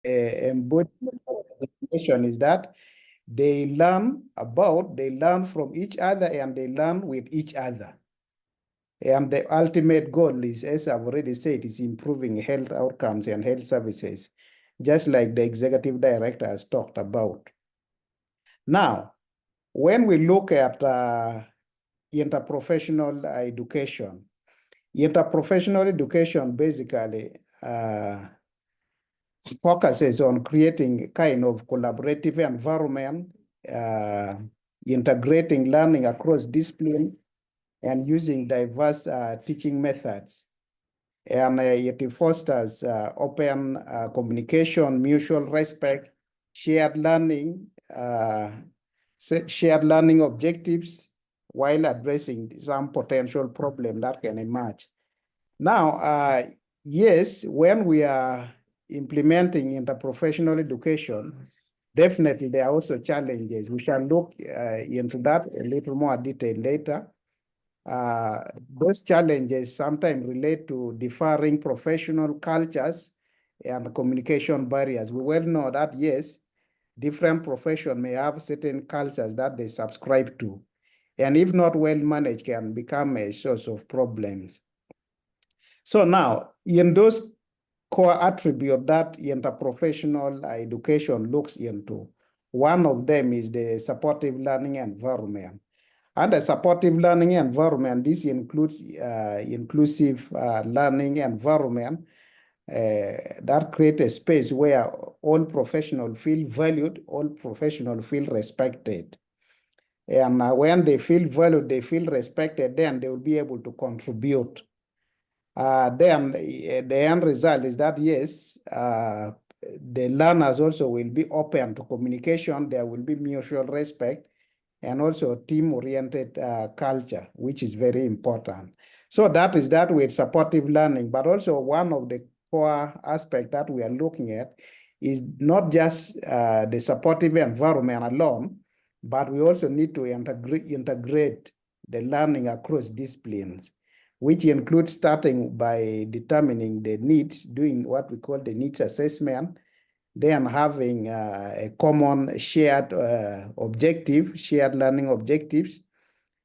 embodiment of education is that they learn from each other and they learn with each other. And the ultimate goal is, as I've already said, is improving health outcomes and health services, just like the executive director has talked about. Now, when we look at interprofessional education basically focuses on creating a kind of collaborative environment, integrating learning across discipline, and using diverse teaching methods. And it fosters open communication, mutual respect, shared learning objectives while addressing some potential problem that can emerge. Now, yes, when we are implementing interprofessional education, definitely there are also challenges. We shall look into that a little more detail later. Those challenges sometimes relate to differing professional cultures and communication barriers. We well know that, yes, different professions may have certain cultures that they subscribe to, and if not well managed, can become a source of problems. So now, in those core attributes that interprofessional education looks into, one of them is the supportive learning environment. And a supportive learning environment, this includes inclusive learning environment that create a space where all professionals feel valued, all professionals feel respected. And when they feel valued, they feel respected, then they will be able to contribute. Then the end result is that, yes, the learners also will be open to communication, there will be mutual respect, and also team-oriented culture, which is very important. So that is that with supportive learning, but also one of the core aspects that we are looking at is not just the supportive environment alone, but we also need to integrate the learning across disciplines, which includes starting by determining the needs, doing what we call the needs assessment, then having a common shared objective, shared learning objectives,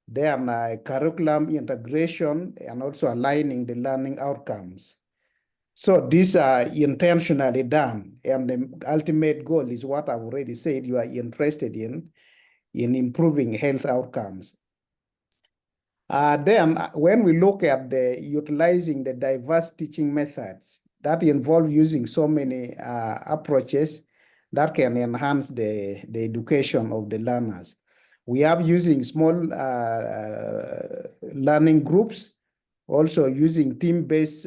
then curriculum integration, and also aligning the learning outcomes. So these are intentionally done, and the ultimate goal is what I've already said you are interested in improving health outcomes. Then when we look at utilizing the diverse teaching methods that involve using so many approaches that can enhance the education of the learners. We have using small learning groups, also using team-based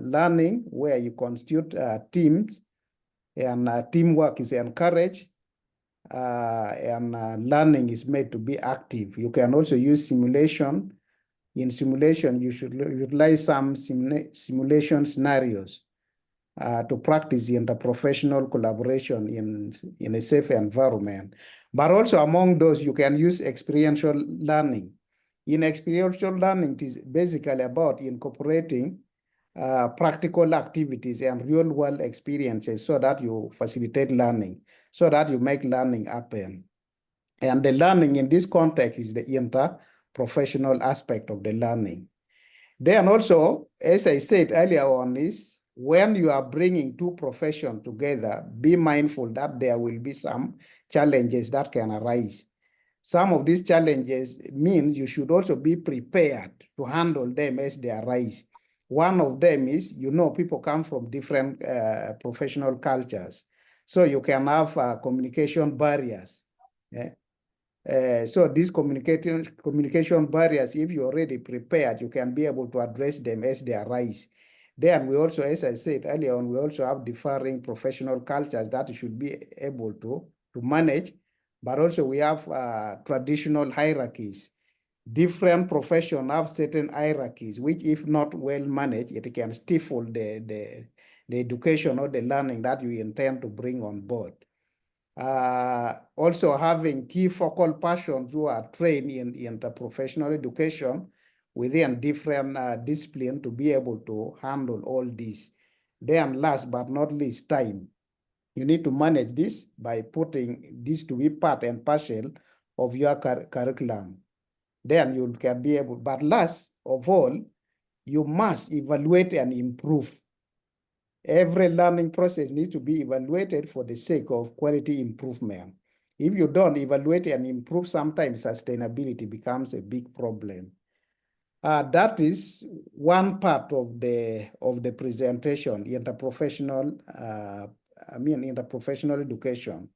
learning where you constitute teams and teamwork is encouraged and learning is made to be active. You can also use simulation. In simulation, you should utilize some simulation scenarios to practice interprofessional collaboration in a safe environment. But also among those, you can use experiential learning. In experiential learning, it is basically about incorporating practical activities and real-world experiences so that you facilitate learning, so that you make learning happen. And the learning in this context is the interprofessional aspect of the learning. Then also, as I said earlier on, is when you are bringing two professions together, be mindful that there will be some challenges that can arise. Some of these challenges mean you should also be prepared to handle them as they arise. One of them is, people come from different professional cultures. So you can have communication barriers. So these communication barriers, if you're already prepared, you can be able to address them as they arise. Then we also, as I said earlier on, we also have differing professional cultures that you should be able to manage, but also we have traditional hierarchies. Different professions have certain hierarchies, which if not well managed, it can stifle the education or the learning that you intend to bring on board. Also having key focal persons who are trained in interprofessional education within different disciplines to be able to handle all this. Then last but not least, time. You need to manage this by putting this to be part and parcel of your curriculum. Then you can be able, but last of all, you must evaluate and improve. Every learning process needs to be evaluated for the sake of quality improvement. If you don't evaluate and improve, sometimes sustainability becomes a big problem. That is one part of the presentation, interprofessional, interprofessional education.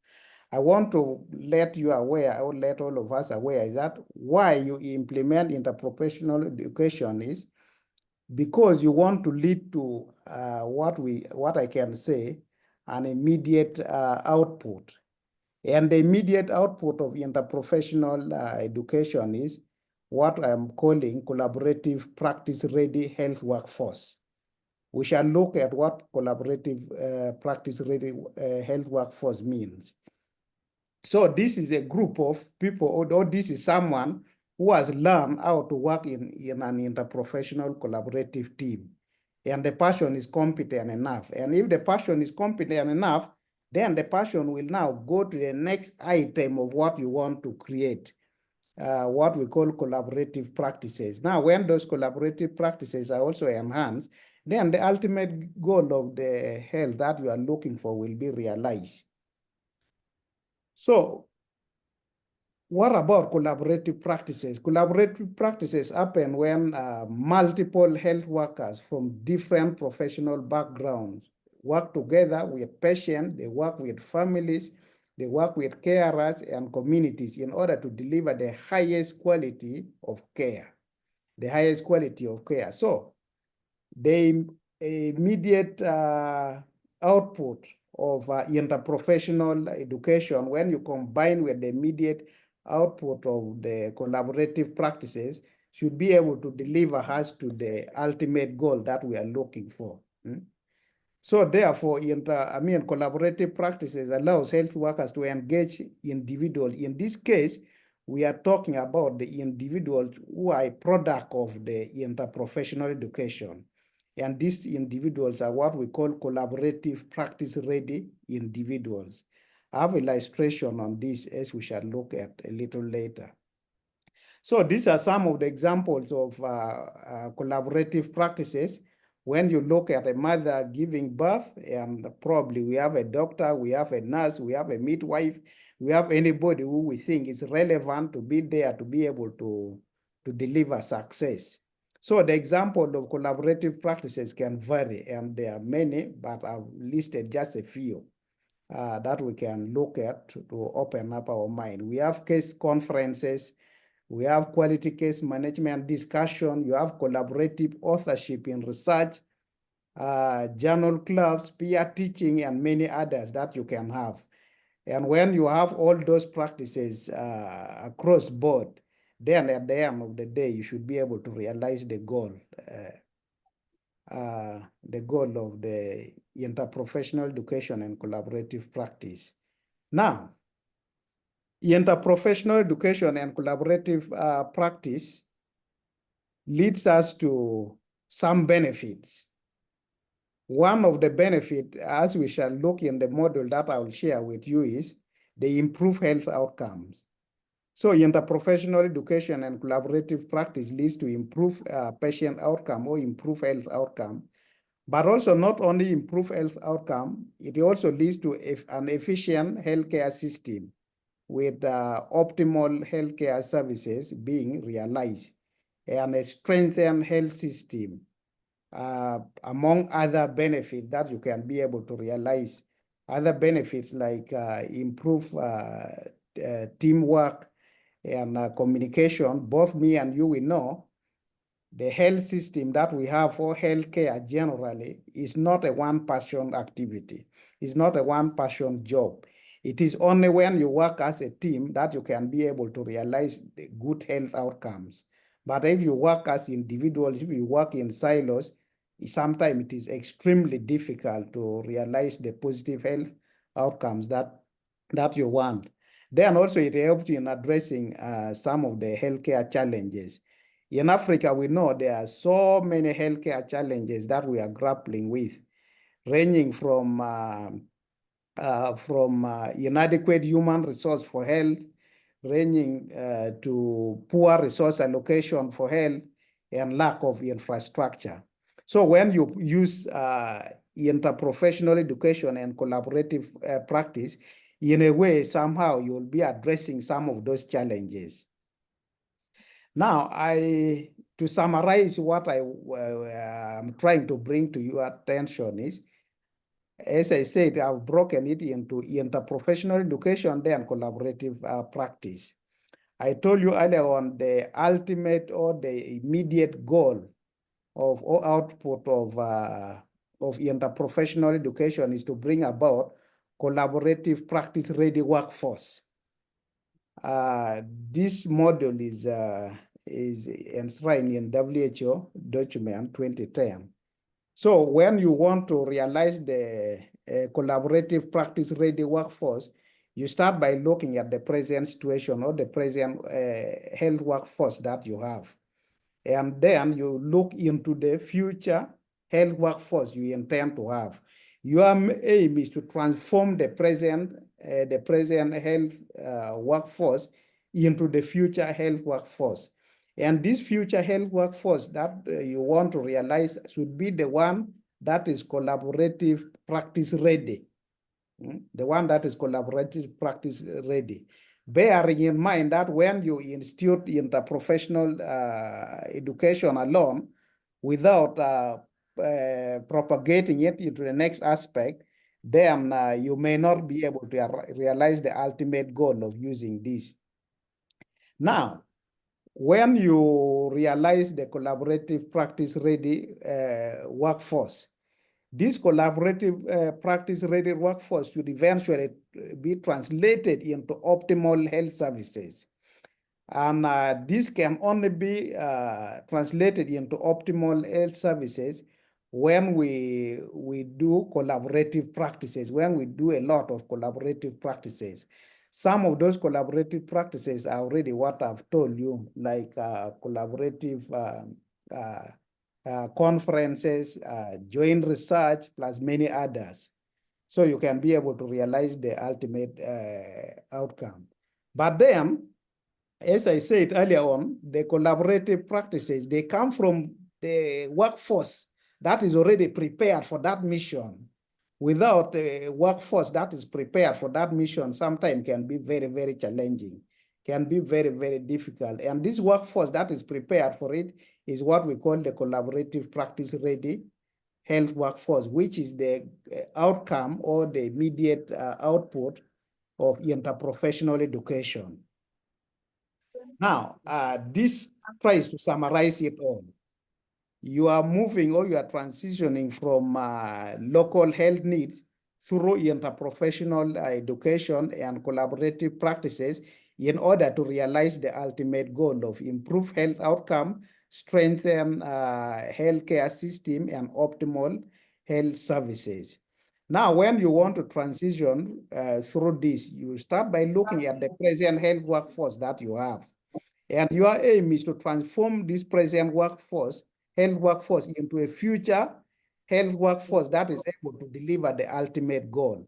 I want to let you aware, I will let all of us aware that why you implement interprofessional education is because you want to lead to what I can say, an immediate output. And the immediate output of interprofessional education is what I'm calling collaborative practice-ready health workforce. We shall look at what collaborative practice-ready health workforce means. So this is a group of people, or this is someone who has learned how to work in an interprofessional collaborative team. And the person is competent enough. And if the person is competent enough, then the person will now go to the next item of what you want to create, what we call collaborative practices. Now, when those collaborative practices are also enhanced, then the ultimate goal of the health that you are looking for will be realized. So what about collaborative practices? Collaborative practices happen when multiple health workers from different professional backgrounds work together with patients, they work with families, they work with carers and communities in order to deliver the highest quality of care, the highest quality of care. So the immediate output of interprofessional education, when you combine with the immediate output of the collaborative practices, should be able to deliver us to the ultimate goal that we are looking for. So therefore, collaborative practices allows health workers to engage individuals. In this case, we are talking about the individuals who are a product of the interprofessional education. And these individuals are what we call collaborative practice-ready individuals. I have an illustration on this as we shall look at a little later. So these are some of the examples of collaborative practices. When you look at a mother giving birth, and probably we have a doctor, we have a nurse, we have a midwife, we have anybody who we think is relevant to be there to be able to deliver success. So the example of collaborative practices can vary, and there are many, but I've listed just a few that we can look at to open up our mind. We have case conferences, we have quality case management discussion, you have collaborative authorship in research, journal clubs, peer teaching, and many others that you can have. And when you have all those practices across board, then at the end of the day, you should be able to realize the goal of the interprofessional education and collaborative practice. Now, interprofessional education and collaborative practice leads us to some benefits. One of the benefits, as we shall look in the model that I will share with you, is the improved health outcomes. So interprofessional education and collaborative practice leads to improve patient outcome or improve health outcome, but also not only improve health outcome, it also leads to an efficient healthcare system with optimal healthcare services being realized and a strengthened health system, among other benefits that you can be able to realize. Other benefits like improve teamwork and communication. Both me and you, we know the health system that we have for healthcare generally is not a one-person activity. It's not a one-person job. It is only when you work as a team that you can be able to realize the good health outcomes. But if you work as individuals, if you work in silos, sometimes it is extremely difficult to realize the positive health outcomes that you want. Then also it helps in addressing some of the healthcare challenges. In Africa, we know there are so many healthcare challenges that we are grappling with, ranging from from inadequate human resource for health, ranging to poor resource allocation for health and lack of infrastructure. So when you use interprofessional education and collaborative practice, in a way, somehow you'll be addressing some of those challenges. Now, to summarize what I'm trying to bring to your attention is, as I said, I've broken it into interprofessional education, then collaborative practice. I told you earlier on the ultimate or the immediate goal of or output of interprofessional education is to bring about collaborative practice-ready workforce. This model is enshrined in WHO document 2010. So when you want to realize the collaborative practice-ready workforce, you start by looking at the present situation or the present health workforce that you have. And then you look into the future health workforce you intend to have. Your aim is to transform the present health workforce into the future health workforce. And this future health workforce that you want to realize should be the one that is collaborative practice ready. The one that is collaborative practice ready. Bearing in mind that when you institute interprofessional education alone, without propagating it into the next aspect, then you may not be able to realize the ultimate goal of using this. Now, when you realize the collaborative practice-ready workforce, this collaborative practice-ready workforce should eventually be translated into optimal health services. And this can only be translated into optimal health services when we do collaborative practices, when we do a lot of collaborative practices. Some of those collaborative practices are already what I've told you, like collaborative conferences, joint research, plus many others. So you can be able to realize the ultimate outcome. But then, as I said earlier on, the collaborative practices, they come from the workforce that is already prepared for that mission. Without a workforce that is prepared for that mission, sometimes can be very, very challenging, can be very, very difficult. And this workforce that is prepared for it is what we call the collaborative practice-ready health workforce, which is the outcome or the immediate output of interprofessional education. Now, this tries to summarize it all. You are moving or you are transitioning from local health needs through interprofessional education and collaborative practices in order to realize the ultimate goal of improved health outcome, strengthen healthcare system, and optimal health services. Now, when you want to transition through this, you start by looking at the present health workforce that you have. And your aim is to transform this present health workforce into a future health workforce that is able to deliver the ultimate goal.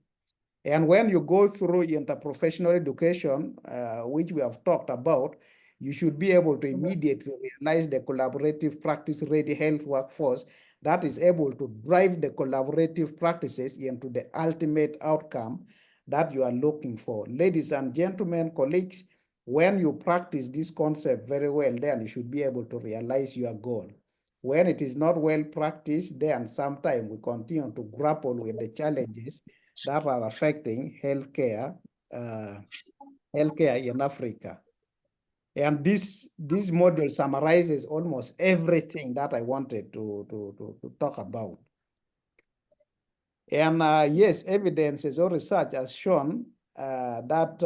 And when you go through interprofessional education, which we have talked about, you should be able to immediately realize the collaborative practice-ready health workforce that is able to drive the collaborative practices into the ultimate outcome that you are looking for. Ladies and gentlemen, colleagues, when you practice this concept very well, then you should be able to realize your goal. When it is not well practiced, then sometimes we continue to grapple with the challenges that are affecting healthcare in Africa. And this model summarizes almost everything that I wanted to talk about. And yes, evidences or research has shown that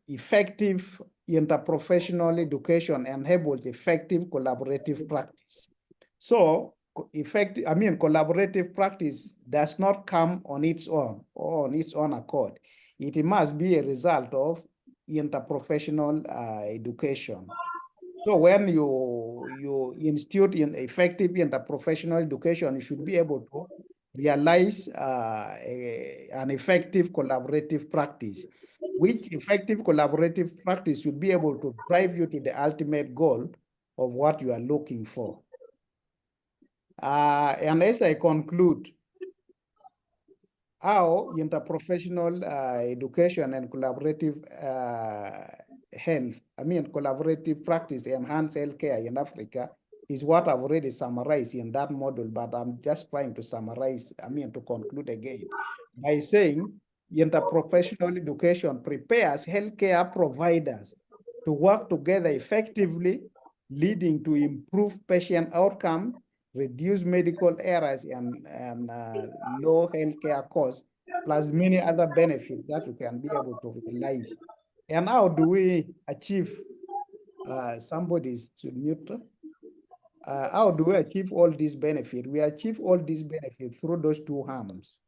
effective interprofessional education enables effective collaborative practice. So collaborative practice does not come on its own or on its own accord. It must be a result of interprofessional education. So when you institute in effective interprofessional education, you should be able to realize an effective collaborative practice, which effective collaborative practice should be able to drive you to the ultimate goal of what you are looking for. And as I conclude, how interprofessional education and collaborative collaborative practice enhance healthcare in Africa is what I've already summarized in that module, but I'm just trying to summarize, to conclude again by saying interprofessional education prepares healthcare providers to work together effectively, leading to improved patient outcome, reduce medical errors and low healthcare costs, plus many other benefits that you can be able to realize. And how do we achieve somebody's to neutral? How do we achieve all these benefits? We achieve all these benefits through those two arms.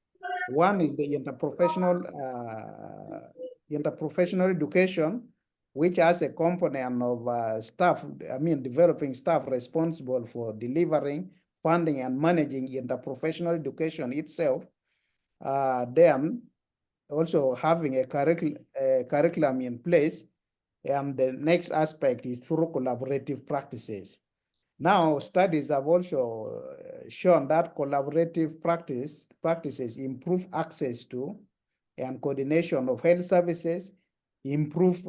One is the interprofessional education, which has a component of staff, developing staff responsible for delivering, funding, and managing interprofessional education itself. Then also having a curriculum in place. And the next aspect is through collaborative practices. Now, studies have also shown that collaborative practices improve access to and coordination of health services, improve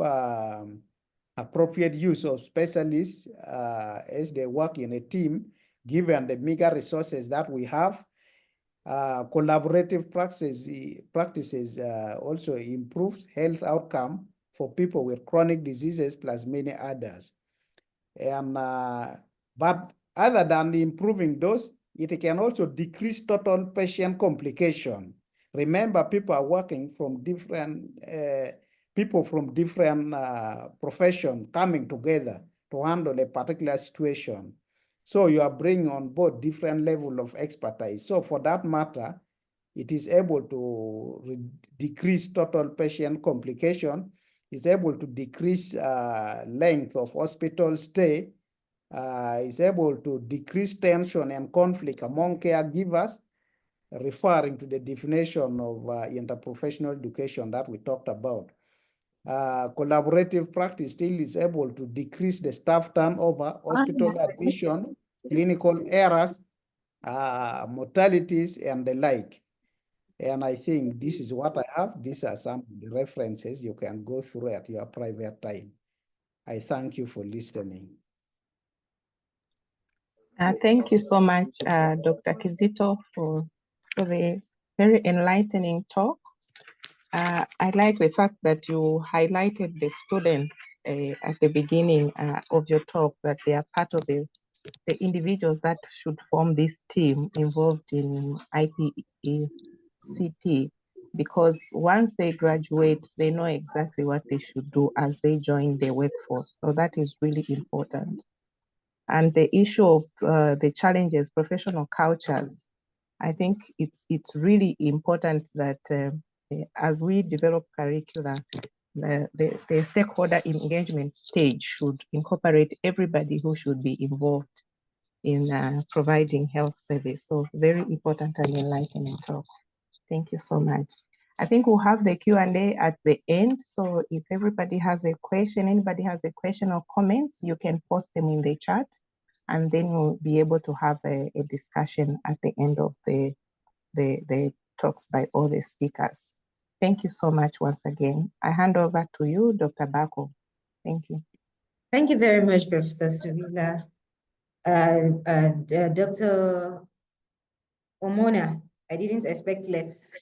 appropriate use of specialists as they work in a team, given the meager resources that we have. Collaborative practices also improves health outcome for people with chronic diseases plus many others. And but other than improving those, it can also decrease total patient complication. Remember, people are working from different professions coming together to handle a particular situation. So you are bringing on board different level of expertise. So for that matter, it is able to decrease total patient complication. It's able to decrease length of hospital stay. Is able to decrease tension and conflict among caregivers, referring to the definition of interprofessional education that we talked about. Collaborative practice still is able to decrease the staff turnover, hospital admission, clinical errors, mortalities, and the like. And I think this is what I have. These are some of the references you can go through at your private time. I thank you for listening. Thank you so much, Dr. Kizito, for the very enlightening talk. I like the fact that you highlighted the students at the beginning of your talk, that they are part of the individuals that should form this team involved in Ipecp, because once they graduate, they know exactly what they should do as they join the workforce. So that is really important. And the issue of the challenges, professional cultures, I think it's really important that as we develop curricula, the stakeholder engagement stage should incorporate everybody who should be involved in providing health service. So very important and enlightening talk. Thank you so much. I think we'll have the Q&A at the end. So if everybody has a question, anybody has a question or comments, you can post them in the chat, and then we'll be able to have a discussion at the end of the talks by all the speakers. Thank you so much once again. I hand over to you, Dr. Bako. Thank you. Thank you very much, Professor Surila. Dr. Omona, I didn't expect less.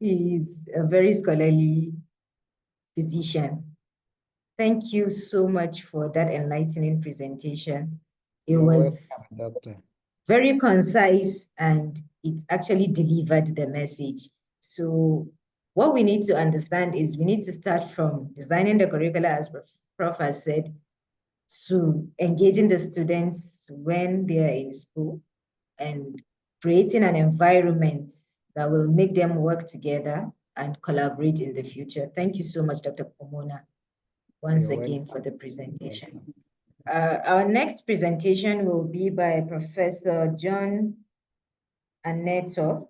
He's a very scholarly physician. Thank you so much for that enlightening presentation. It was welcome, very concise, and it actually delivered the message. So what we need to understand is we need to start from designing the curricula, as Prof has said, to engaging the students when they are in school and creating an environment that will make them work together and collaborate in the future. Thank you so much, Dr. Pomona, once again for the presentation. Our next presentation will be by Professor John Aneto.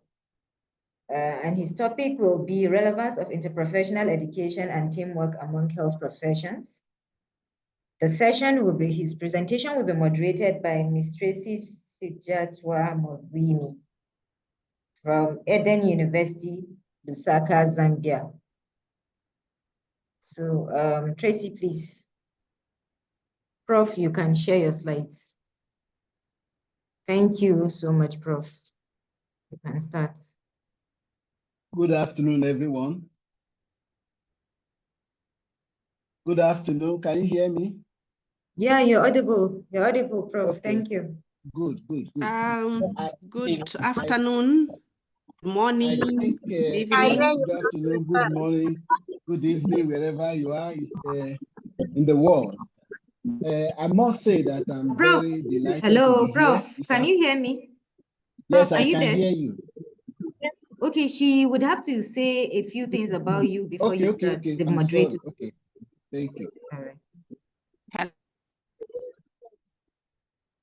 And his topic will be relevance of interprofessional education and teamwork among health professions. His presentation will be moderated by Ms. Tracy Sijatwa Mogwimi from Eden University, Lusaka, Zambia. So Tracy, please. Prof, you can share your slides. Thank you so much, Prof. You can start. Good afternoon, everyone. Good afternoon. Can you hear me? Yeah, you're audible. You're audible, Prof. Okay. Thank you. Good. Good afternoon, good morning, good evening. Good afternoon, good morning, good evening, wherever you are in the world. I must say that I'm Prof. very delighted Hello, to be Prof. here. Can you hear me? Yes, Prof, I are you can there? hear you. Okay, she would have to say a few things about you before you start. The I'm moderator. sorry. Okay, thank you. All right.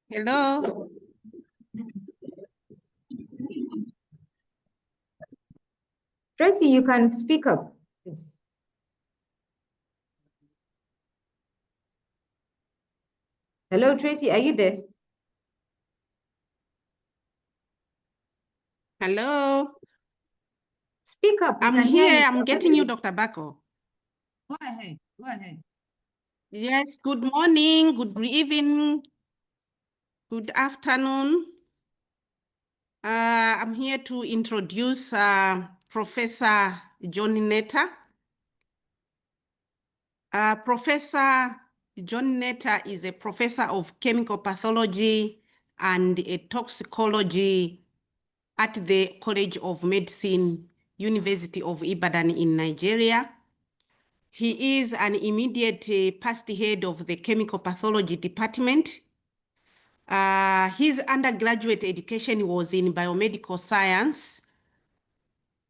Hello. Tracy, you can speak up, please. Hello, Tracy, are you there? Hello. Speak up. I'm here. I'm getting you, Dr. Bako. Go ahead. Go ahead. Yes, good morning, good evening, good afternoon. I'm here to introduce Professor John Netta. Professor John Netta is a professor of chemical pathology and a toxicology at the College of Medicine, University of Ibadan in Nigeria. He is an immediate past head of the chemical pathology department. His undergraduate education was in biomedical science.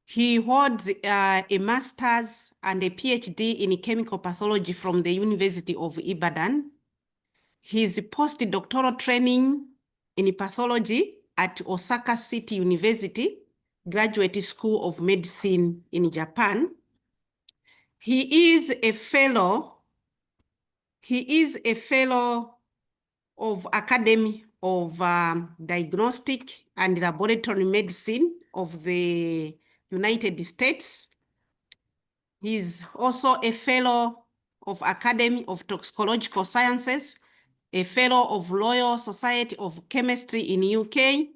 He holds a master's and a PhD in chemical pathology from the University of Ibadan. His postdoctoral training in pathology at Osaka City University, Graduate School of Medicine in Japan. He is a fellow of Academy of Diagnostic and Laboratory Medicine of the United States. He's also a fellow of Academy of Toxicological Sciences, a fellow of Royal Society of Chemistry in UK.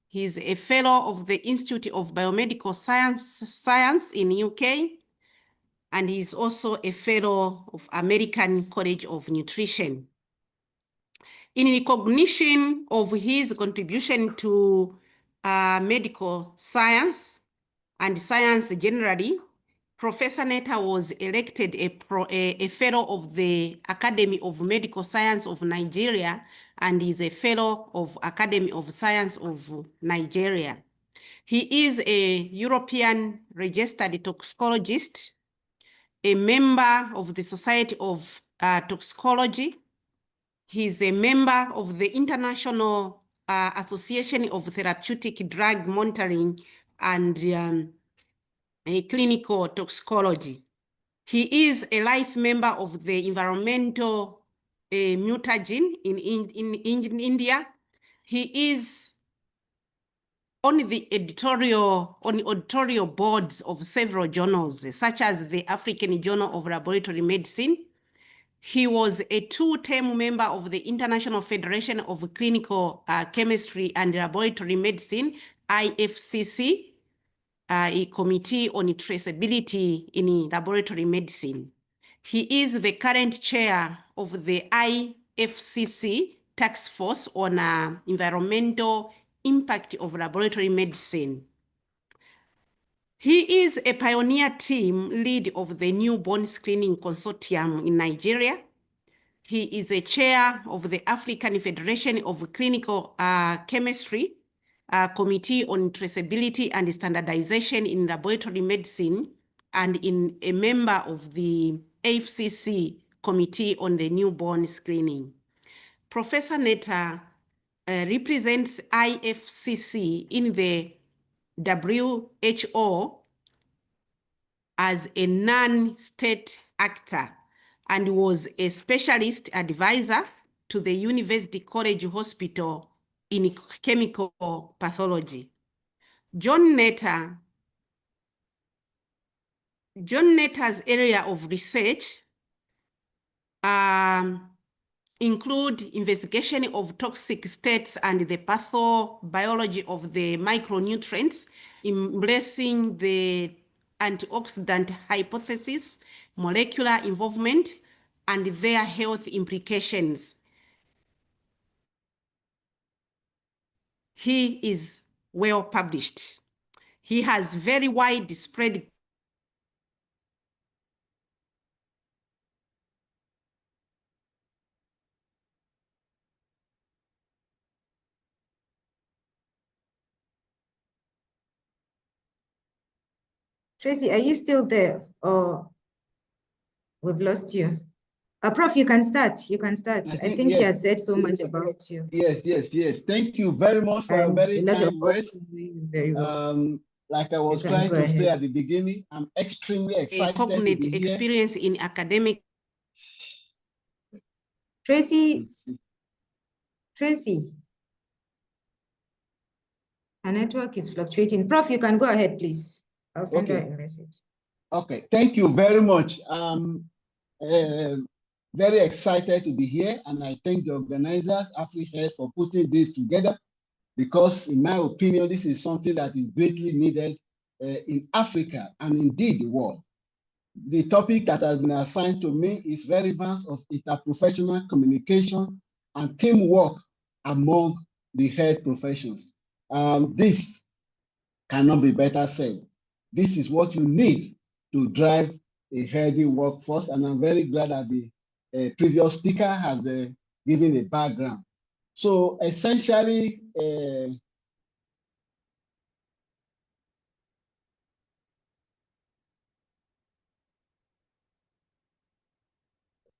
He's a fellow of the Institute of Biomedical Science in UK. And he's also a fellow of American College of Nutrition. In recognition of his contribution to medical science and science generally, Professor Netta was elected a fellow of the Academy of Medical Science of Nigeria and is a fellow of Academy of Science of Nigeria. He is a European registered toxicologist, a member of the Society of Toxicology. He's a member of the International Association of Therapeutic Drug Monitoring and a clinical toxicology. He is a life member of the environmental mutagen in India. He is on the editorial boards of several journals, such as the African Journal of Laboratory Medicine. He was a two-term member of the International Federation of Clinical Chemistry and Laboratory Medicine, IFCC, a committee on traceability in laboratory medicine. He is the current chair of the IFCC Task Force on Environmental Impact of Laboratory Medicine. He is a pioneer team lead of the Newborn Screening Consortium in Nigeria. He is a chair of the African Federation of Clinical Chemistry Committee on Traceability and Standardization in Laboratory Medicine and in a member of the AFCC Committee on the Newborn Screening. Professor Netta represents IFCC in the WHO as a non-state actor and was a specialist advisor to the University College Hospital in chemical pathology. John Netter's area of research include investigation of toxic states and the pathobiology of the micronutrients, embracing the antioxidant hypothesis, molecular involvement, and their health implications. He is well published. He has very widespread Tracy, are you still there or we've lost you? Prof, you can start. You can start. I think she has said so much about you. Yes. Thank you very much for a very kind word. Very well. Like I was trying to say at the beginning, I'm extremely excited to be here. Experience in academic. Tracy, her network is fluctuating. Prof, you can go ahead, please. I'll send her a message. Okay, thank you very much. Very excited to be here, and I thank the organizers, AfriHealth, for putting this together, because in my opinion, this is something that is greatly needed in Africa and indeed the world. The topic that has been assigned to me is relevance of interprofessional communication and teamwork among the health professions. This cannot be better said. This is what you need to drive a healthy workforce, and I'm very glad that the previous speaker has given a background. So essentially,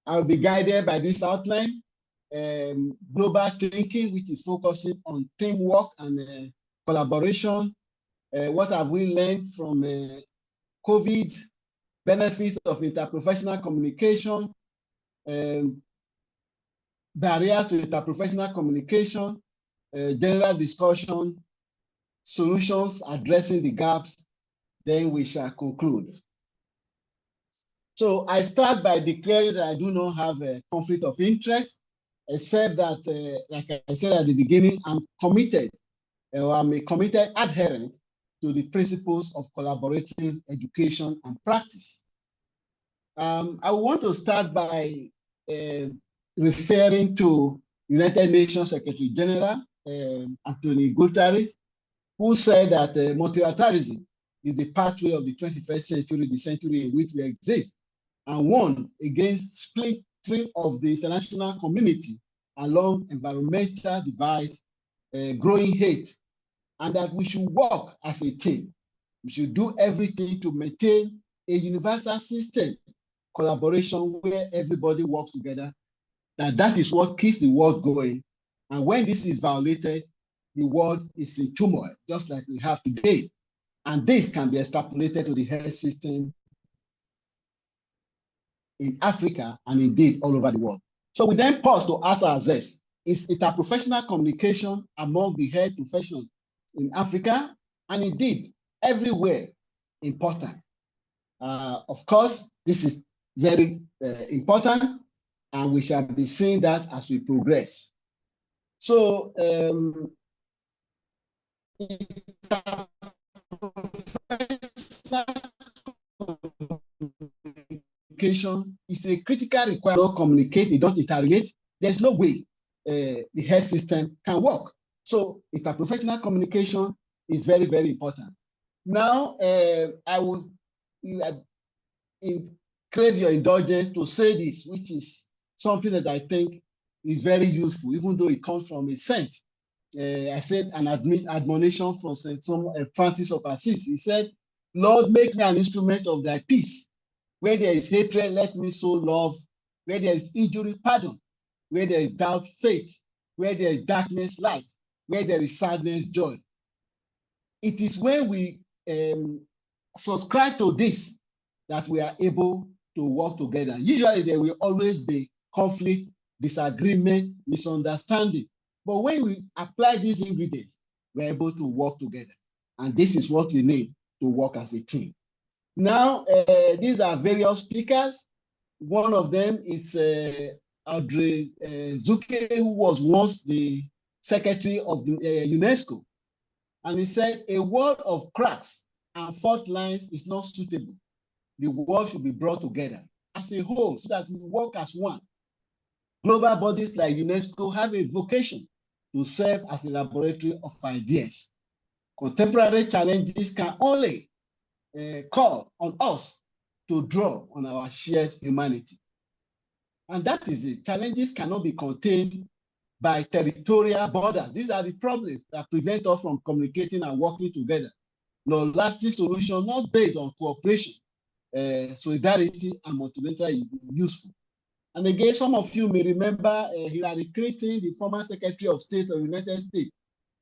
I'll be guided by this outline, global thinking, which is focusing on teamwork and collaboration. What have we learned from COVID? Benefits of interprofessional communication, barriers to interprofessional communication, general discussion, solutions addressing the gaps, then we shall conclude. So I start by declaring that I do not have a conflict of interest, except that, like I said at the beginning, I'm committed, or I'm a committed adherent to the principles of collaborative education and practice. I want to start by referring to United Nations Secretary General Antonio Guterres, who said that multilateralism is the pathway of the 21st century, the century in which we exist, and one against splintering of the international community along environmental divides, growing hate, and that we should work as a team. We should do everything to maintain a universal system, collaboration where everybody works together, that is what keeps the world going. And when this is violated, the world is in turmoil, just like we have today. And this can be extrapolated to the health system in Africa and indeed all over the world. So we then pause to ask ourselves, is interprofessional communication among the health professions in Africa and indeed everywhere important? Of course, this is very important, and we shall be seeing that as we progress. So, communication is a critical requirement. Don't communicate, they don't interrogate. There's no way the health system can work. So, interprofessional communication is very, very important. Now, I will crave your indulgence to say this, which is something that I think is very useful, even though it comes from a saint. I said an admonition from St. Francis of Assisi. He said, Lord, make me an instrument of thy peace. Where there is hatred, let me sow love. Where there is injury, pardon. Where there is doubt, faith. where there is darkness, light, where there is sadness, joy. It is when we subscribe to this that we are able to work together. Usually there will always be conflict, disagreement, misunderstanding. But when we apply these ingredients, we're able to work together. And this is what we need to work as a team. Now, these are various speakers. One of them is Audrey Zuke, who was once the secretary of the UNESCO. And he said, a world of cracks and fault lines is not suitable. The world should be brought together as a whole so that we work as one. Global bodies like UNESCO have a vocation to serve as a laboratory of ideas. Contemporary challenges can only call on us to draw on our shared humanity. And that is it. Challenges cannot be contained by territorial borders. These are the problems that prevent us from communicating and working together. No lasting solution, not based on cooperation, solidarity, and multilateral useful. And again, some of you may remember Hillary Clinton, the former Secretary of State of the United States.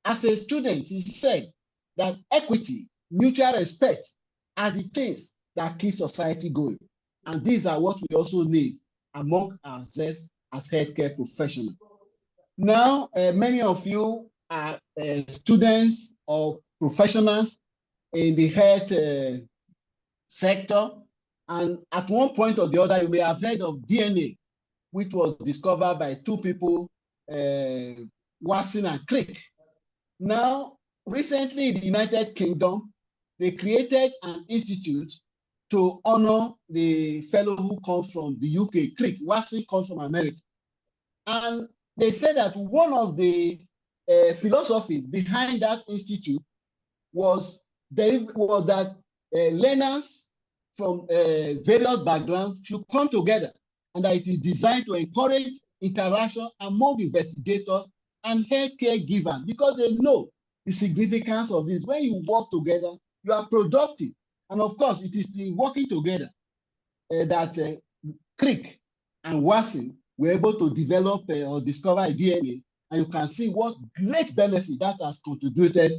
As a student, he said that equity, mutual respect are the things that keep society going. And these are what we also need among ourselves as healthcare professionals. Now, many of you are students or professionals in the health sector. And at one point or the other, you may have heard of DNA, which was discovered by two people, Watson and Crick. Now, recently in the United Kingdom, they created an institute to honor the fellow who comes from the UK, Crick. Watson comes from America. And they said that one of the philosophies behind that institute was that learners from various backgrounds should come together, and that it is designed to encourage interaction among investigators and healthcare givers, because they know the significance of this. When you work together, you are productive. And of course, it is the working together that Crick and Watson were able to develop or discover DNA, and you can see what great benefit that has contributed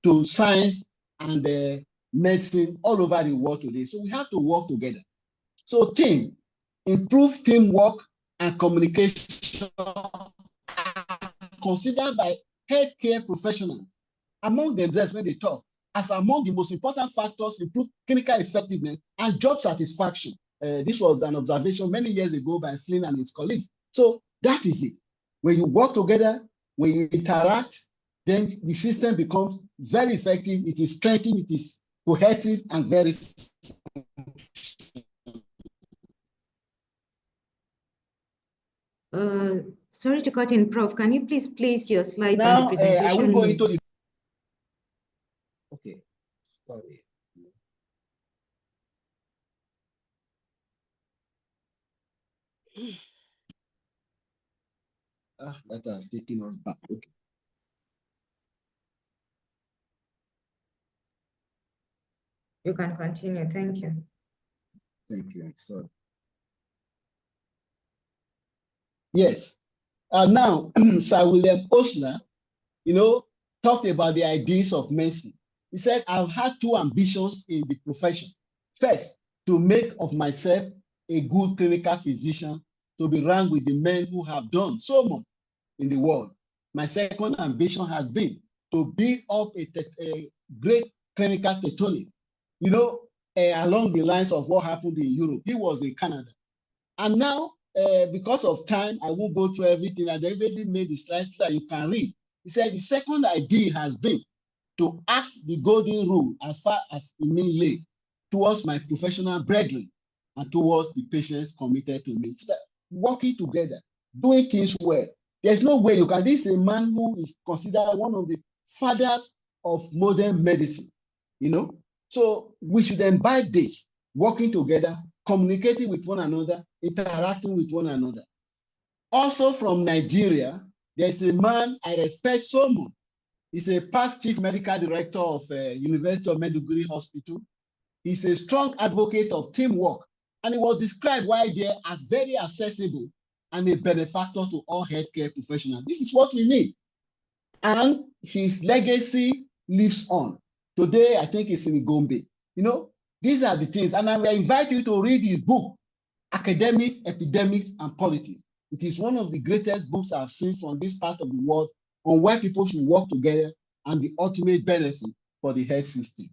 to science and medicine all over the world today. So we have to work together. So team, improve teamwork and communication are considered by healthcare professionals among themselves when they talk as among the most important factors to improve clinical effectiveness and job satisfaction. This was an observation many years ago by Flynn and his colleagues. So that is it. When you work together, when you interact, then the system becomes very effective. It is strengthened, it is cohesive, and very. Sorry to cut in, Prof. Can you please place your slides Now, on the presentation? I will go into the. Okay, sorry. That has taken us back. Okay. You can continue. Thank you. Thank you. I'm sorry. Yes. Now, Sir William Osler, talked about the ideas of mercy. He said, I've had two ambitions in the profession. First, to make of myself a good clinical physician, to be ranked with the men who have done so much in the world. My second ambition has been to build up a great clinical Teutonic, along the lines of what happened in Europe. He was in Canada. And now, because of time, I won't go through everything. And everybody made the slides so that you can read. He said the second idea has been to act the golden rule as far as it may lay towards my professional brethren and towards the patients committed to me. So working together, doing things well. There's no way you can. This is a man who is considered one of the fathers of modern medicine, So we should imbibe this, working together, communicating with one another, interacting with one another. Also from Nigeria, there's a man I respect so much. He's a past chief medical director of University of Maiduguri Hospital. He's a strong advocate of teamwork, and he was described while there as very accessible and a benefactor to all healthcare professionals. This is what we need. And his legacy lives on. Today, I think it's in Gombe. You know, these are the things. And I will invite you to read his book, Academics, Epidemics, and Politics. It is one of the greatest books I've seen from this part of the world on why people should work together and the ultimate benefit for the health system.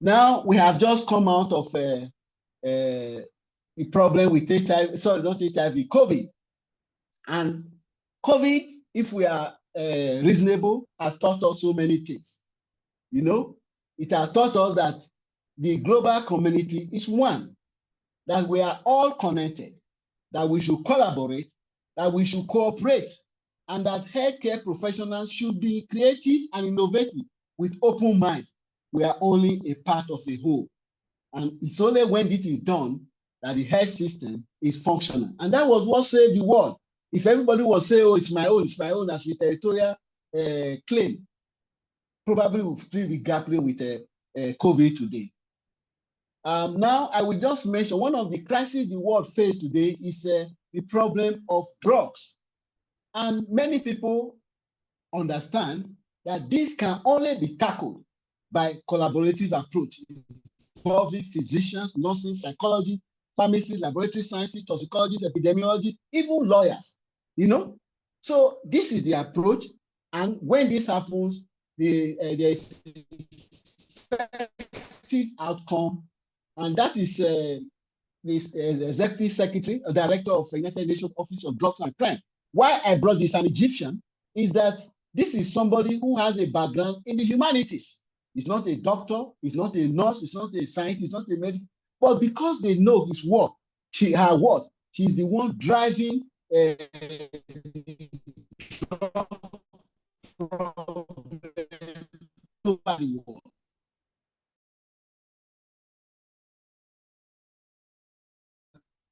Now, we have just come out of the problem with HIV, sorry, not HIV, COVID. And COVID, if we are reasonable, has taught us so many things. You know, it has taught us that the global community is one, that we are all connected, that we should collaborate, that we should cooperate, and that healthcare professionals should be creative and innovative with open minds. We are only a part of a whole. And it's only when this is done that the health system is functional. And that was what saved the world. If everybody was saying, oh, it's my own, as a territorial claim, probably we'll still be grappling with COVID today. Now, I will just mention one of the crises the world faces today is the problem of drugs. And many people understand that this can only be tackled by collaborative approach involving physicians, nurses, psychologists, pharmacists, laboratory sciences, toxicologists, epidemiologists, even lawyers, you know. So this is the approach. And when this happens, there is effective outcome. And that is this executive secretary, director of the United Nations Office of Drugs and Crime. Why I brought this, an Egyptian, is that this is somebody who has a background in the humanities. He's not a doctor, he's not a nurse, he's not a scientist, he's not a medic, but because they know his work, her work, she's the one driving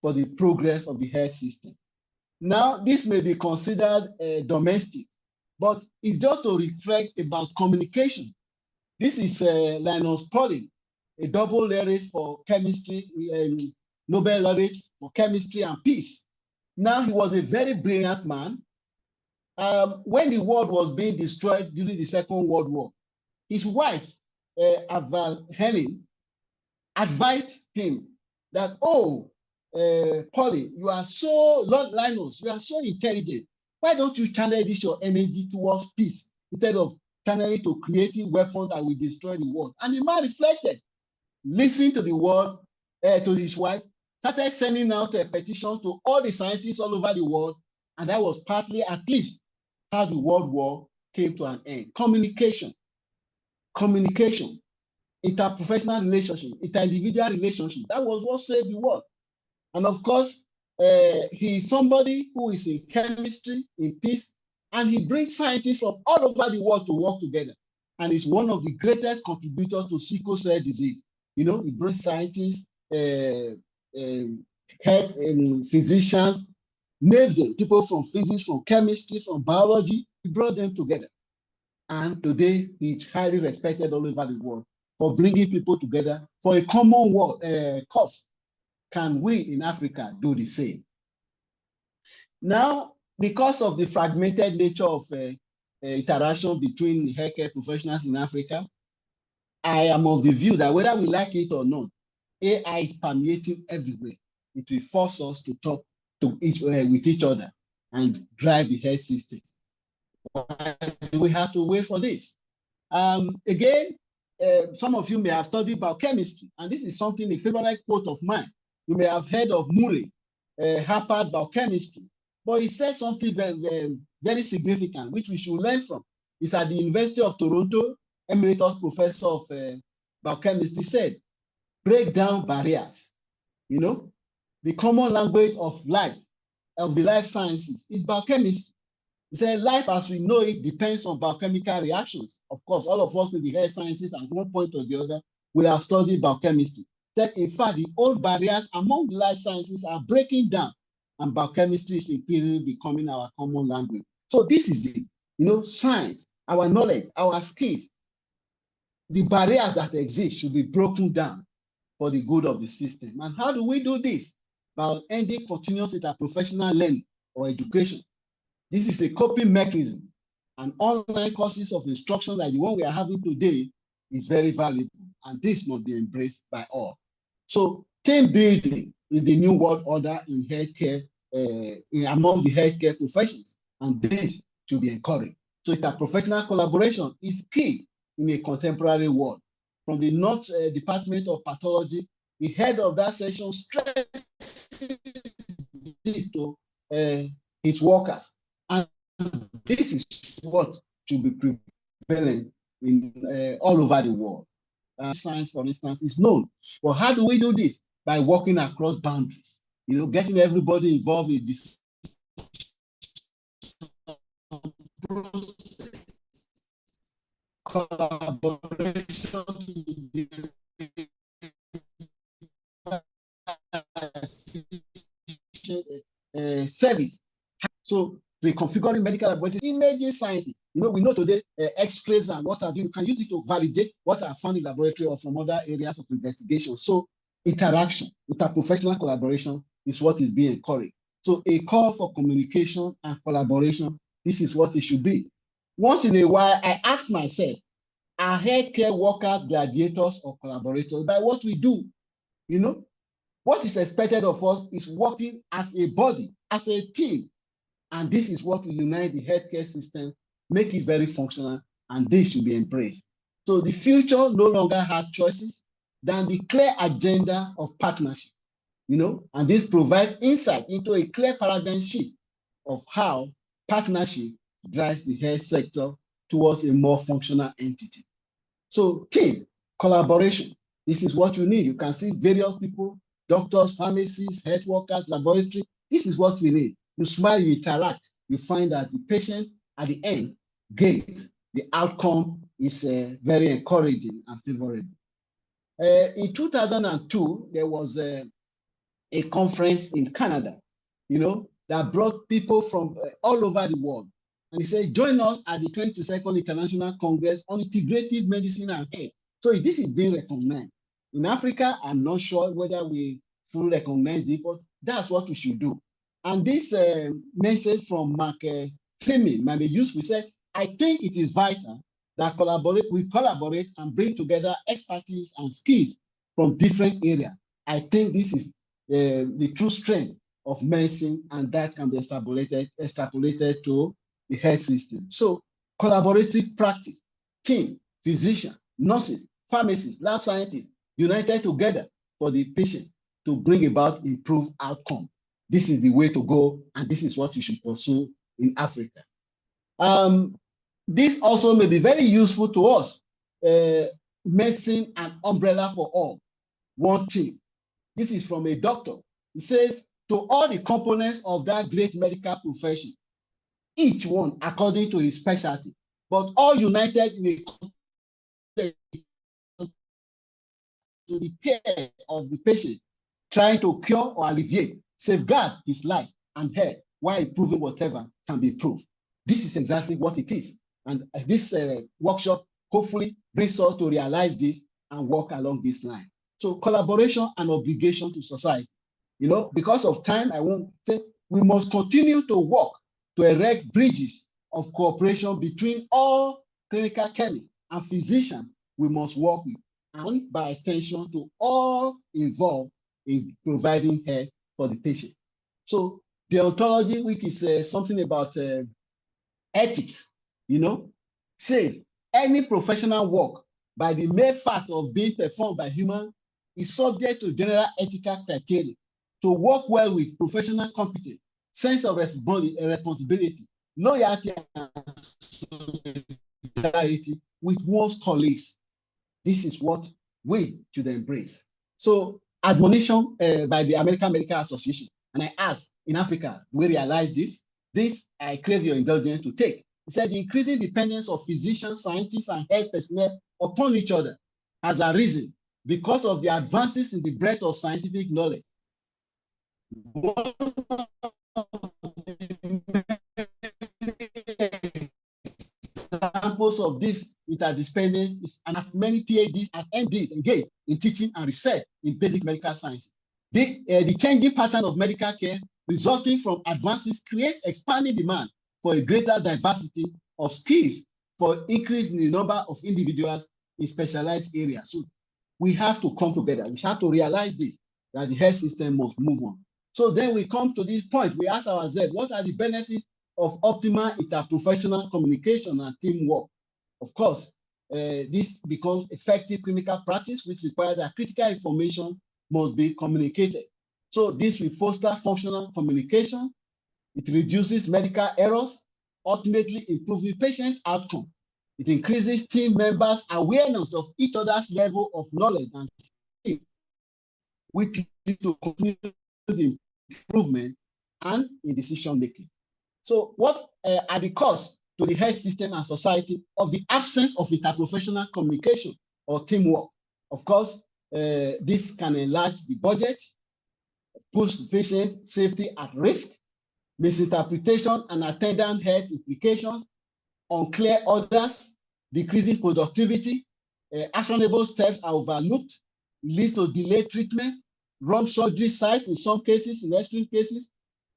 for the progress of the health system. Now, this may be considered domestic, but it's just to reflect about communication. This is Linus Pauling, a double laureate for chemistry, Nobel laureate for chemistry and peace. Now, he was a very brilliant man. When the world was being destroyed during the Second World War, his wife, Aval Henning, advised him that, oh, Pauling, you are so, Lord Linus, you are so intelligent. Why don't you channel this your energy towards peace instead of channeling to creating weapons that will destroy the world? And the man reflected, listened to the world, to his wife, started sending out a petition to all the scientists all over the world, and that was partly, at least, how the World War came to an end. Communication, interprofessional relationship, inter-individual relationship. That was what saved the world. And of course, he is somebody who is in chemistry, in peace, and he brings scientists from all over the world to work together. And is one of the greatest contributors to sickle cell disease. You know, he brings scientists, physicians, named them, people from physics, from chemistry, from biology. He brought them together. And today, he's highly respected all over the world for bringing people together for a common cause. Can we in Africa do the same? Now, because of the fragmented nature of interaction between healthcare professionals in Africa, I am of the view that whether we like it or not, AI is permeating everywhere. It will force us to talk with each other and drive the health system. Why do we have to wait for this? Again, some of you may have studied biochemistry, and this is something, a favorite quote of mine. You may have heard of Murray, Harvard biochemistry, but he said something very, very significant, which we should learn from. He's at the University of Toronto, emeritus professor of biochemistry, said, break down barriers. You know, the common language of life, of the life sciences, is biochemistry. He said, life as we know it depends on biochemical reactions. Of course, all of us in the health sciences at one point or the other will have studied biochemistry. That in fact, the old barriers among the life sciences are breaking down, and biochemistry is increasingly becoming our common language. So this is it. You know, science, our knowledge, our skills, the barriers that exist should be broken down for the good of the system. And how do we do this? By ending continuous interprofessional learning, or education. This is a coping mechanism, and online courses of instruction like the one we are having today is very valuable, and this must be embraced by all. So team building is the new world order in healthcare, among the healthcare professions, and this should be encouraged. So interprofessional collaboration is key in a contemporary world. From the North Department of Pathology, the head of that session stresses this to his workers. And this is what should be prevalent in all over the world. Science, for instance, is known. But how do we do this? By working across boundaries, getting everybody involved in this process, collaboration service. So reconfiguring medical laboratories, imaging sciences. We know today X-rays and what have you. You can use it to validate what are found in laboratory or from other areas of investigation. So interaction, interprofessional collaboration is what is being encouraged. So a call for communication and collaboration, this is what it should be. Once in a while, I ask myself, are healthcare workers gladiators or collaborators? By what we do, what is expected of us is working as a body, as a team. And this is what will unite the healthcare system, make it very functional, and this should be embraced. So the future no longer has choices than the clear agenda of partnership, and this provides insight into a clear paradigm shift of how partnership drives the health sector towards a more functional entity. So team, collaboration, this is what you need. You can see various people, doctors, pharmacists, health workers, laboratory. This is what we need. You smile, you interact, you find that the patient at the end gains. The outcome is very encouraging and favorable. In 2002, there was a conference in Canada, that brought people from all over the world. And he said, join us at the 22nd International Congress on Integrative Medicine and Health. So this is being recognized. In Africa, I'm not sure whether we fully recognize it, but that's what we should do. And this message from Mark Fleming might be useful. He said, I think it is vital that we collaborate and bring together expertise and skills from different areas. I think this is the true strength of medicine, and that can be extrapolated to the health system. So collaborative practice, team, physician, nurses, pharmacists, lab scientists, united together for the patient to bring about improved outcome. This is the way to go, and this is what you should pursue in Africa. This also may be very useful to us. Medicine and umbrella for all, one team. This is from a doctor. He says, to all the components of that great medical profession, each one according to his specialty, but all united in a to the care of the patient, trying to cure or alleviate, safeguard his life and health while improving whatever can be improved. This is exactly what it is. And this workshop hopefully brings us to realize this and work along this line. So collaboration and obligation to society. Because of time, I won't say we must continue to work to erect bridges of cooperation between all clinical chemists and physicians we must work with, and by extension to all involved in providing care for the patient. So the ontology, which is something about ethics, says any professional work by the mere fact of being performed by human is subject to general ethical criteria to work well with professional competence, sense of responsibility, loyalty, and solidarity with one's colleagues. This is what we should embrace. So admonition by the American Medical Association, and I ask, in Africa, do we realize this? This I crave your indulgence to take. He said the increasing dependence of physicians, scientists, and health personnel upon each other has arisen because of the advances in the breadth of scientific knowledge. One examples of this interdependence is as many PhDs as MDs engaged in teaching and research in basic medical science. The changing pattern of medical care resulting from advances creates expanding demand for a greater diversity of skills for increase in the number of individuals in specialized areas. So we have to come together. We have to realize this, that the health system must move on. So then we come to this point. We ask ourselves, what are the benefits of optimal interprofessional communication and teamwork? Of course, this becomes effective clinical practice, which requires that critical information must be communicated. So this will foster functional communication. It reduces medical errors, ultimately improving patient outcome. It increases team members' awareness of each other's level of knowledge and skills, which leads to continued improvement and in decision making. So what are the costs to the health system and society of the absence of interprofessional communication or teamwork? Of course, this can enlarge the budget, push patient safety at risk, misinterpretation and attendant health implications, unclear orders, decreasing productivity, actionable steps are overlooked, lead to delayed treatment, wrong surgery sites in some cases, in extreme cases.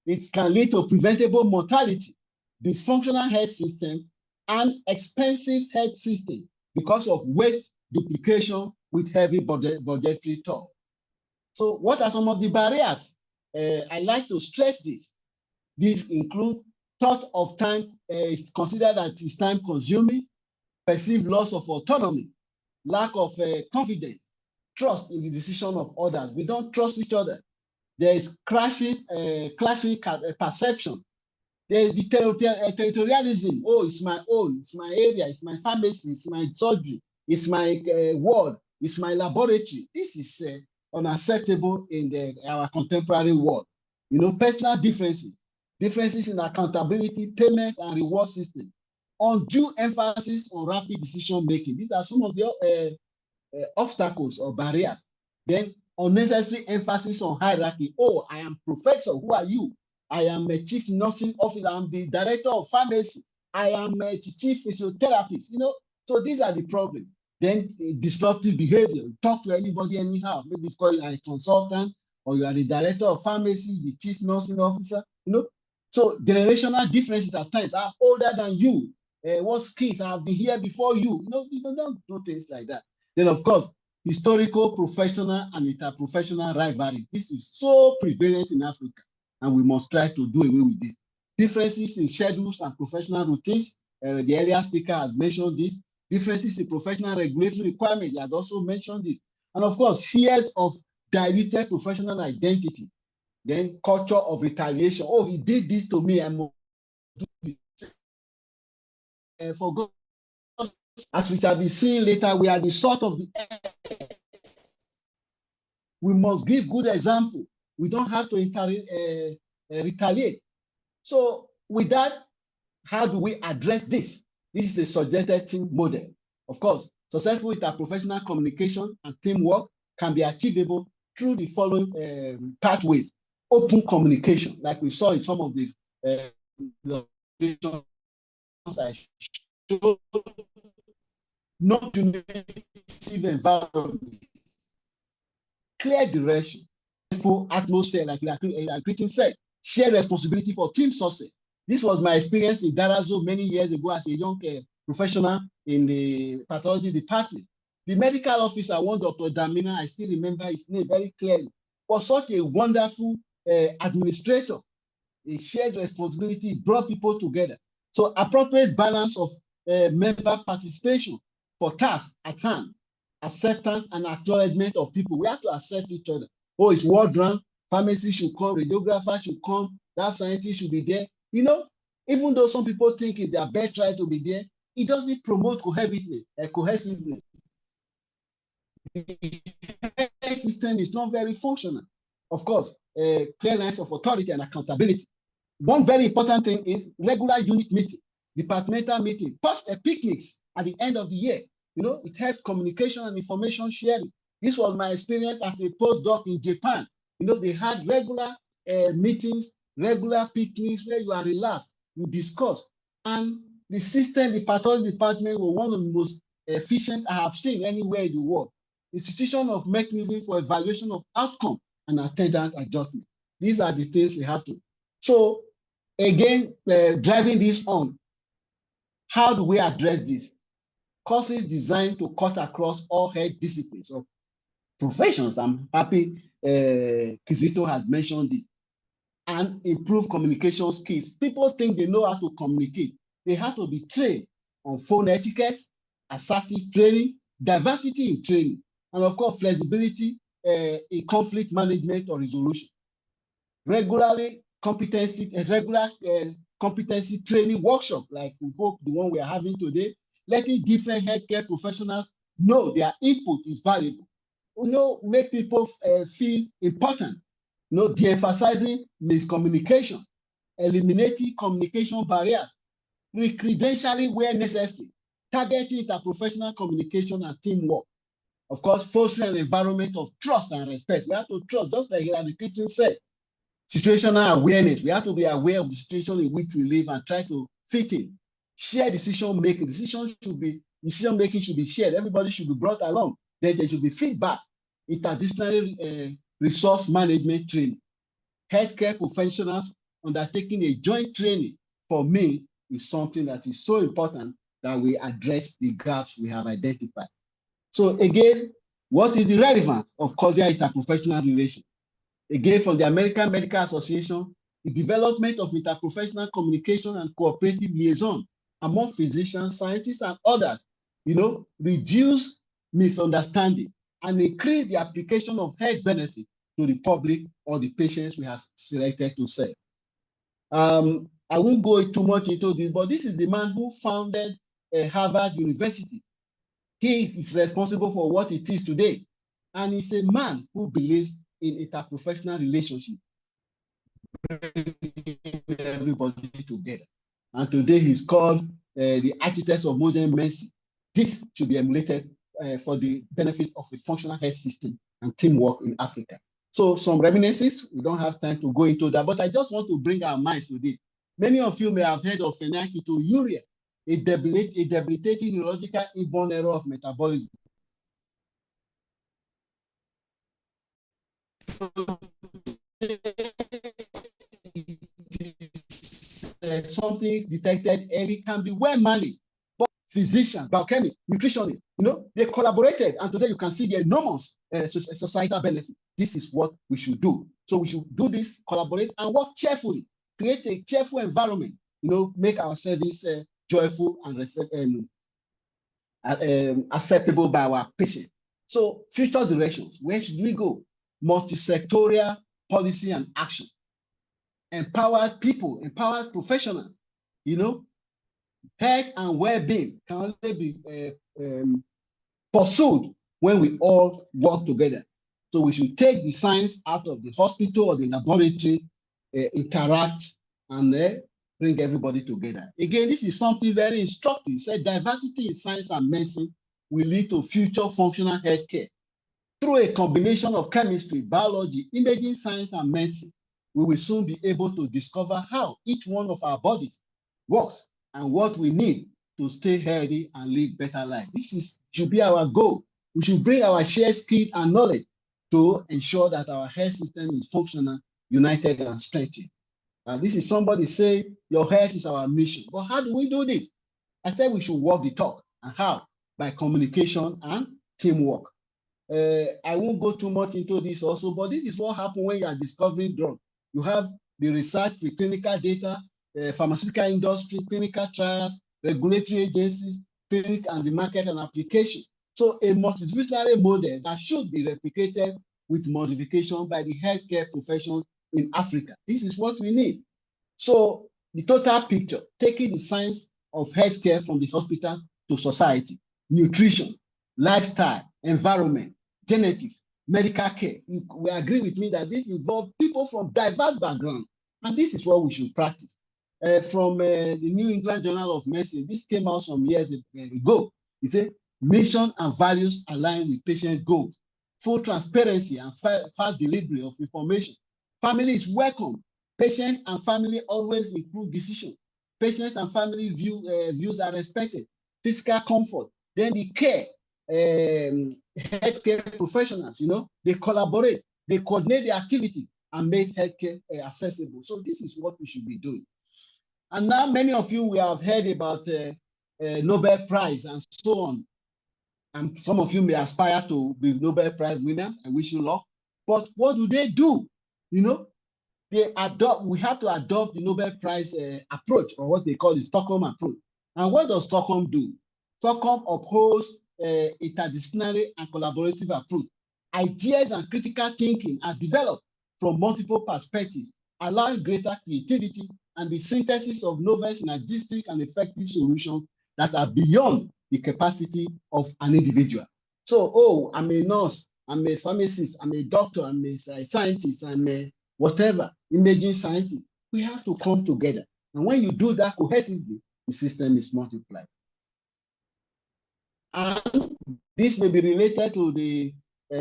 It can lead to preventable mortality, dysfunctional health system, and expensive health system because of waste duplication with heavy budgetary toll. So what are some of the barriers? I like to stress this. These include thought of time is considered that it's time consuming, perceived loss of autonomy, lack of confidence, trust in the decision of others. We don't trust each other. There is clashing perception. There is the territorialism. Oh, it's my own, it's my area, it's my pharmacy, it's my surgery, it's my ward, it's my laboratory. This is unacceptable in our contemporary world. You know, personal differences in accountability, payment, and reward system, undue emphasis on rapid decision making. These are some of the obstacles or barriers. Then unnecessary emphasis on hierarchy. Oh, I am professor. Who are you? I am a chief nursing officer. I'm the director of pharmacy. I am a chief physiotherapist. You know, so these are the problems. Then disruptive behavior. Talk to anybody anyhow. Maybe because you are a consultant or you are the director of pharmacy, the chief nursing officer. You know, so generational differences at times. I'm older than you. What skills? I've been here before you. You know, you don't do things like that. Then, of course, historical, professional, and interprofessional rivalry. This is so prevalent in Africa, and we must try to do away with this. Differences in schedules and professional routines. The earlier speaker has mentioned this. Differences in professional regulatory requirements. He has also mentioned this. And of course, fears of diluted professional identity. Then culture of retaliation. Oh, he did this to me. I must do this. For God, as we shall be seeing later, we are the salt of the earth. We must give good example. We don't have to retaliate. So with that, how do we address this? This is a suggested team model. Of course, successful interprofessional communication and teamwork can be achievable through the following pathways. Open communication, like we saw in some of the I showed, non-punitive environment, clear direction, peaceful atmosphere, like Christian said, share responsibility for team success. This was my experience in Darazo many years ago as a young professional in the pathology department. The medical officer, one Dr. Damina, I still remember his name very clearly, was such a wonderful administrator. He shared responsibility, brought people together. So appropriate balance of member participation for tasks at hand, acceptance and acknowledgement of people. We have to accept each other. Oh, it's ward round, pharmacy should come, radiographer should come, lab scientist should be there. You know, even though some people think it's their birthright to be there, it doesn't promote cohesively. The health system is not very functional. Of course, clear lines of authority and accountability. One very important thing is regular unit meeting, departmental meeting, picnics at the end of the year. You know, it helps communication and information sharing. This was my experience as a postdoc in Japan. You know, they had regular meetings, regular picnics where you are relaxed, you discuss. And the system, the pathology department were one of the most efficient I have seen anywhere in the world. Institution of mechanism for evaluation of outcome and attendance adjustment. These are the things we have to. So again, driving this on, how do we address this? Courses designed to cut across all health disciplines of professions. I'm happy Kizito has mentioned this. And improve communication skills. People think they know how to communicate. They have to be trained on phone etiquette, assertive training, diversity in training, and of course, flexibility in conflict management or resolution. Regular competency training workshop, like we hope the one we are having today, letting different healthcare professionals know their input is valuable. Make people feel important. De-emphasizing miscommunication, eliminating communication barriers, re-credentialing where necessary, targeting interprofessional communication and teamwork. Of course, fostering an environment of trust and respect. We have to trust, just like Hillary Clinton said. Situational awareness. We have to be aware of the situation in which we live and try to fit in. Share decision making. Decision making should be shared. Everybody should be brought along. Then there should be feedback. Interdisciplinary resource management training. Healthcare professionals undertaking a joint training, for me, is something that is so important that we address the gaps we have identified. So again, what is the relevance of cordial interprofessional relations? Again, from the American Medical Association, the development of interprofessional communication and cooperative liaison among physicians, scientists, and others, reduce misunderstanding and increase the application of health benefit to the public or the patients we have selected to serve. I won't go too much into this, but this is the man who founded Harvard University. He is responsible for what it is today. And he's a man who believes in interprofessional relationship, everybody together. And today he's called the architect of modern medicine. This should be emulated for the benefit of a functional health system and teamwork in Africa. So some reminiscences, we don't have time to go into that, but I just want to bring our minds to this. Many of you may have heard of phenylketonuria, a debilitating neurological inborn error of metabolism. Something detected early can be well managed. But physicians, biochemists, nutritionists, they collaborated, and today you can see the enormous societal benefit. This is what we should do. So we should do this, collaborate, and work cheerfully. Create a cheerful environment. Make our service joyful and acceptable by our patients. So future directions, where should we go? Multi-sectorial policy and action. Empowered people, empowered professionals, health and well-being can only be pursued when we all work together. So we should take the science out of the hospital or the laboratory, interact, and bring everybody together. Again, this is something very instructive. It said diversity in science and medicine will lead to future functional healthcare. Through a combination of chemistry, biology, imaging science, and medicine, we will soon be able to discover how each one of our bodies works and what we need to stay healthy and live better life. This should be our goal. We should bring our shared skills and knowledge to ensure that our health system is functional, united, and strengthened. And this is somebody saying, your health is our mission. But how do we do this? I said we should walk the talk. And how? By communication and teamwork. I won't go too much into this also, but this is what happens when you are discovering drugs. You have the research, the clinical data, pharmaceutical industry, clinical trials, regulatory agencies, clinic and the market and application. So a multidisciplinary model that should be replicated with modification by the healthcare professions in Africa. This is what we need. So the total picture, taking the science of healthcare from the hospital to society, nutrition, lifestyle, environment, genetics, medical care. We agree with me that this involves people from diverse backgrounds, and this is what we should practice. From the New England Journal of Medicine, this came out some years ago. It said, mission and values align with patient goals, full transparency and fast delivery of information. Family is welcome. Patient and family always improve decisions. Patient and family views are respected. Physical comfort. Then the care, healthcare professionals, they collaborate, they coordinate the activity, and made healthcare accessible. So this is what we should be doing. And now many of you will have heard about Nobel Prize and so on. And some of you may aspire to be Nobel Prize winners. I wish you luck. But what do they do? You know, we have to adopt the Nobel Prize approach, or what they call the Stockholm approach. And what does Stockholm do? Stockholm upholds interdisciplinary and collaborative approach. Ideas and critical thinking are developed from multiple perspectives, allowing greater creativity and the synthesis of novel, synergistic, and effective solutions that are beyond the capacity of an individual. So, oh, I'm a nurse, I'm a pharmacist, I'm a doctor, I'm a scientist, I'm a whatever, imaging scientist. We have to come together. And when you do that cohesively, the system is multiplied. And this may be related to the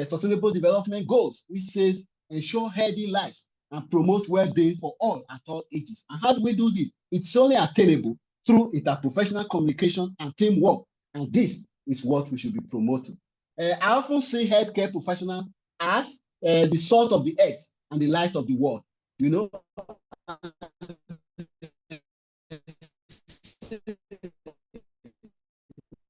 Sustainable Development Goals, which says ensure healthy lives and promote well-being for all at all ages. And how do we do this? It's only attainable through interprofessional communication and teamwork. And this is what we should be promoting. I often see healthcare professionals as the salt of the earth and the light of the world. You know,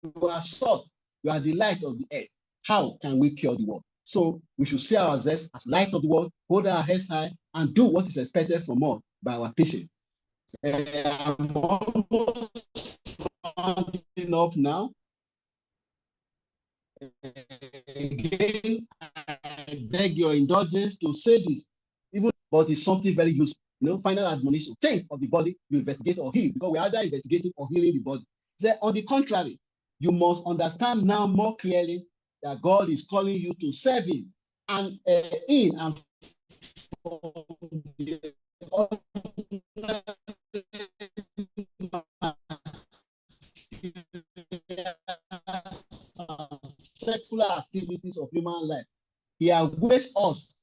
you are salt, you are the light of the earth. How can we cure the world? So we should see ourselves as light of the world, hold our heads high, and do what is expected from us by our patients. I'm almost rounding up now. Again, I beg your indulgence to say this, but it's something very useful. You know, final admonition. Think of the body you investigate or heal, because we're either investigating or healing the body. On the contrary, you must understand now more clearly that God is calling you to serve Him and in and for the secular activities of human life. He awaits us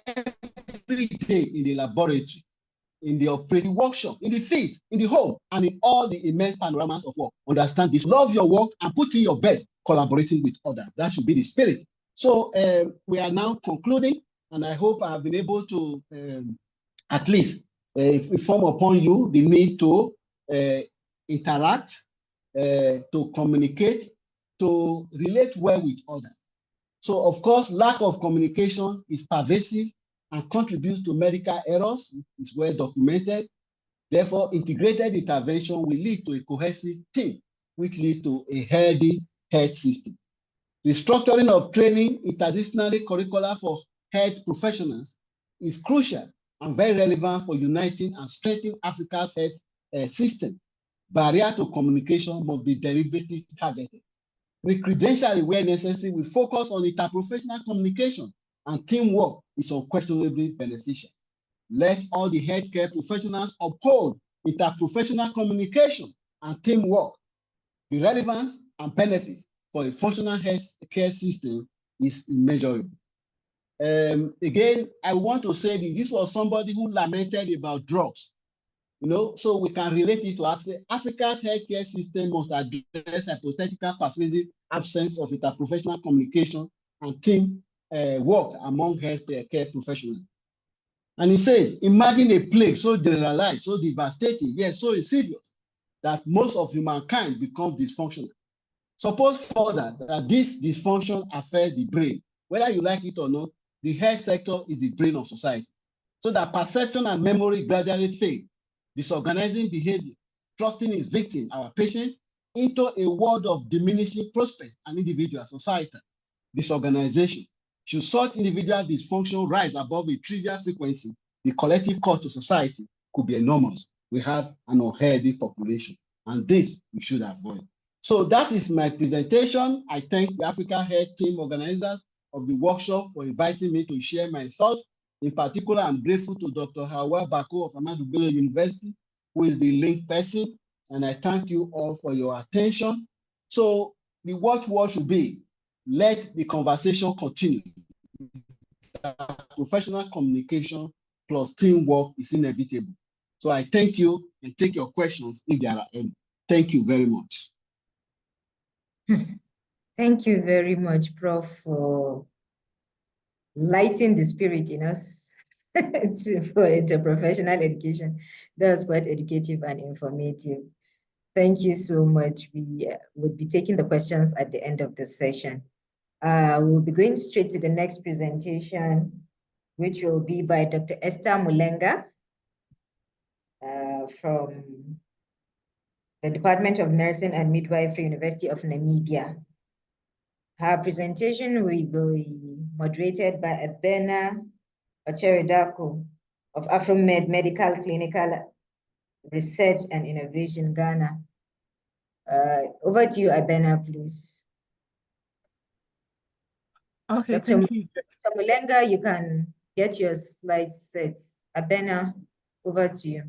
every day in the laboratory, in the operating workshop, in the field, in the home, and in all the immense panoramas of work. Understand this. Love your work and put in your best, collaborating with others. That should be the spirit. So we are now concluding, and I hope I have been able to at least inform upon you the need to interact, to communicate, to relate well with others. So, of course, lack of communication is pervasive and contributes to medical errors. It's well documented. Therefore, integrated intervention will lead to a cohesive team, which leads to a healthy health system. The structuring of training interdisciplinary curricula for health professionals is crucial and very relevant for uniting and strengthening Africa's health system. Barrier to communication must be deliberately targeted. Recredentially, where necessary, we focus on interprofessional communication, and teamwork is unquestionably beneficial. Let all the healthcare professionals uphold interprofessional communication and teamwork. The relevance and benefits for a functional healthcare system is immeasurable. Again, I want to say that this was somebody who lamented about drugs. You know, so we can relate it to Africa. Africa's healthcare system must address hypothetical pervasive absence of interprofessional communication and team work among healthcare professionals. And he says, imagine a plague so generalized, so devastating, yet so insidious, that most of humankind becomes dysfunctional. Suppose further that this dysfunction affects the brain. Whether you like it or not, the health sector is the brain of society. So that perception and memory gradually fade, disorganizing behavior, trusting its victim, our patient, into a world of diminishing prospect and individual society. Disorganization. Should such individual dysfunction rise above a trivial frequency, the collective cost to society could be enormous. We have an unhealthy population, and this we should avoid. So that is my presentation. I thank the Africa Health Team organizers of the workshop for inviting me to share my thoughts. In particular, I'm grateful to Dr. Hawa Bako of Ahmadu Bello University, who is the link person, and I thank you all for your attention. So the watchword should be, let the conversation continue. Professional communication plus teamwork is inevitable. So I thank you and take your questions if there are any. Thank you very much. Thank you very much, Prof, for lighting the spirit in us. for interprofessional education. That was quite educative and informative. Thank you so much. We will be taking the questions at the end of the session. We'll be going straight to the next presentation, which will be by Dr. Esther Mulenga from the Department of Nursing and Midwifery, University of Namibia. Her presentation will be moderated by Abena Ocheridako of AfroMed Medical Clinical Research and Innovation, Ghana. Over to you, Abena, please. Okay, Dr. thank you. Dr. Mulenga, you can get your slides set. Abena, over to you.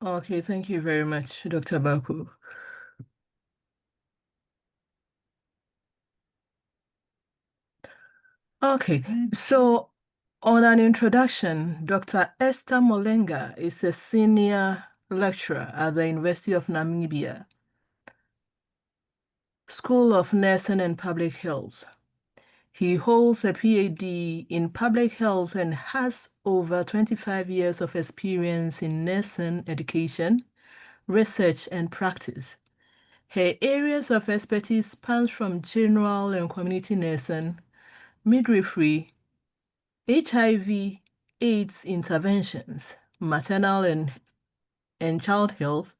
Okay, thank you very much, Dr. Baku. Okay, so on an introduction, Dr. Esther Molenga is a senior lecturer at the University of Namibia, School of Nursing and Public Health. He holds a PhD in public health and has over 25 years of experience in nursing education, research, and practice. Her areas of expertise span from general and community nursing, midwifery, HIV, AIDS interventions, maternal and child health,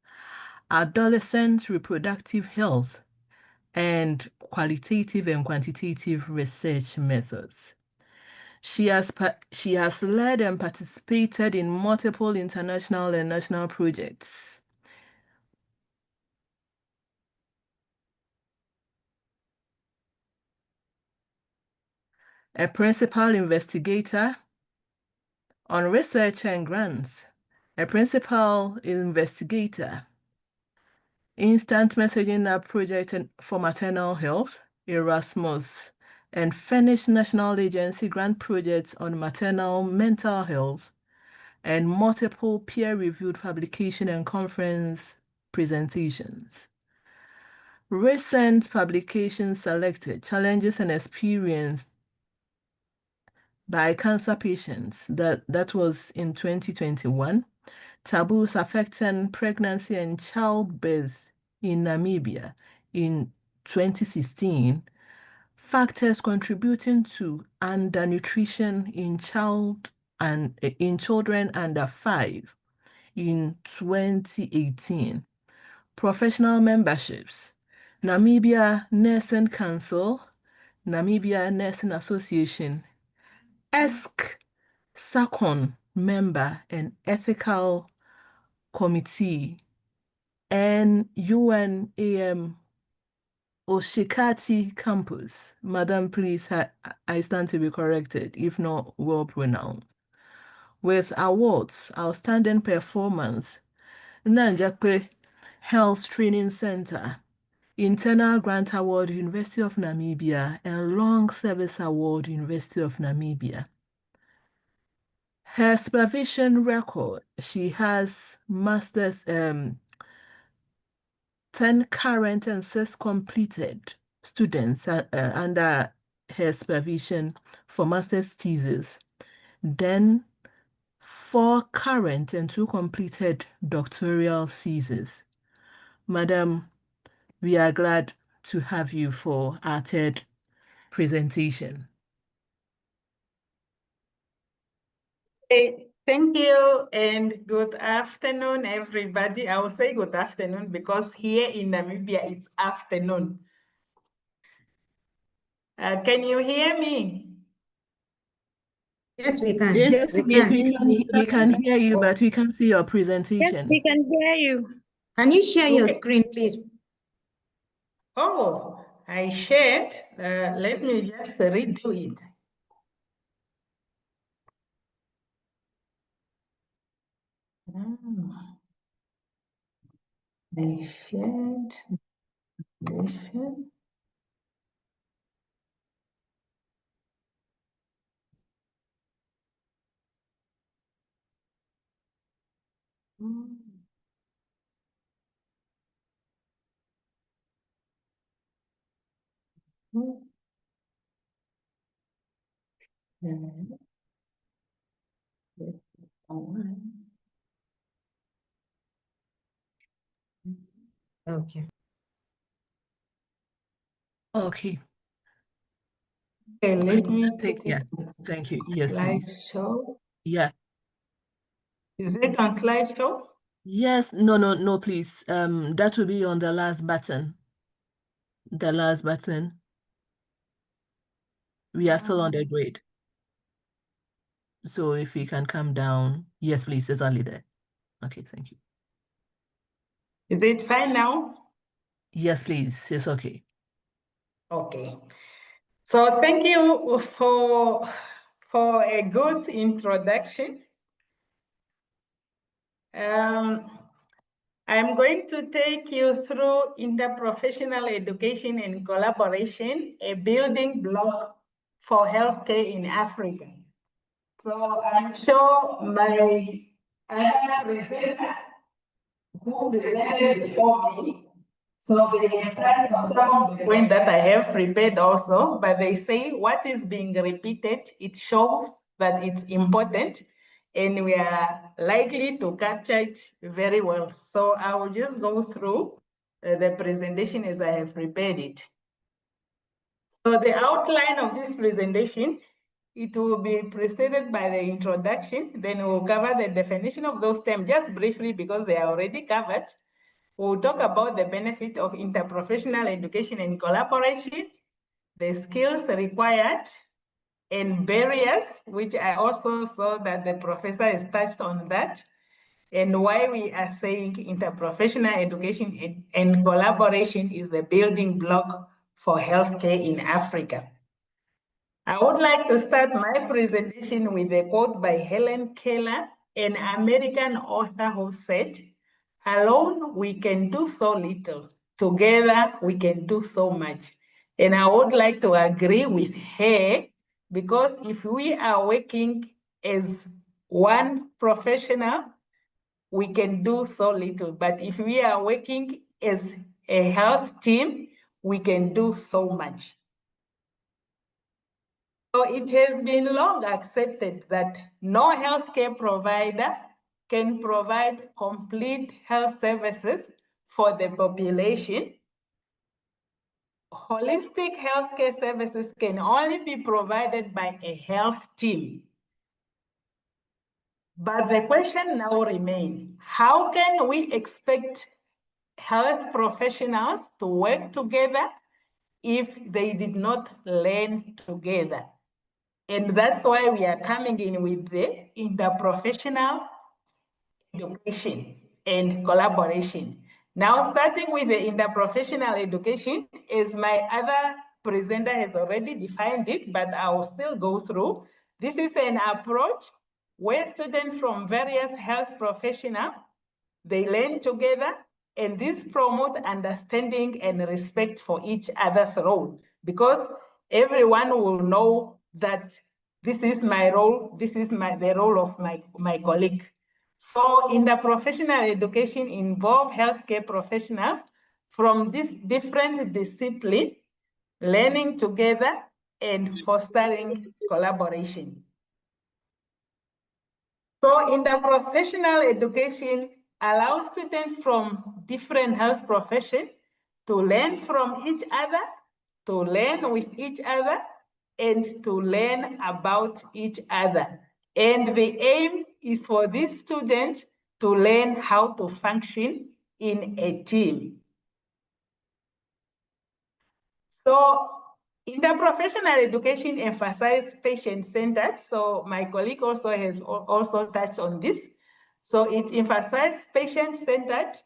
adolescent reproductive health, and qualitative and quantitative research methods. She has led and participated in multiple international and national projects. A principal investigator on research and grants, a principal investigator, instant messaging app project for maternal health, Erasmus, and Finnish National Agency grant projects on maternal mental health, and multiple peer-reviewed publication and conference presentations. Recent publications selected challenges and experience by cancer patients. That was in 2021. Taboos affecting pregnancy and childbirth in Namibia in 2016. Factors contributing to undernutrition in children under 5 in 2018. Professional memberships: Namibia Nursing Council, Namibia Nursing Association, ESK, SACON member and ethical committee, and UNAM Oshikati campus. Madam, please, I stand to be corrected, if not well pronounced. With awards, outstanding performance, Nanjakwe Health Training Center, Internal Grant Award, University of Namibia, and Long Service Award, University of Namibia. Her supervision record: she has master's 10 current and 6 completed students under her supervision for master's thesis. Then 4 current and 2 completed doctoral theses. Madam, we are glad to have you for our 3rd presentation. Thank you and good afternoon, everybody. I will say good afternoon because here in Namibia it's afternoon. Can you hear me? Yes, we can. Yes, we can hear you, but we can't see your presentation. Yes, we can hear you. Can you share your Okay. screen, please? Oh, I shared. Let me just redo it. I shared. Okay. Okay. Okay, let me Take, put yeah. it on Thank you. Yes, please. slideshow. Yeah. Is it on slideshow? Yes. No, please. That will be on the last button. The last button. We are still on the grade. So if we can come down. Yes, please. Exactly there. Okay, thank you. Is it fine now? Yes, please. It's okay. Okay. So thank you for a good introduction. I'm going to take you through interprofessional education and collaboration, a building block for healthcare in Africa. So I'm sure my other presenter who presented before me, so they have touched on some of the points that I have prepared also, but they say what is being repeated, it shows that it's important and we are likely to capture it very well. So I will just go through the presentation as I have prepared it. So the outline of this presentation, it will be preceded by the introduction, then we'll cover the definition of those terms just briefly because they are already covered. We'll talk about the benefit of interprofessional education and collaboration, the skills required, and barriers, which I also saw that the professor has touched on that, and why we are saying interprofessional education and collaboration is the building block for healthcare in Africa. I would like to start my presentation with a quote by Helen Keller, an American author who said, "Alone we can do so little, together we can do so much." And I would like to agree with her because if we are working as one professional, we can do so little. But if we are working as a health team, we can do so much. So it has been long accepted that no healthcare provider can provide complete health services for the population. Holistic healthcare services can only be provided by a health team. But the question now remains, how can we expect health professionals to work together if they did not learn together? And that's why we are coming in with the interprofessional education and collaboration. Now, starting with the interprofessional education, as my other presenter has already defined it, but I will still go through. This is an approach where students from various health professionals, they learn together, and this promotes understanding and respect for each other's role, because everyone will know that this is my role, this is the role of my colleague. So interprofessional education involves healthcare professionals from this different discipline, learning together and fostering collaboration. So interprofessional education allows students from different health professions to learn from each other, to learn with each other, and to learn about each other. And the aim is for these students to learn how to function in a team. So interprofessional education emphasizes patient-centered. So my colleague also has also touched on this. So it emphasizes patient-centered,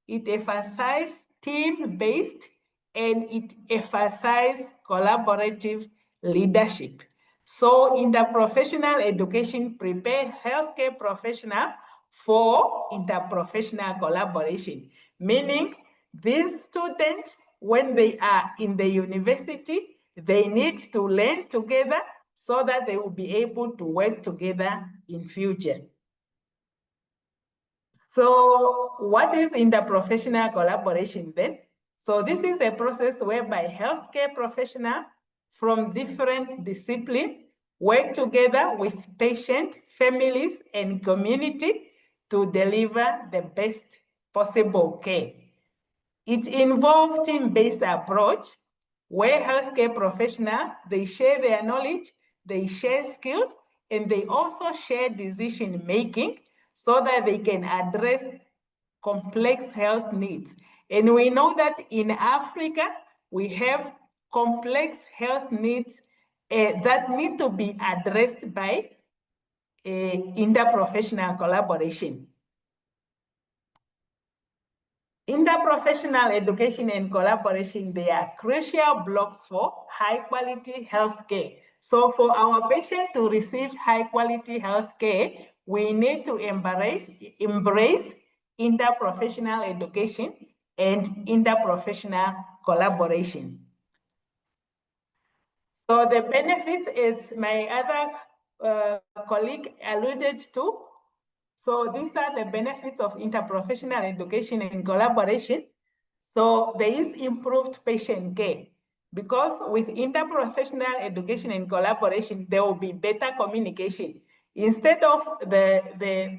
it emphasizes team-based, and it emphasizes collaborative leadership. So interprofessional education prepares healthcare professionals for interprofessional collaboration, meaning these students, when they are in the university, they need to learn together so that they will be able to work together in future. So what is interprofessional collaboration then? So this is a process whereby healthcare professionals from different disciplines work together with patients families, and community to deliver the best possible care. It involves team-based approach where healthcare professionals, they share their knowledge, they share skills, and they also share decision-making so that they can address complex health needs. And we know that in Africa, we have complex health needs that need to be addressed by interprofessional collaboration. Interprofessional education and collaboration, they are crucial blocks for high quality healthcare. So for our patients to receive high quality healthcare, we need to embrace interprofessional education and interprofessional collaboration. So the benefits, as my other colleague alluded to, so these are the benefits of interprofessional education and collaboration. So there is improved patient care because with interprofessional education and collaboration, there will be better communication. Instead of the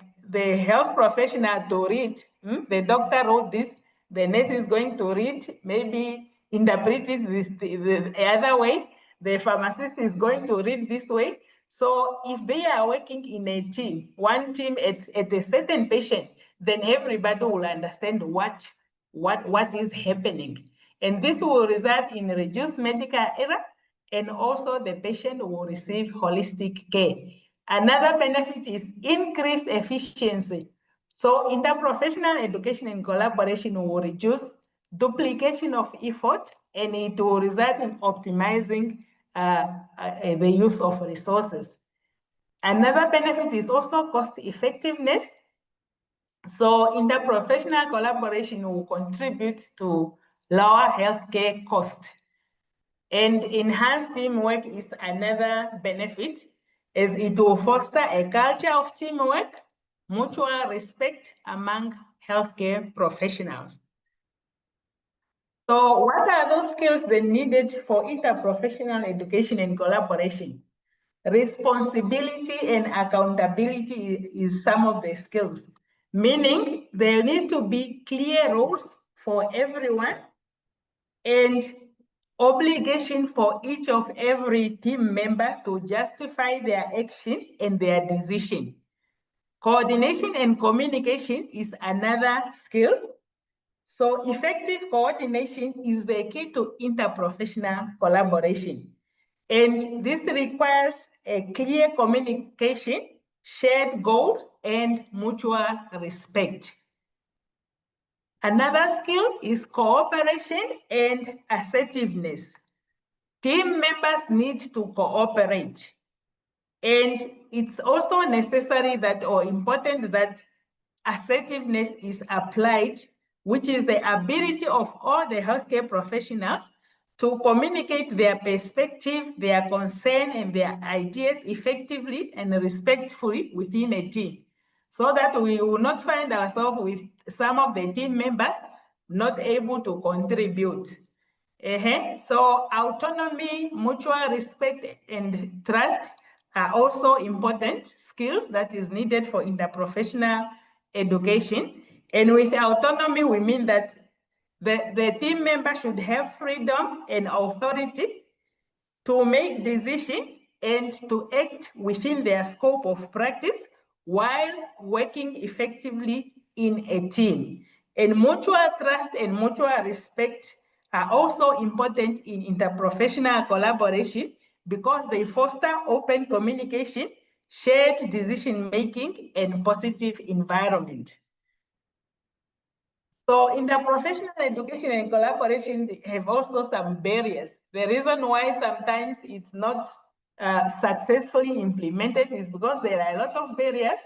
health professional to read, the doctor wrote this, the nurse is going to read, maybe interpret it the other way, the pharmacist is going to read this way. So if they are working in a team, one team at a certain patient, then everybody will understand what is happening. And this will result in reduced medical error, and also the patient will receive holistic care. Another benefit is increased efficiency. So interprofessional education and collaboration will reduce duplication of effort, and it will result in optimizing the use of resources. Another benefit is also cost effectiveness. So interprofessional collaboration will contribute to lower healthcare costs. And enhanced teamwork is another benefit, as it will foster a culture of teamwork, mutual respect among healthcare professionals. So what are those skills that needed for interprofessional education and collaboration? Responsibility and accountability is some of the skills, meaning there need to be clear roles for everyone and obligation for each of every team member to justify their action and their decision. Coordination and communication is another skill. So effective coordination is the key to interprofessional collaboration. And this requires a clear communication, shared goal, and mutual respect. Another skill is cooperation and assertiveness. Team members need to cooperate. And it's also necessary that, or important that, assertiveness is applied, which is the ability of all the healthcare professionals to communicate their perspective, their concern, and their ideas effectively and respectfully within a team, so that we will not find ourselves with some of the team members not able to contribute. So autonomy, mutual respect, and trust are also important skills that is needed for interprofessional education. And with autonomy, we mean that the team member should have freedom and authority to make decisions and to act within their scope of practice while working effectively in a team. And mutual trust and mutual respect are also important in interprofessional collaboration because they foster open communication, shared decision-making, and positive environment. So interprofessional education and collaboration have also some barriers. The reason why sometimes it's not successfully implemented is because there are a lot of barriers,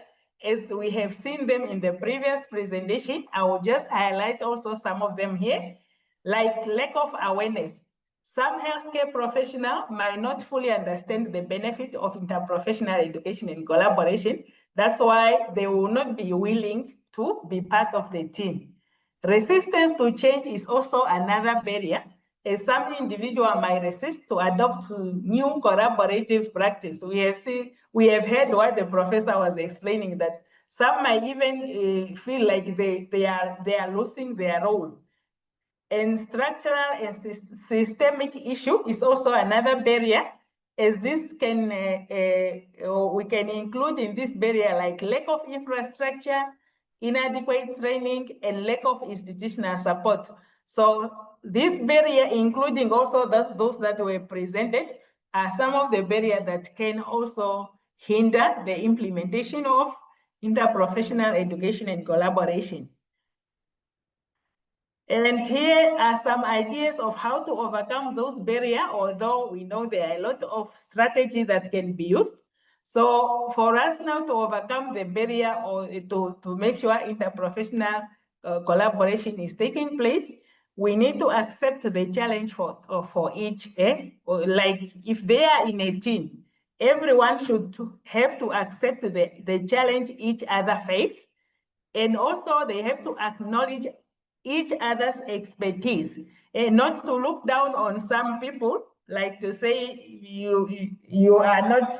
as we have seen them in the previous presentation. I will just highlight also some of them here, like lack of awareness. Some healthcare professionals might not fully understand the benefit of interprofessional education and collaboration. That's why they will not be willing to be part of the team. Resistance to change is also another barrier, some individual might resist to adopt new collaborative practice. We have heard what the professor was explaining, that some might even feel like they are losing their role. And structural and systemic issue is also another barrier, as this can, we can include in this barrier like lack of infrastructure, inadequate training, and lack of institutional support. So this barrier, including also those that were presented, are some of the barriers that can also hinder the implementation of interprofessional education and collaboration. And here are some ideas of how to overcome those barriers, although we know there are a lot of strategies that can be used. So for us now to overcome the barrier or to make sure interprofessional collaboration is taking place, we need to accept the challenge for each. Like if they are in a team, everyone should have to accept the challenge each other face. And also they have to acknowledge each other's expertise, and not to look down on some people, like to say you are not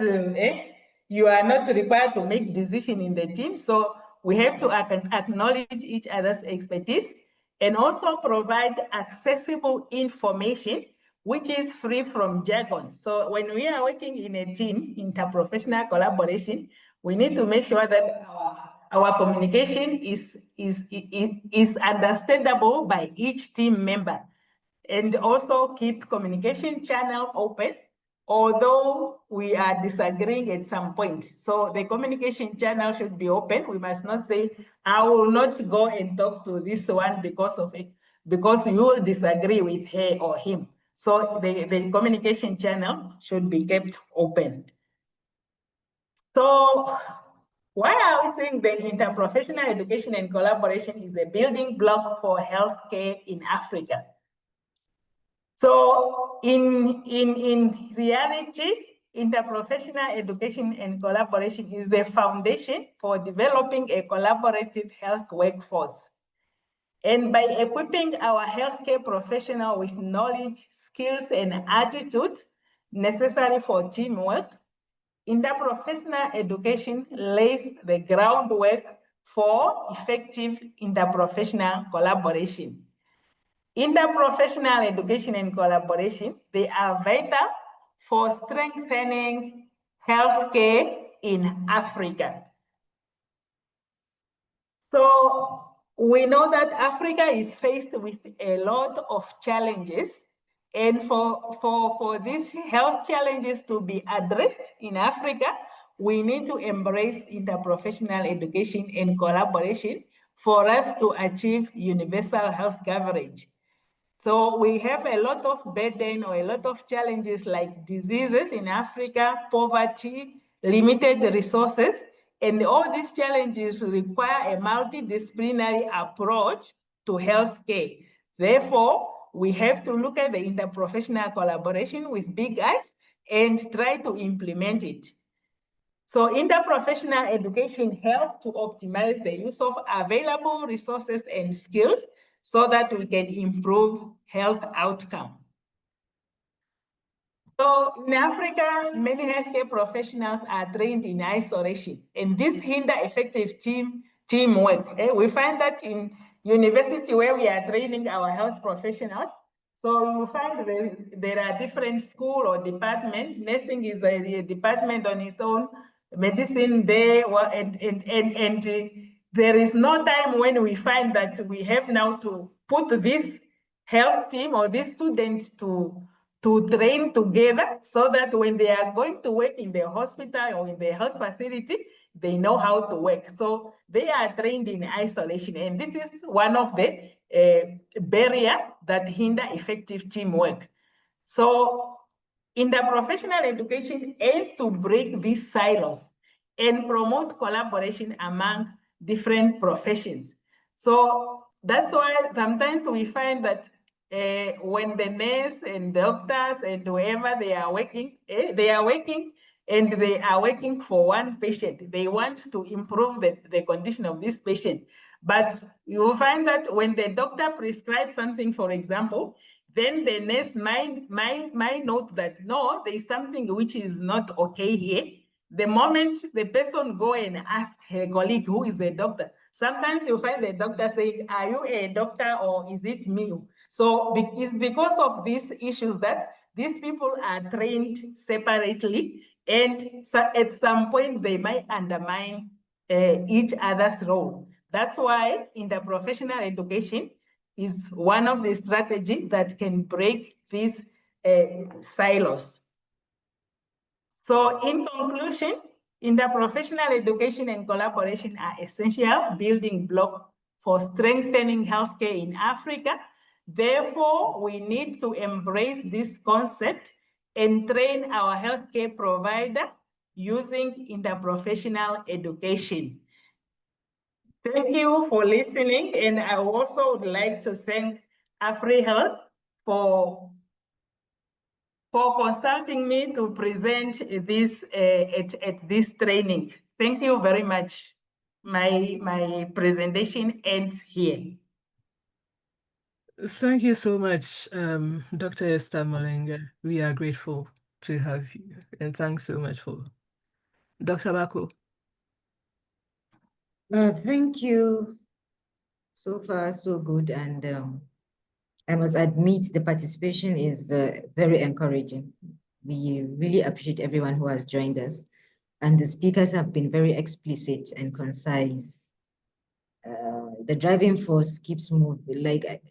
you are not required to make decision in the team. So we have to acknowledge each other's expertise, and also provide accessible information which is free from jargon. So when we are working in a team, interprofessional collaboration, we need to make sure that our communication is understandable by each team member, and also keep communication channel open, although we are disagreeing at some point. So the communication channel should be open. We must not say, I will not go and talk to this one because of it, because you disagree with her or him. So the communication channel should be kept open. So why are we saying that interprofessional education and collaboration is a building block for healthcare in Africa? So in reality, interprofessional education and collaboration is the foundation for developing a collaborative health workforce. And by equipping our healthcare professionals with knowledge, skills, and attitude necessary for teamwork, interprofessional education lays the groundwork for effective interprofessional collaboration. Interprofessional education and collaboration, they are vital for strengthening healthcare in Africa. So we know that Africa is faced with a lot of challenges, and for these health challenges to be addressed in Africa, we need to embrace interprofessional education and collaboration for us to achieve universal health coverage. So we have a lot of burden or a lot of challenges like diseases in Africa, poverty, limited resources, and all these challenges require a multidisciplinary approach to healthcare. Therefore, we have to look at the interprofessional collaboration with big eyes and try to implement it. So interprofessional education helps to optimize the use of available resources and skills so that we can improve health outcome. So in Africa, many healthcare professionals are trained in isolation, and this hinders effective teamwork. We find that in university where we are training our health professionals, so you find there are different schools or departments. Nursing is a department on its own, medicine there, and there is no time when we find that we have now to put this health team or these students to train together so that when they are going to work in the hospital or in the health facility, they know how to work. So they are trained in isolation, and this is one of the barriers that hinder effective teamwork. So interprofessional education aims to break these silos and promote collaboration among different professions. So that's why sometimes we find that when the nurse and doctors and whoever they are working and they are working for one patient. They want to improve the condition of this patient. But you will find that when the doctor prescribes something, for example, then the nurse might note that, no, there is something which is not okay here. The moment the person go and ask her colleague who is a doctor, sometimes you find the doctor saying, are you a doctor or is it me? So it's because of these issues that these people are trained separately, and so at some point they might undermine each other's role. That's why interprofessional education is one of the strategies that can break these silos. So in conclusion, interprofessional education and collaboration are essential building blocks for strengthening healthcare in Africa. Therefore, we need to embrace this concept and train our healthcare provider using interprofessional education. Thank you for listening, and I also would like to thank AfriHealth for consulting me to present this at this training. Thank you very much. My presentation ends here. Thank you so much, Dr. Esther Malenga. We are grateful to have you, and thanks so much for Dr. Bako. Thank you. So far, so good. And I must admit the participation is very encouraging. We really appreciate everyone who has joined us. And the speakers have been very explicit and concise. The driving force keeps moving. Like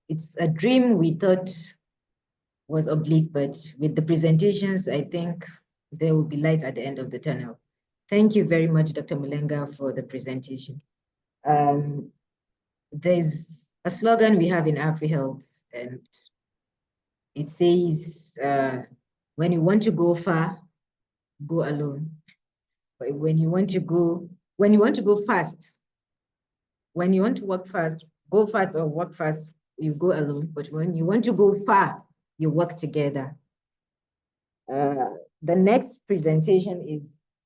it's a dream we thought was oblique, but with the presentations, I think there will be light at the end of the tunnel. Thank you very much, Dr. Malenga, for the presentation. There's a slogan we have in AfriHealth, and it says, when you want to go far, go alone. But when you want to go fast, when you want to work fast, go fast or work fast, you go alone. But when you want to go far, you work together. The next presentation is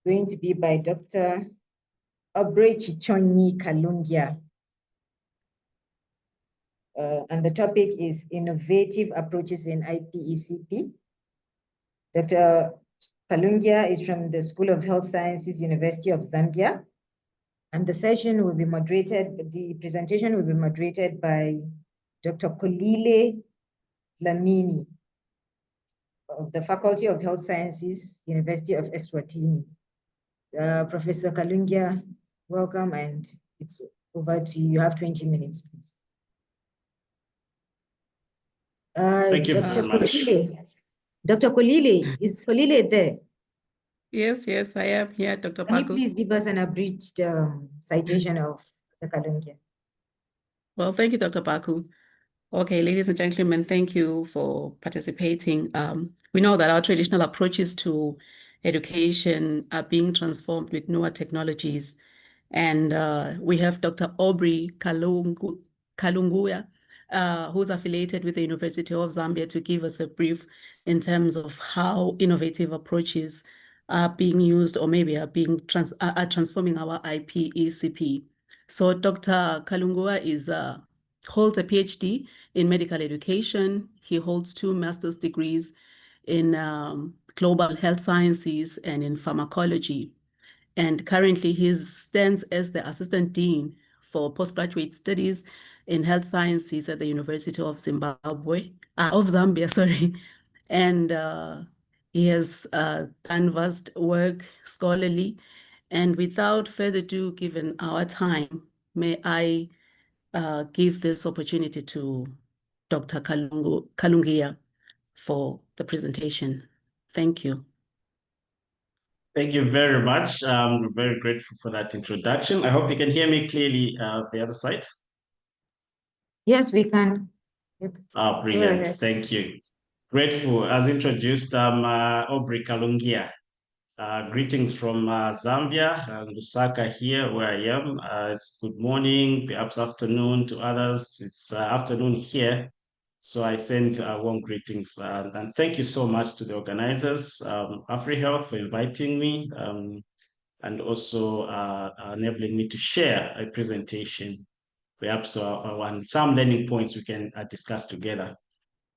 going to be by Dr. Aubrey Chichonyi Kalungia. And the topic is innovative approaches in IPECP. Dr. Kalungia is from the School of Health Sciences, University of Zambia. And the presentation will be moderated by Dr. Kolile Dlamini of the Faculty of Health Sciences, University of Eswatini. Professor Kalungia, welcome, and it's over to you. You have 20 minutes, please. Thank you Dr. very much. Kolile. Dr. Kolile, is Kolile there? Yes, I am here, Dr. Can you Paku. please give us an abridged citation of Dr. Kalungia? Well, thank you, Dr. Paku. Okay, ladies and gentlemen, thank you for participating. We know that our traditional approaches to education are being transformed with newer technologies. And we have Dr. Aubrey Kalungia, who's affiliated with the University of Zambia, to give us a brief in terms of how innovative approaches are being used or maybe are transforming our IPECP. So Dr. Kalungia holds a PhD in medical education. He holds 2 master's degrees in global health sciences and in pharmacology. And currently he stands as the Assistant Dean for Postgraduate Studies in Health Sciences at the University of Zambia, sorry. And he has done vast work, scholarly. And without further ado, given our time, may I give this opportunity to Dr. Kalungia for the presentation. Thank you. Thank you very much. I'm very grateful for that introduction. I hope you can hear me clearly the other side. Yes, we can. Oh, brilliant. Thank you. Grateful. As introduced, I'm Aubrey Kalungia. Greetings from Zambia, Lusaka here where I am. It's good morning, perhaps afternoon to others. It's afternoon here. So I send warm greetings and thank you so much to the organizers, AfriHealth, for inviting me and also enabling me to share a presentation, perhaps on some learning points we can discuss together.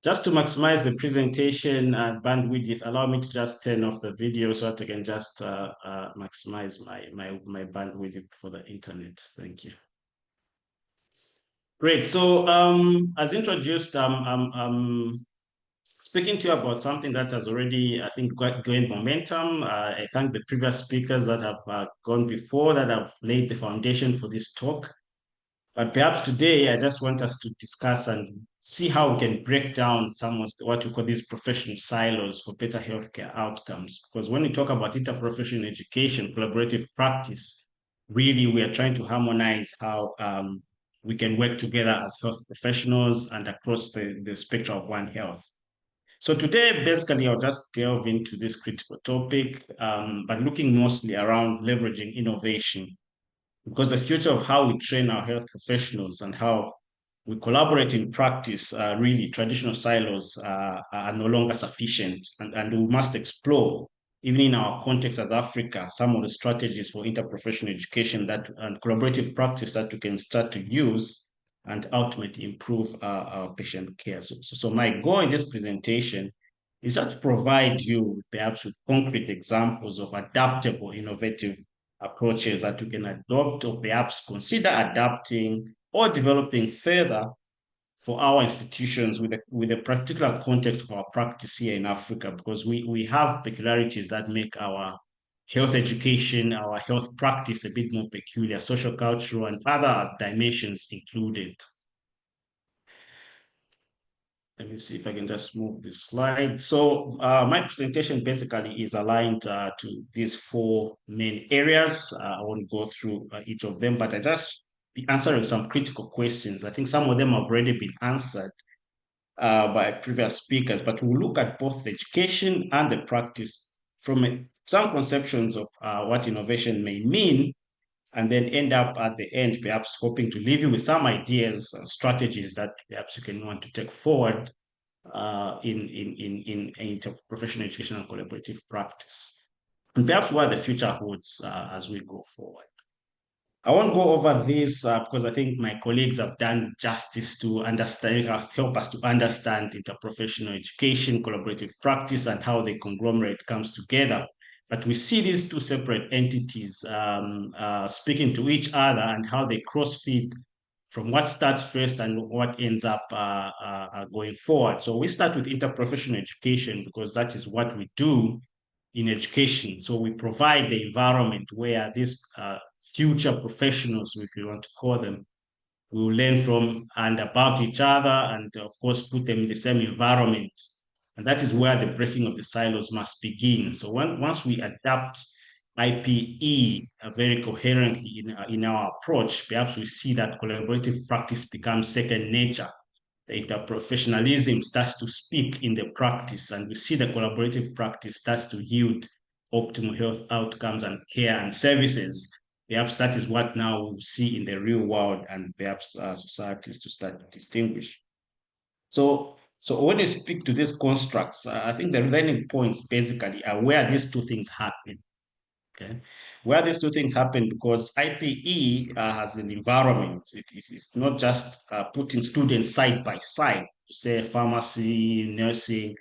Just to maximize the presentation and bandwidth, allow me to just turn off the video so that I can just maximize my bandwidth for the internet. Thank you. Great. So as introduced, I'm speaking to you about something that has already, I think, gained momentum. I thank the previous speakers that have gone before, that have laid the foundation for this talk. But perhaps today, I just want us to discuss and see how we can break down some of what we call these professional silos for better healthcare outcomes. Because when we talk about interprofessional education, collaborative practice, really we are trying to harmonize how we can work together as health professionals and across the spectrum of One Health. So today, basically, I'll just delve into this critical topic, but looking mostly around leveraging innovation, because the future of how we train our health professionals and how we collaborate in practice, really traditional silos are no longer sufficient, and we must explore, even in our context as Africa, some of the strategies for interprofessional education and collaborative practice that we can start to use and ultimately improve our patient care. So my goal in this presentation is just to provide you perhaps with concrete examples of adaptable, innovative approaches that you can adopt or perhaps consider adapting or developing further for our institutions with a particular context of our practice here in Africa, because we have peculiarities that make our health education, our health practice a bit more peculiar, social, cultural, and other dimensions included. Let me see if I can just move this slide. So my presentation basically is aligned to these four main areas. I won't go through each of them, but I just be answering some critical questions. I think some of them have already been answered by previous speakers, but we'll look at both the education and the practice from some conceptions of what innovation may mean, and then end up at the end, perhaps hoping to leave you with some ideas and strategies that perhaps you can want to take forward in interprofessional education and collaborative practice, and perhaps what the future holds as we go forward. I won't go over this because I think my colleagues have done justice to understand, help us to understand interprofessional education, collaborative practice, and how the conglomerate comes together. But we see these two separate entities speaking to each other and how they cross-feed from what starts first and what ends up going forward. So we start with interprofessional education because that is what we do in education. So we provide the environment where these future professionals, if you want to call them, will learn from and about each other, and of course put them in the same environment. And that is where the breaking of the silos must begin. So once we adapt IPE very coherently in our approach, perhaps we see that collaborative practice becomes second nature. The interprofessionalism starts to speak in the practice, and we see the collaborative practice starts to yield optimal health outcomes and care and services. Perhaps that is what now we see in the real world, and perhaps societies to start to distinguish. So when you speak to these constructs, I think the learning points basically are where these two things happen. Okay, where these two things happen, because IPE has an environment. It's not just putting students side by side, say pharmacy, nursing,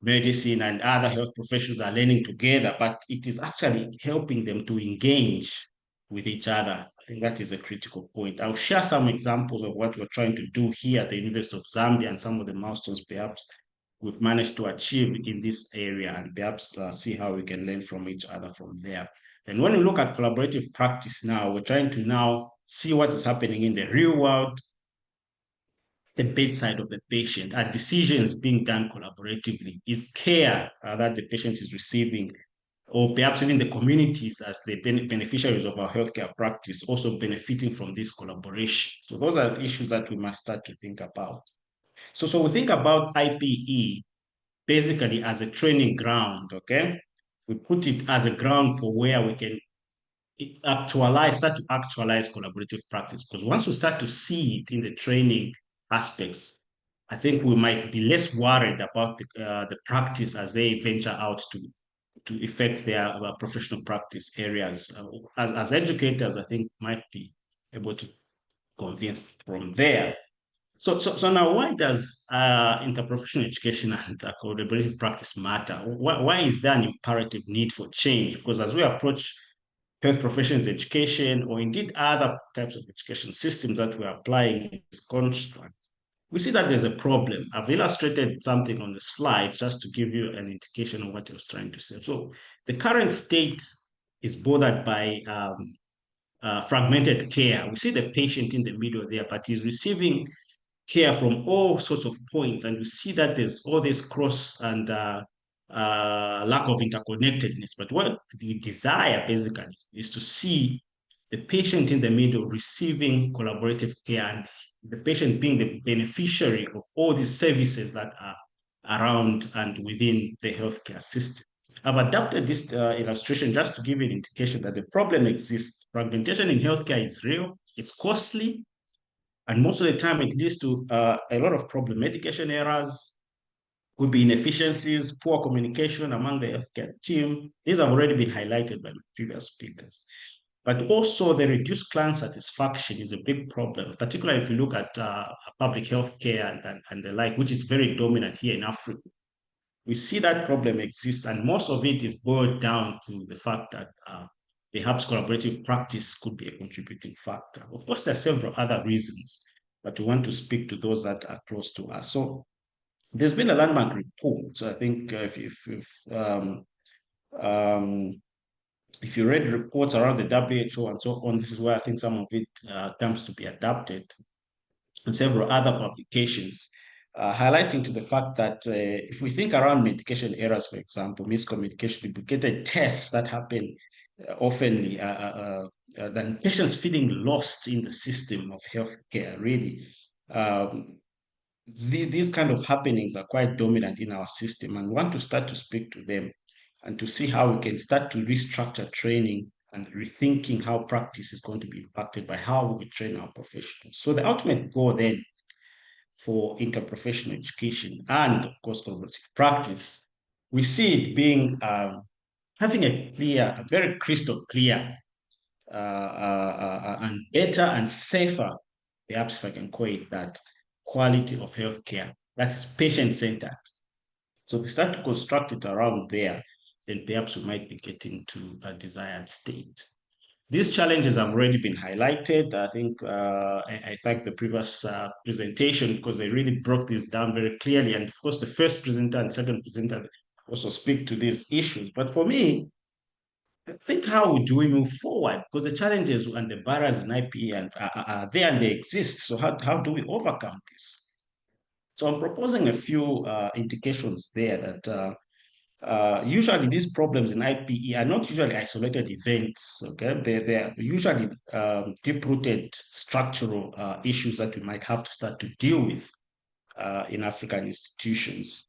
medicine, and other health professions are learning together, but it is actually helping them to engage with each other. I think that is a critical point. I'll share some examples of what we're trying to do here at the University of Zambia and some of the milestones perhaps we've managed to achieve in this area, and perhaps see how we can learn from each other from there. And when we look at collaborative practice now, we're trying to now see what is happening in the real world, the bedside of the patient. Are decisions being done collaboratively? Is care that the patient is receiving, or perhaps even the communities as the beneficiaries of our healthcare practice, also benefiting from this collaboration? So those are the issues that we must start to think about. So we think about IPE basically as a training ground, okay? We put it as a ground for where we can start to actualize collaborative practice, because once we start to see it in the training aspects, I think we might be less worried about the practice as they venture out to affect their professional practice areas. As educators, I think might be able to convince from there. So now, why does interprofessional education and collaborative practice matter? Why is there an imperative need for change? Because as we approach health professions education, or indeed other types of education systems that we're applying in this construct, we see that there's a problem. I've illustrated something on the slides just to give you an indication of what I was trying to say. So the current state is bothered by fragmented care. We see the patient in the middle there, but he's receiving care from all sorts of points, and you see that there's all this cross and lack of interconnectedness. But what we desire basically is to see the patient in the middle receiving collaborative care, and the patient being the beneficiary of all these services that are around and within the healthcare system. I've adapted this illustration just to give you an indication that the problem exists. Fragmentation in healthcare is real, it's costly, and most of the time it leads to a lot of problem. Medication errors, could be inefficiencies, poor communication among the healthcare team. These have already been highlighted by the previous speakers. But also the reduced client satisfaction is a big problem, particularly if you look at public health care and the like, which is very dominant here in Africa. We see that problem exists, and most of it is boiled down to the fact that perhaps collaborative practice could be a contributing factor. Of course, there are several other reasons, but we want to speak to those that are close to us. So there's been a landmark report. I think if you read reports around the WHO and so on, this is where I think some of it comes to be adapted, and several other publications highlighting to the fact that if we think around medication errors, for example, miscommunication, duplicated tests that happen often, then patients feeling lost in the system of healthcare, really. These kind of happenings are quite dominant in our system, and we want to start to speak to them and to see how we can start to restructure training and rethinking how practice is going to be impacted by how we train our professionals. So the ultimate goal then for interprofessional education and, of course, collaborative practice, we see it being having a very crystal clear and better and safer, perhaps if I can call it that, quality of healthcare that's patient-centered. So if we start to construct it around there, then perhaps we might be getting to a desired state. These challenges have already been highlighted. I think I thank the previous presentation because they really broke this down very clearly. And of course, the first presenter and second presenter also speak to these issues. But for me, I think how do we move forward? Because the challenges and the barriers in IPE are there and they exist. So how do we overcome this? So I'm proposing a few indications there that usually these problems in IPE are not usually isolated events, okay? They're usually deep-rooted structural issues that we might have to start to deal with in African institutions.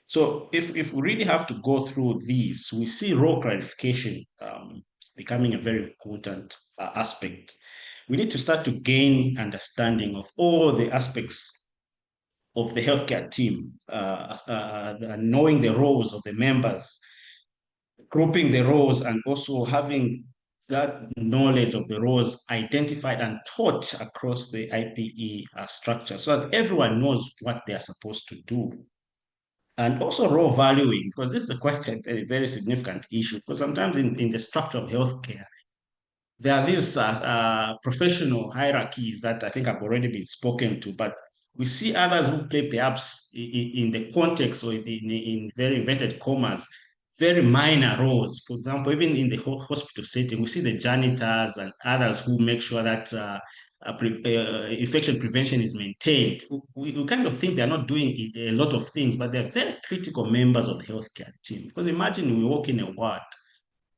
So if we really have to go through these, we see role clarification becoming a very important aspect. We need to start to gain understanding of all the aspects of the healthcare team, knowing the roles of the members, grouping the roles, and also having that knowledge of the roles identified and taught across the IPE structure so that everyone knows what they are supposed to do. And also role valuing, because this is quite a very, very significant issue, because sometimes in the structure of healthcare, there are these professional hierarchies that I think have already been spoken to, but we see others who play perhaps in the context or in very inverted commas, very minor roles. For example, even in the hospital setting, we see the janitors and others who make sure that infection prevention is maintained. We kind of think they're not doing a lot of things, but they're very critical members of the healthcare team. Because imagine we walk in a ward,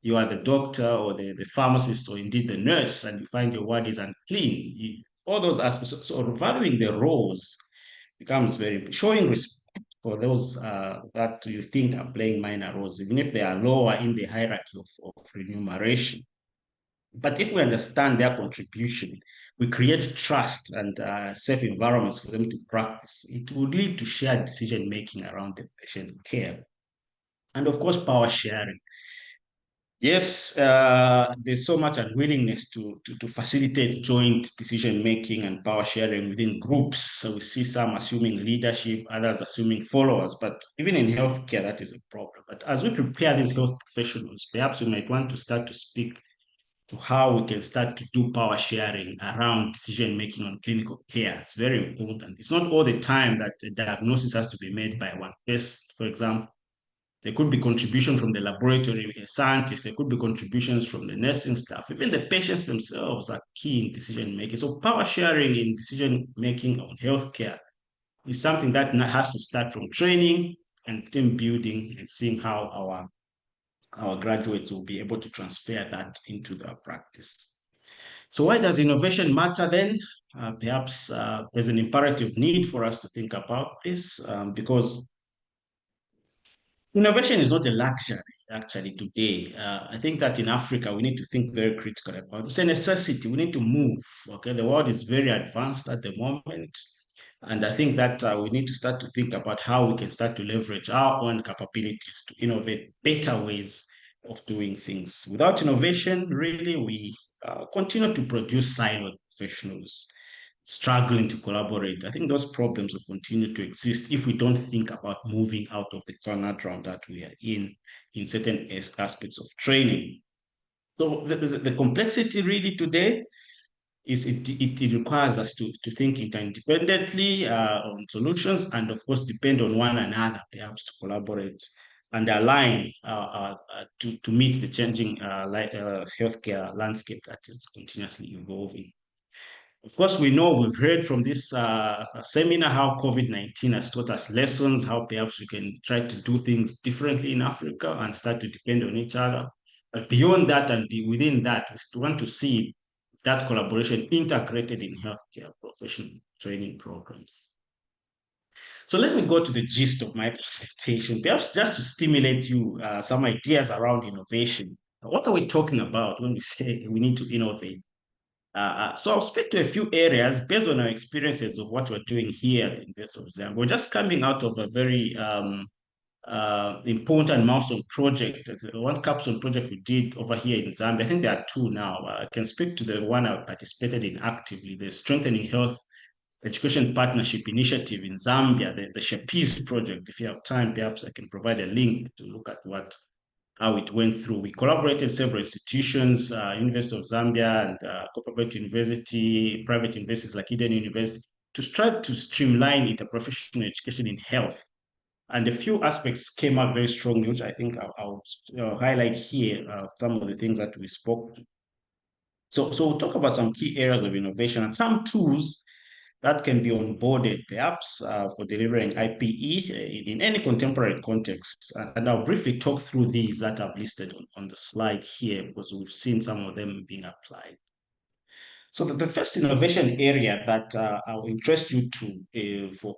you are the doctor or the pharmacist or indeed the nurse, and you find your ward is unclean. All those aspects. So valuing the roles becomes very, showing respect for those that you think are playing minor roles, even if they are lower in the hierarchy of remuneration. But if we understand their contribution, we create trust and safe environments for them to practice. It will lead to shared decision-making around the patient care. And of course, power sharing. Yes, there's so much unwillingness to facilitate joint decision-making and power sharing within groups. So we see some assuming leadership, others assuming followers, but even in healthcare, that is a problem. But as we prepare these health professionals, perhaps we might want to start to speak to how we can start to do power sharing around decision-making on clinical care. It's very important. It's not all the time that a diagnosis has to be made by one person. For example, there could be contribution from the laboratory scientists. There could be contributions from the nursing staff. Even the patients themselves are key in decision making. So power sharing in decision making on healthcare is something that has to start from training and team building and seeing how our graduates will be able to transfer that into their practice. So why does innovation matter then? Perhaps there's an imperative need for us to think about this because innovation is not a luxury, actually, today. I think that in Africa, we need to think very critically about it. It's a necessity. We need to move. Okay, the world is very advanced at the moment. And I think that we need to start to think about how we can start to leverage our own capabilities to innovate better ways of doing things. Without innovation, really, we continue to produce siloed professionals struggling to collaborate. I think those problems will continue to exist if we don't think about moving out of the conundrum that we are in certain aspects of training. So the complexity really today is it requires us to think interdependently on solutions and of course depend on one another, perhaps to collaborate and align to meet the changing healthcare landscape that is continuously evolving. Of course, we've heard from this seminar how COVID-19 has taught us lessons, how perhaps we can try to do things differently in Africa and start to depend on each other. But beyond that and within that, we want to see that collaboration integrated in healthcare professional training programs. So let me go to the gist of my presentation, perhaps just to stimulate you some ideas around innovation. What are we talking about when we say we need to innovate? So I'll speak to a few areas based on our experiences of what we're doing here at the University of Zambia. We're just coming out of a very important milestone project, one capstone project we did over here in Zambia. I think there are two now. I can speak to the one I participated in actively, the Strengthening Health Education Partnership Initiative in Zambia, the SHAPEACE project. If you have time, perhaps I can provide a link to look at how it went through. We collaborated several institutions, University of Zambia and Corporate University, private universities like Eden University, to try to streamline interprofessional education in health. And a few aspects came out very strongly, which I think I'll highlight here, some of the things that we spoke to. So we'll talk about some key areas of innovation and some tools that can be onboarded, perhaps for delivering IPE in any contemporary context. And I'll briefly talk through these that I've listed on the slide here, because we've seen some of them being applied. So the first innovation area that I'll interest you to for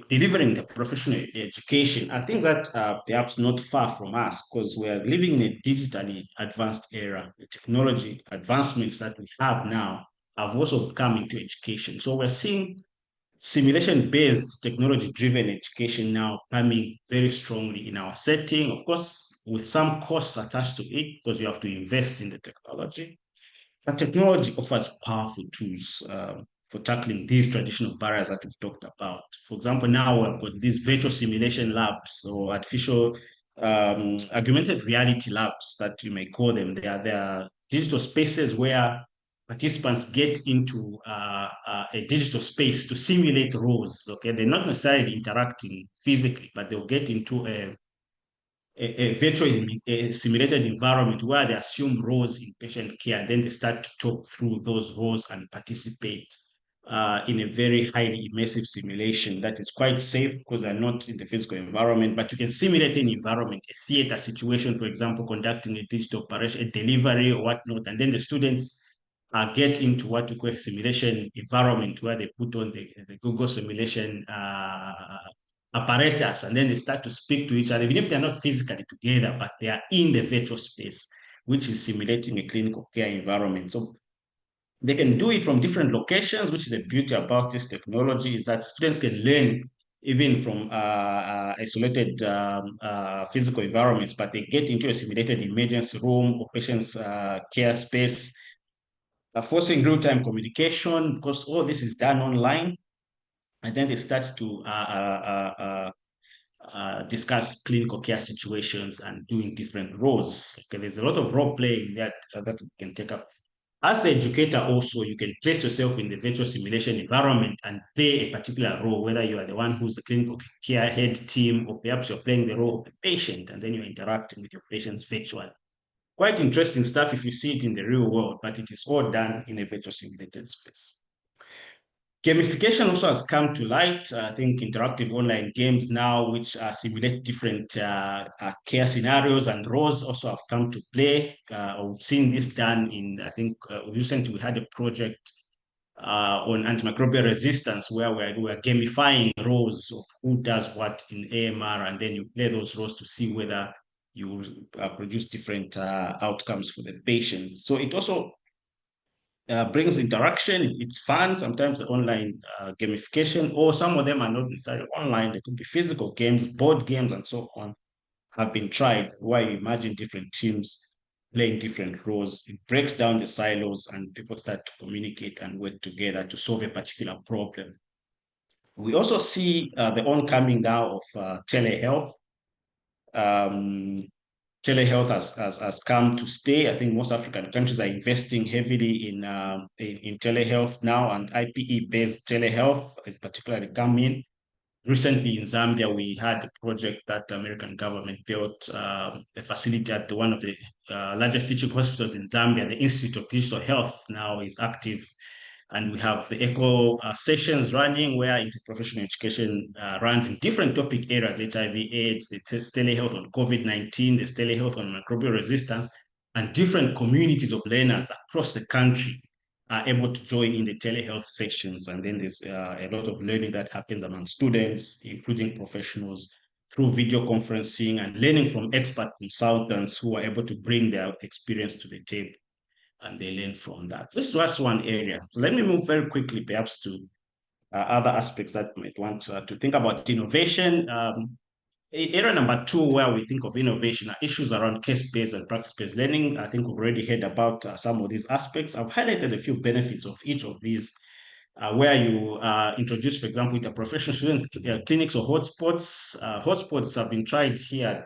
delivering the professional education are things that are perhaps not far from us, because we're living in a digitally advanced era. The technology advancements that we have now have also come into education. So we're seeing simulation-based, technology-driven education now coming very strongly in our setting, of course, with some costs attached to it, because you have to invest in the technology. But technology offers powerful tools for tackling these traditional barriers that we've talked about. For example, now we've got these virtual simulation labs or artificial augmented reality labs that you may call them. They are digital spaces where participants get into a digital space to simulate roles. Okay, they're not necessarily interacting physically, but they'll get into a virtual simulated environment where they assume roles in patient care, and then they start to talk through those roles and participate in a very highly immersive simulation that is quite safe because they're not in the physical environment, but you can simulate an environment, a theater situation, for example, conducting a digital operation, a delivery or whatnot, and then the students get into what we call a simulation environment where they put on the Google simulation apparatus, and then they start to speak to each other, even if they're not physically together, but they are in the virtual space, which is simulating a clinical care environment. So they can do it from different locations, which is the beauty about this technology, is that students can learn even from isolated physical environments, but they get into a simulated emergency room or patient's care space, forcing real-time communication because all this is done online. And then they start to discuss clinical care situations and doing different roles. Okay, there's a lot of role playing that we can take up. As an educator also, you can place yourself in the virtual simulation environment and play a particular role, whether you are the one who's the clinical care head team, or perhaps you're playing the role of the patient, and then you're interacting with your patients virtually. Quite interesting stuff if you see it in the real world, but it is all done in a virtual simulated space. Gamification also has come to light. I think interactive online games now, which simulate different care scenarios and roles, also have come to play. We've seen this done in, I think, recently we had a project on antimicrobial resistance where we were gamifying roles of who does what in AMR, and then you play those roles to see whether you produce different outcomes for the patient. So it also brings interaction. It's fun. Sometimes the online gamification, or some of them are not necessarily online. They could be physical games, board games, and so on, have been tried, where you imagine different teams playing different roles. It breaks down the silos and people start to communicate and work together to solve a particular problem. We also see the oncoming now of telehealth. Telehealth has come to stay. I think most African countries are investing heavily in telehealth now, and IPE-based telehealth is particularly coming. Recently in Zambia, we had a project that the American government built a facility at one of the largest teaching hospitals in Zambia. The Institute of Digital Health now is active, and we have the echo sessions running where interprofessional education runs in different topic areas: HIV/AIDS, the telehealth on COVID-19, the telehealth on microbial resistance, and different communities of learners across the country are able to join in the telehealth sessions. And then there's a lot of learning that happens among students, including professionals, through video conferencing and learning from expert consultants who are able to bring their experience to the table, and they learn from that. This was one area. So let me move very quickly, perhaps, to other aspects that you might want to think about innovation. Area number 2, where we think of innovation, are issues around case-based and practice-based learning. I think we've already heard about some of these aspects. I've highlighted a few benefits of each of these, where you introduce, for example, interprofessional student clinics or hotspots. Hotspots have been tried here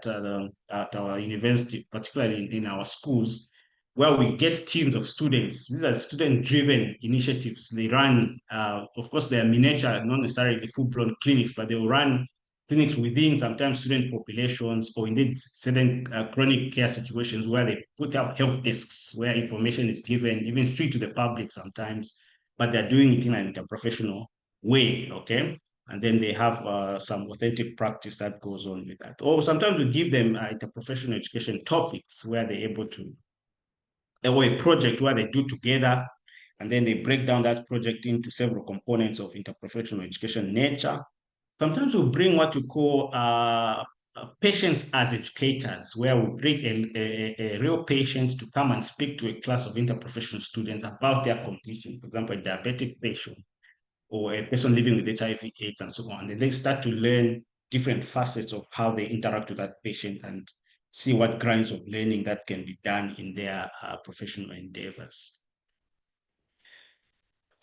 at our university, particularly in our schools, where we get teams of students. These are student-driven initiatives. They run, of course, they are miniature, not necessarily full-blown clinics, but they will run clinics within sometimes student populations, or indeed certain chronic care situations where they put up help desks where information is given even straight to the public sometimes, but they're doing it in an interprofessional way, okay? And then they have some authentic practice that goes on with that. Or sometimes we give them interprofessional education topics where they're able to, or a project where they do together, and then they break down that project into several components of interprofessional education nature. Sometimes we bring what you call patients as educators, where we bring a real patient to come and speak to a class of interprofessional students about their condition, for example, a diabetic patient or a person living with HIV/AIDS and so on. And they start to learn different facets of how they interact with that patient and see what kinds of learning that can be done in their professional endeavors.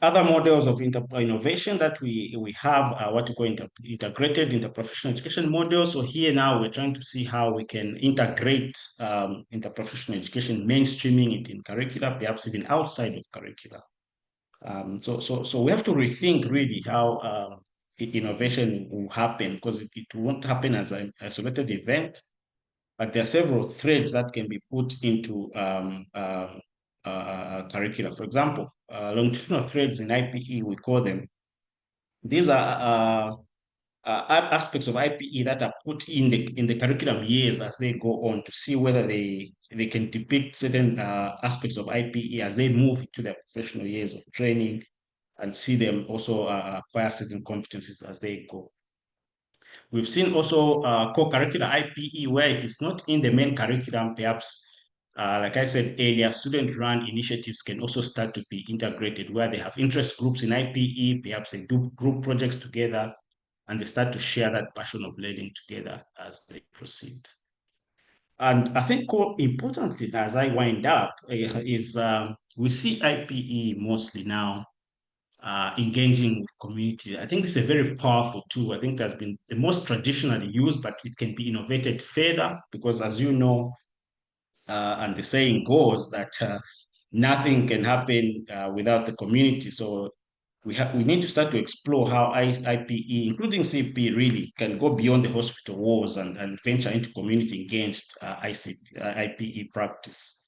Other models of innovation that we have are what we call integrated interprofessional education models. So here now we're trying to see how we can integrate interprofessional education, mainstreaming it in curricula, perhaps even outside of curricula. So we have to rethink really how innovation will happen, because it won't happen as an isolated event, but there are several threads that can be put into curricula. For example, longitudinal threads in IPE, we call them. These are aspects of IPE that are put in the curriculum years as they go on, to see whether they can depict certain aspects of IPE as they move into their professional years of training, and see them also acquire certain competencies as they go. We've seen also co-curricular IPE, where if it's not in the main curriculum, perhaps, like I said earlier, student-run initiatives can also start to be integrated, where they have interest groups in IPE, perhaps they do group projects together, and they start to share that passion of learning together as they proceed. And I think importantly, as I wind up, is we see IPE mostly now engaging with community. I think it's a very powerful tool. I think that's been the most traditionally used, but it can be innovated further because, as you know, and the saying goes that nothing can happen without the community. So we need to start to explore how IPE, including CP, really can go beyond the hospital walls and venture into community engaged IPE practice.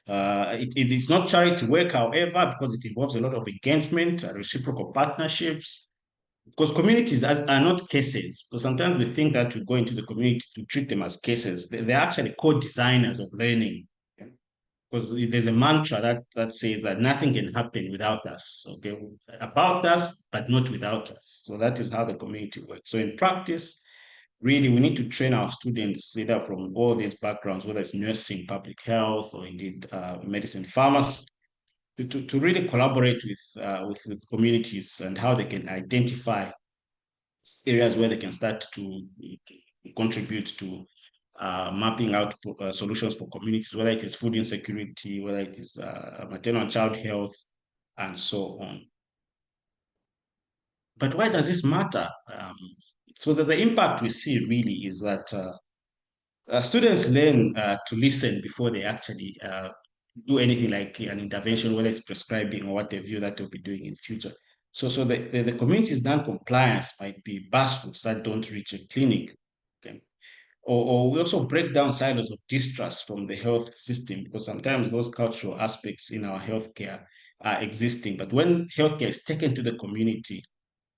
It is not charity work, however, because it involves a lot of engagement, reciprocal partnerships, because communities are not cases. Because sometimes we think that we go into the community to treat them as cases. They're actually co-designers of learning. Because there's a mantra that says that nothing can happen without us, okay? About us, but not without us. So that is how the community works. So in practice, really, we need to train our students either from all these backgrounds, whether it's nursing, public health, or indeed medicine, pharmacy, to really collaborate with communities and how they can identify areas where they can start to contribute to mapping out solutions for communities, whether it is food insecurity, whether it is maternal and child health, and so on. But why does this matter? So that the impact we see really is that students learn to listen before they actually do anything like an intervention, whether it's prescribing or what they view that they'll be doing in future. So the community's non-compliance might be buzzwords that don't reach a clinic. Okay? Or we also break down silos of distrust from the health system, because sometimes those cultural aspects in our healthcare are existing. But when healthcare is taken to the community,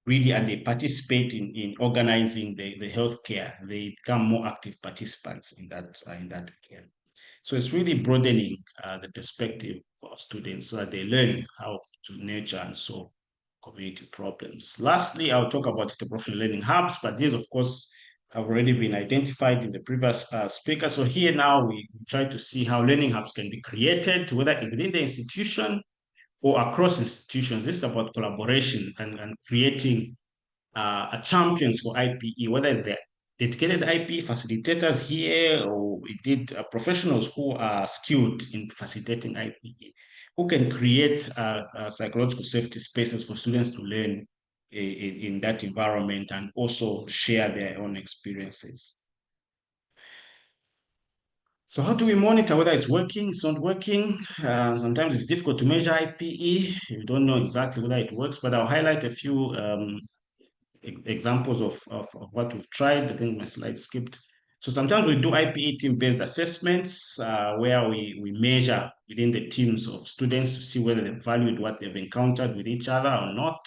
really, and they participate in organizing the healthcare, they become more active participants in that care. So it's really broadening the perspective for students so that they learn how to nurture and solve community problems. Lastly, I'll talk about the professional learning hubs, but these, of course, have already been identified in the previous speaker. So here now we try to see how learning hubs can be created, whether within the institution or across institutions. This is about collaboration and creating champions for IPE, whether they're dedicated IPE facilitators here or indeed professionals who are skilled in facilitating IPE, who can create psychological safety spaces for students to learn in that environment and also share their own experiences. So how do we monitor whether it's working, it's not working? Sometimes it's difficult to measure IPE. You don't know exactly whether it works, but I'll highlight a few examples of what we've tried. I think my slide skipped. So sometimes we do IPE team-based assessments where we measure within the teams of students to see whether they've valued what they've encountered with each other or not.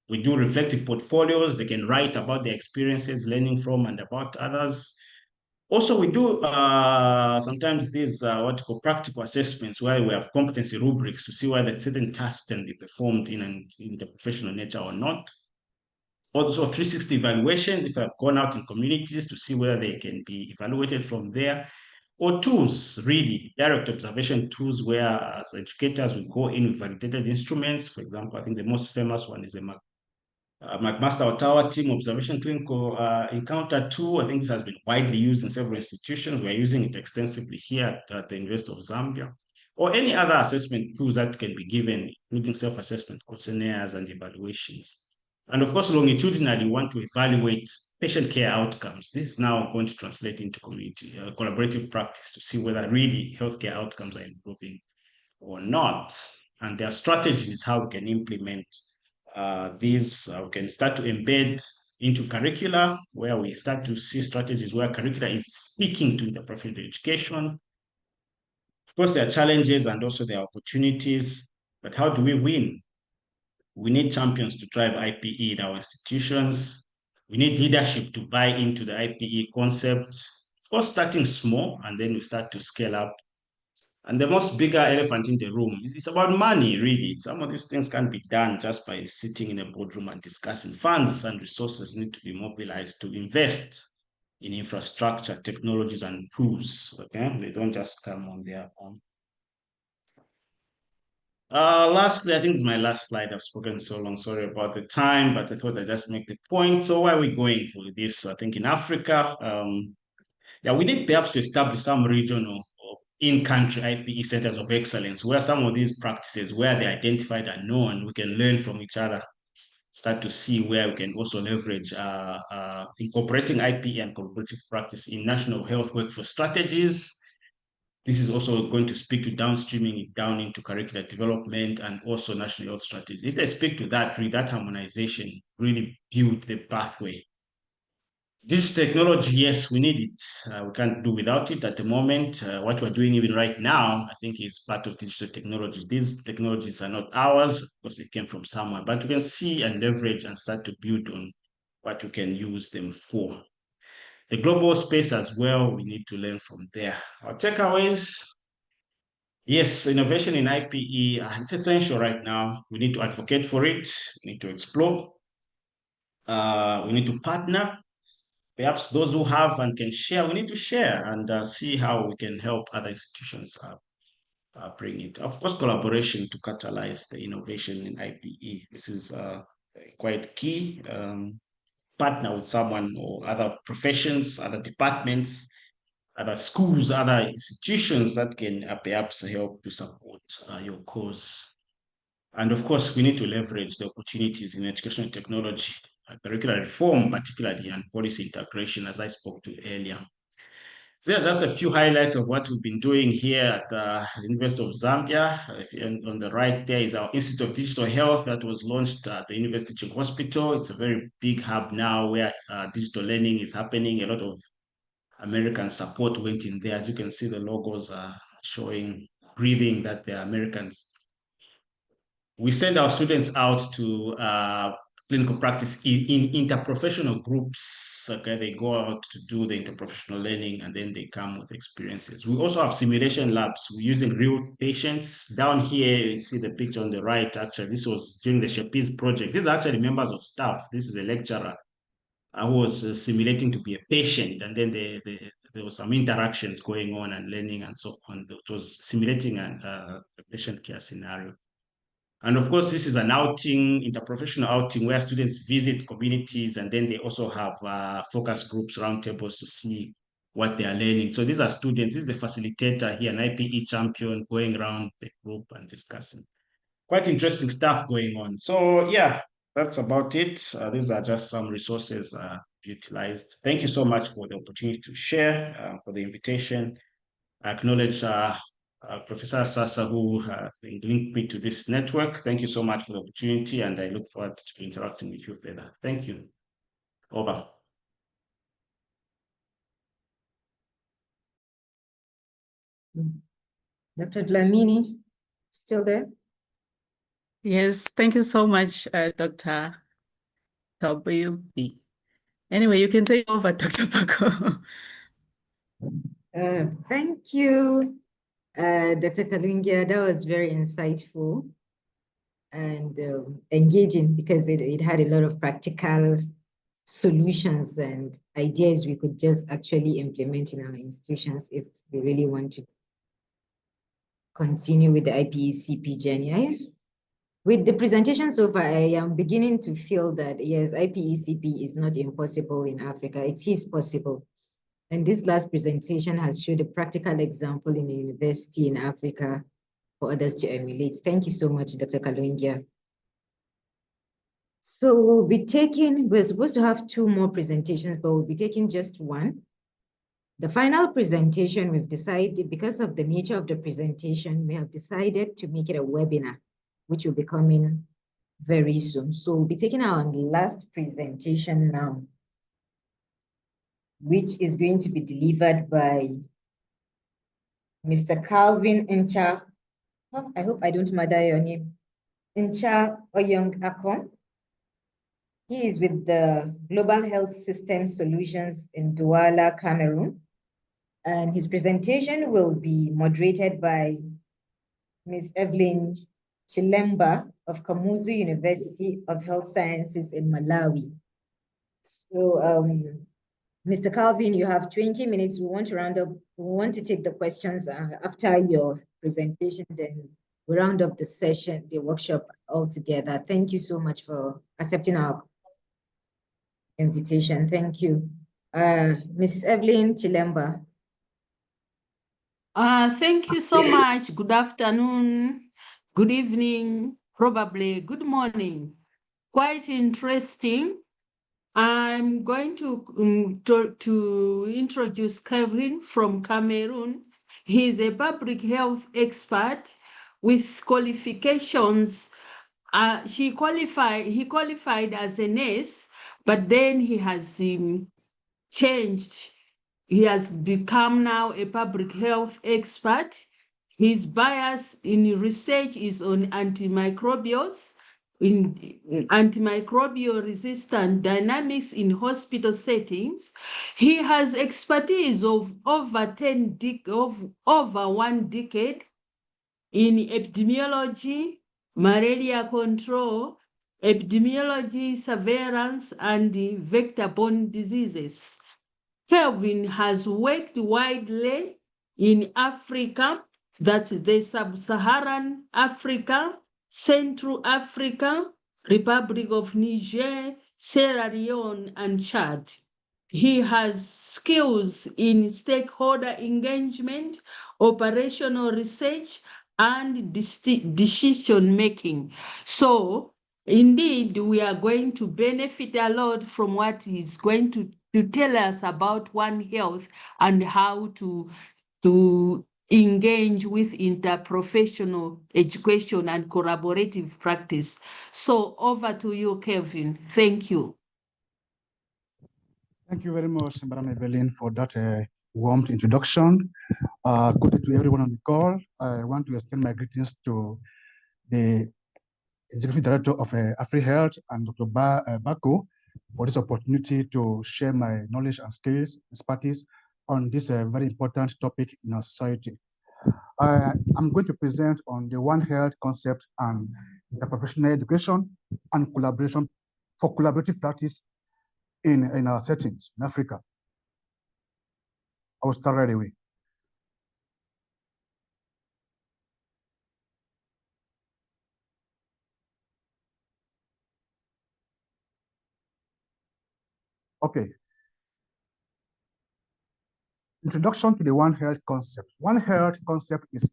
We do reflective portfolios. They can write about their experiences, learning from and about others. Also, we do sometimes these what you call practical assessments where we have competency rubrics to see whether certain tasks can be performed in the professional nature or not. Also, 360 evaluation, if I've gone out in communities to see whether they can be evaluated from there. Or tools, really, direct observation tools where as educators we go in with validated instruments. For example, I think the most famous one is the McMaster Ottawa Team Observation Clinical Encounter tool. I think this has been widely used in several institutions. We're using it extensively here at the University of Zambia. Or any other assessment tools that can be given, including self-assessment questionnaires and evaluations. And of course, longitudinally, we want to evaluate patient care outcomes. This is now going to translate into community collaborative practice to see whether really healthcare outcomes are improving or not. And their strategies, how we can implement these. We can start to embed into curricula, where we start to see strategies where curricula is speaking to the professional education. Of course, there are challenges and also there are opportunities, but how do we win? We need champions to drive IPE in our institutions. We need leadership to buy into the IPE concept. Of course, starting small, and then we start to scale up. And the most bigger elephant in the room, it's about money, really. Some of these things can't be done just by sitting in a boardroom and discussing. Funds and resources need to be mobilized to invest in infrastructure, technologies, and tools, okay? They don't just come on their own. Lastly, I think it's my last slide. I've spoken so long. Sorry about the time, but I thought I'd just make the point. So where are we going for this? I think in Africa, yeah, we need perhaps to establish some regional or in-country IPE centers of excellence where some of these practices, where they're identified and known, we can learn from each other, start to see where we can also leverage incorporating IPE and collaborative practice in national health workforce strategies. This is also going to speak to downstreaming it down into curricular development and also national health strategy. If they speak to that, really, that harmonization really build the pathway. Digital technology, yes, we need it. We can't do without it at the moment. What we're doing even right now, I think, is part of digital technologies. These technologies are not ours, because they came from somewhere, but we can see and leverage and start to build on what we can use them for. The global space as well, we need to learn from there. Our takeaways, yes, innovation in IPE is essential right now. We need to advocate for it. We need to explore. We need to partner. Perhaps those who have and can share, we need to share and see how we can help other institutions bring it. Of course, collaboration to catalyze the innovation in IPE. This is quite key. Partner with someone or other professions, other departments, other schools, other institutions that can perhaps help to support your cause. And of course, we need to leverage the opportunities in educational technology, curricular reform, particularly, and policy integration, as I spoke to earlier. So there are just a few highlights of what we've been doing here at the University of Zambia. On the right there is our Institute of Digital Health that was launched at the University Teaching Hospital. It's a very big hub now where digital learning is happening. A lot of American support went in there. As you can see, the logos are showing, breathing that they're Americans. We send our students out to clinical practice in interprofessional groups. Okay, they go out to do the interprofessional learning and then they come with experiences. We also have simulation labs. We're using real patients. Down here, you see the picture on the right. Actually, this was during the Shapiz project. These are actually members of staff. This is a lecturer who was simulating to be a patient, and then there was some interactions going on and learning and so on. It was simulating a patient care scenario. And of course, this is an outing, interprofessional outing, where students visit communities, and then they also have focus groups, roundtables to see what they are learning. So these are students. This is the facilitator here, an IPE champion, going around the group and discussing. Quite interesting stuff going on. So yeah, that's about it. These are just some resources utilized. Thank you so much for the opportunity to share, for the invitation. I acknowledge Professor Sasa, who linked me to this network. Thank you so much for the opportunity, and I look forward to interacting with you further. Thank you. Over. Dr. Dlamini, still there? Yes, thank you so much, Dr. WB. Anyway, you can take over, Dr. Paco. Thank you, Dr. Kalungia. That was very insightful and engaging, because it had a lot of practical solutions and ideas we could just actually implement in our institutions if we really want to continue with the IPECP journey. With the presentation so far, I am beginning to feel that, yes, IPECP is not impossible in Africa. It is possible. And this last presentation has showed a practical example in a university in Africa for others to emulate. Thank you so much, Dr. Kalungia. So we're supposed to have 2 more presentations, but we'll be taking just one. The final presentation, we've decided, because of the nature of the presentation, we have decided to make it a webinar, which will be coming very soon. So we'll be taking our last presentation now, which is going to be delivered by Mr. Calvin Ncha. Oh, I hope I don't murder your name. Ncha Oyong Akon. He is with the Global Health Systems Solutions in Douala, Cameroon. And his presentation will be moderated by Ms. Evelyn Chilemba of Kamuzu University of Health Sciences in Malawi. So, Mr. Calvin, you have 20 minutes. We want to round up. We want to take the questions after your presentation. Then we round up the session, the workshop altogether. Thank you so much for accepting our invitation. Thank you. Mrs. Evelyn Chilemba. Thank you so much. Good afternoon, good evening, probably good morning. Quite interesting. I'm going to introduce Kevin from Cameroon. He's a public health expert with qualifications. He qualified as a nurse, but then he has changed. He has become now a public health expert. His bias in research is on antimicrobials, in antimicrobial resistant dynamics in hospital settings. He has expertise of over 1 decade in epidemiology, malaria control, epidemiology, surveillance, and vector-borne diseases. Kelvin has worked widely in Africa, that's the sub-Saharan Africa, Central Africa, Republic of Niger, Sierra Leone, and Chad. He has skills in stakeholder engagement, operational research, and decision-making. So indeed, we are going to benefit a lot from what he's going to tell us about One Health and how to engage with interprofessional education and collaborative practice. So over to you, Kevin. Thank you. Thank you very much, Madam Evelyn, for that warm introduction. Good day to everyone on the call. I want to extend my greetings to the Executive Director of AfriHealth and Dr. Bako for this opportunity to share my knowledge and skills, expertise on this very important topic in our society. I'm going to present on the One Health concept and interprofessional education and collaboration for collaborative practice in our settings in Africa. I will start right away. Okay. Introduction to the One Health concept. One Health concept is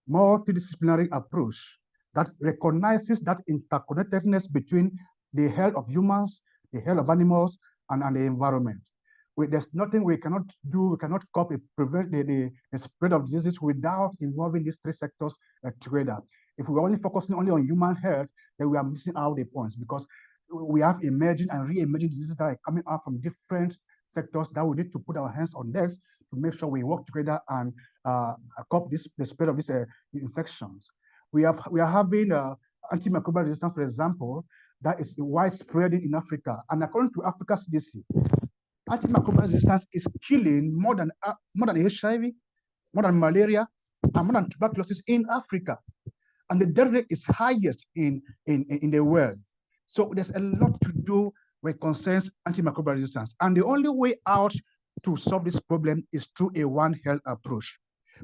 multidisciplinary approach that recognizes that interconnectedness between the health of humans, the health of animals, and the environment. There's nothing we cannot do, we cannot prevent the spread of diseases without involving these three sectors together. If we're only focusing only on human health, then we are missing out the points, because we have emerging and re-emerging diseases that are coming out from different sectors that we need to put our hands on decks to make sure we work together and curb the spread of these infections. We are having antimicrobial resistance, for example, that is widespread in Africa. And according to Africa CDC, antimicrobial resistance is killing more than HIV, more than malaria, and more than tuberculosis in Africa. And the death rate is highest in the world. So there's a lot to do when it concerns antimicrobial resistance. And the only way out to solve this problem is through a One Health approach.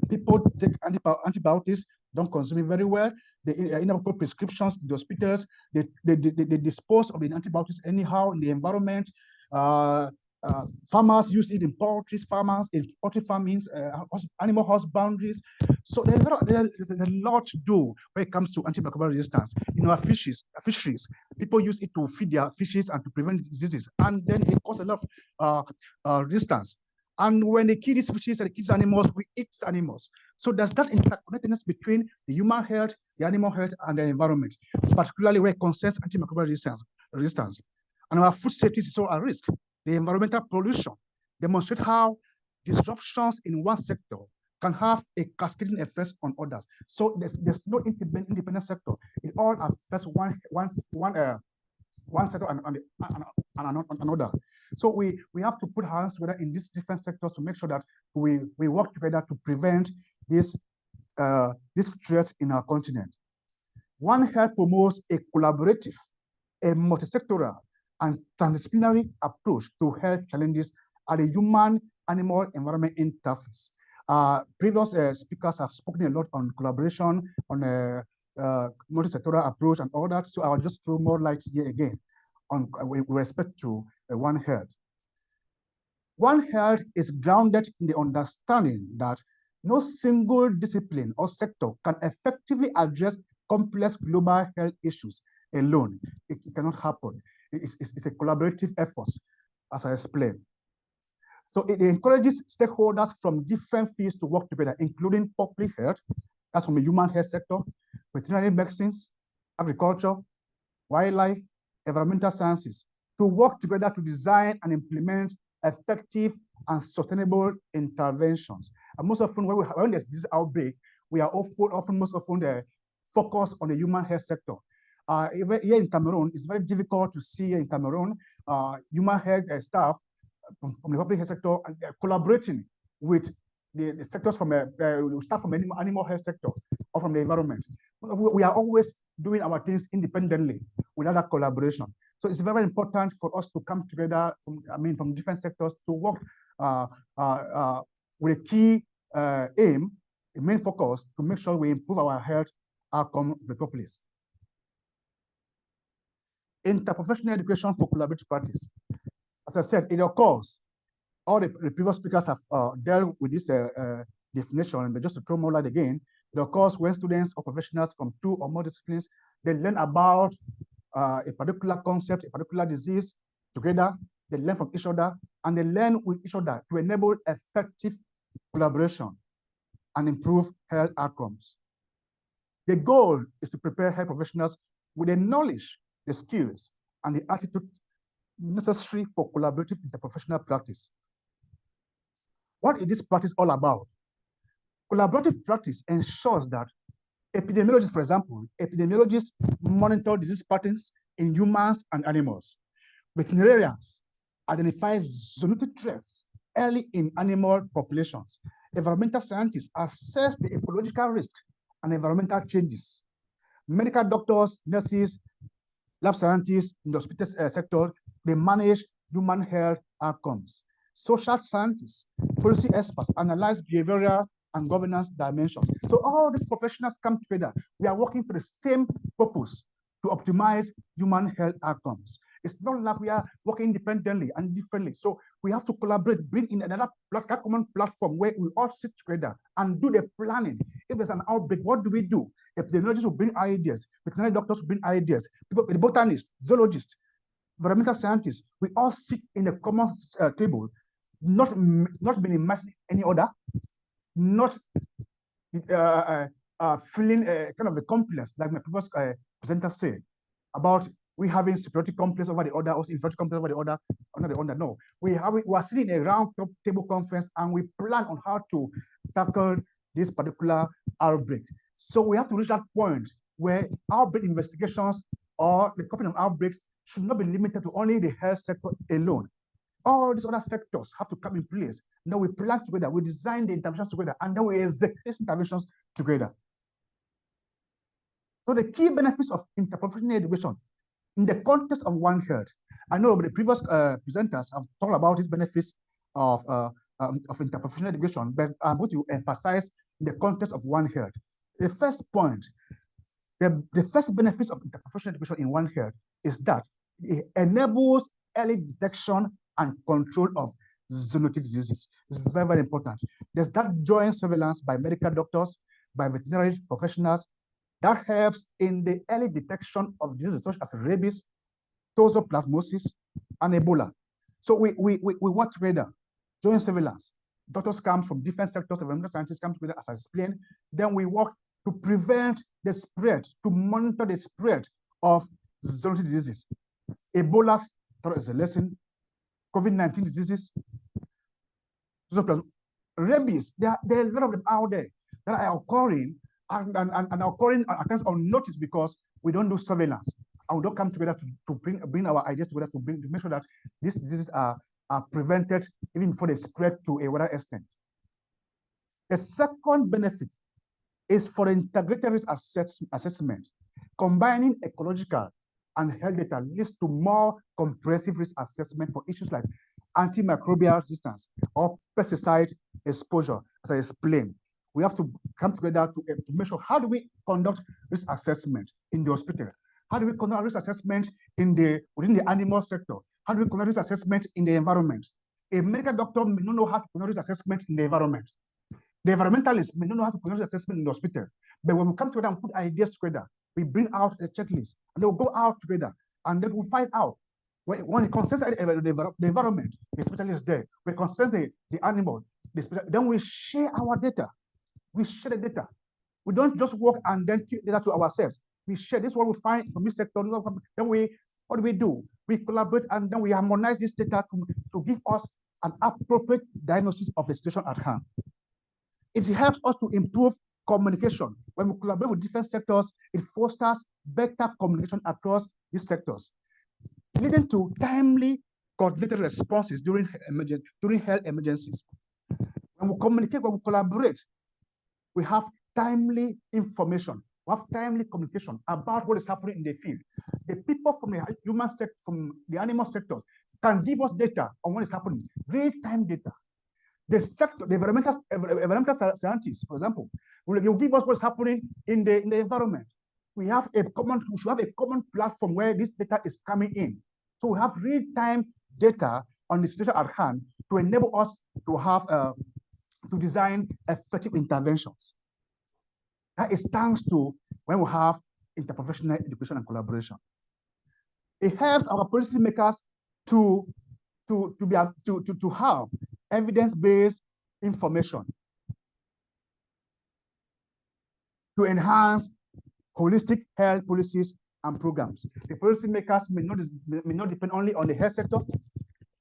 People take antibiotics, don't consume it very well. They put prescriptions in the hospitals. They dispose of the antibiotics anyhow in the environment. Farmers use it in poultry farmers, in poultry farmings, animal husbandries. So there's a lot to do when it comes to antimicrobial resistance. In our fisheries, people use it to feed their fishes and to prevent diseases, and then it causes a lot of resistance. And when they kill these fishes and they kill animals, we eat animals. So there's that interconnectedness between the human health, the animal health, and the environment, particularly where it concerns antimicrobial resistance. And our food safety is also at risk. The environmental pollution demonstrate how disruptions in one sector can have a cascading effect on others. So there's no independent sector. It all affects one sector and another. So we have to put hands together in these different sectors to make sure that we work together to prevent this threats in our continent. One Health promotes a collaborative, a multisectoral, and transdisciplinary approach to health challenges at the human-animal environment interface. Previous speakers have spoken a lot on collaboration, on multi-sectoral approach and all that. So I'll just throw more lights here again on with respect to One Health. One Health is grounded in the understanding that no single discipline or sector can effectively address complex global health issues alone. It cannot happen. It's a collaborative effort, as I explained. So it encourages stakeholders from different fields to work together, including public health, that's from the human health sector, veterinary medicines, agriculture, wildlife, environmental sciences, to work together to design and implement effective and sustainable interventions. And most often, when there's this outbreak, we are most often focused on the human health sector. Here in Cameroon, it's very difficult to see in Cameroon human health staff from the public health sector collaborating with the sectors from staff from the animal health sector or from the environment. We are always doing our things independently without that collaboration. So it's very important for us to come together from different sectors to work with a key aim, a main focus to make sure we improve our health outcome of the populace. Interprofessional education for collaborative practice. As I said, it occurs. All the previous speakers have dealt with this definition, but just to throw more light again, it occurs when students or professionals from 2 or more disciplines, they learn about a particular concept, a particular disease together, they learn from each other, and they learn with each other to enable effective collaboration and improve health outcomes. The goal is to prepare health professionals with the knowledge, the skills, and the attitude necessary for collaborative interprofessional practice. What is this practice all about? Collaborative practice ensures that epidemiologists, for example, epidemiologists monitor disease patterns in humans and animals. Veterinarians identify zoonotic threats early in animal populations. Environmental scientists assess the ecological risk and environmental changes. Medical doctors, nurses, lab scientists in the hospital sector, they manage human health outcomes. Social scientists, policy experts analyze behavioral and governance dimensions. So all these professionals come together. We are working for the same purpose, to optimize human health outcomes. It's not like we are working independently and differently. So we have to collaborate, bring in another common platform where we all sit together and do the planning. If there's an outbreak, what do we do? Epidemiologists will bring ideas, veterinary doctors will bring ideas, people, the botanists, zoologists, environmental scientists, we all sit in a common table, not minimizing any other, not feeling kind of a complex, like my previous presenter said, about we having superiority complex over the other, or inferiority complex over the other, not the other. No, we are sitting in a round table conference and we plan on how to tackle this particular outbreak. So we have to reach that point where outbreak investigations or the coping of outbreaks should not be limited to only the health sector alone. All these other sectors have to come in place. Now we plan together, we design the interventions together, and then we execute these interventions together. So the key benefits of interprofessional education in the context of One Health. I know the previous presenters have talked about these benefits of interprofessional education, but I'm going to emphasize in the context of One Health. The first point, the first benefits of interprofessional education in One Health is that it enables early detection and control of zoonotic diseases. It's very, very important. There's that joint surveillance by medical doctors, by veterinary professionals, that helps in the early detection of diseases such as rabies, toxoplasmosis, and Ebola. So we work together, joint surveillance. Doctors come from different sectors, environmental scientists come together, as I explained. Then we work to prevent the spread, to monitor the spread of zoonotic diseases. Ebola is a lesson, COVID-19 diseases, rabies, there are a lot of them out there that are occurring and occurring at times unnoticed because we don't do surveillance. And we don't come together to bring our ideas together to make sure that these diseases are prevented even before they spread to a wider extent. The second benefit is for integrated risk assessment. Combining ecological and health data leads to more comprehensive risk assessment for issues like antimicrobial resistance or pesticide exposure, as I explained. we have to come together to make sure how do we conduct risk assessment in the hospital? How do we conduct risk assessment within the animal sector? How do we conduct risk assessment in the environment? A medical doctor may not know how to conduct risk assessment in the environment. The environmentalist may not know how to conduct risk assessment in the hospital. But when we come together and put ideas together, we bring out a checklist, and they'll go out together, and then we'll find out when it concerns the environment, the specialist is there. When it concerns the animal, then we share our data. We share the data. We don't just work and then keep data to ourselves. We share this what we find from this sector. Then what do we do? We collaborate, and then we harmonize this data to give us an appropriate diagnosis of the situation at hand. It helps us to improve communication. When we collaborate with different sectors, it fosters better communication across these sectors, leading to timely coordinated responses during health emergencies. When we communicate, when we collaborate, we have timely information. We have timely communication about what is happening in the field. The people from the human sector, from the animal sector, can give us data on what is happening, real-time data. The sector, the environmental scientists, for example, will give us what's happening in the environment. We should have a common platform where this data is coming in. So we have real-time data on the situation at hand to enable us to have to design effective interventions. That is thanks to when we have interprofessional education and collaboration. It helps our policymakers to have evidence-based information to enhance holistic health policies and programs. The policymakers may not depend only on the health sector.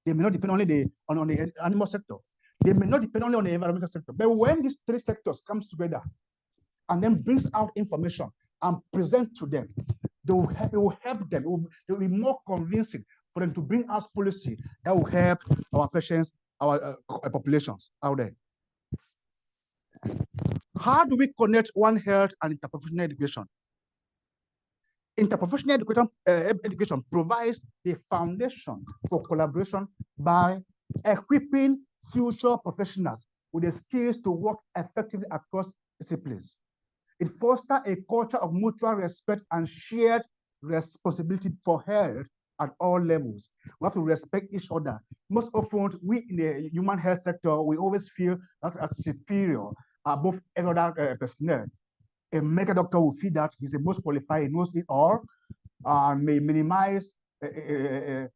They may not depend only on the animal sector. They may not depend only on the environmental sector. But when these three sectors comes together and then brings out information and present to them, it will help them. It will be more convincing for them to bring us policy that will help our patients, our populations out there. How do we connect One Health and interprofessional education? Interprofessional education provides the foundation for collaboration by equipping future professionals with the skills to work effectively across disciplines. It fosters a culture of mutual respect and shared responsibility for health at all levels. We have to respect each other. Most often, we in the human health sector, we always feel that as superior above every other personnel. A medical doctor will feel that he's the most qualified, he knows it all, and may minimize the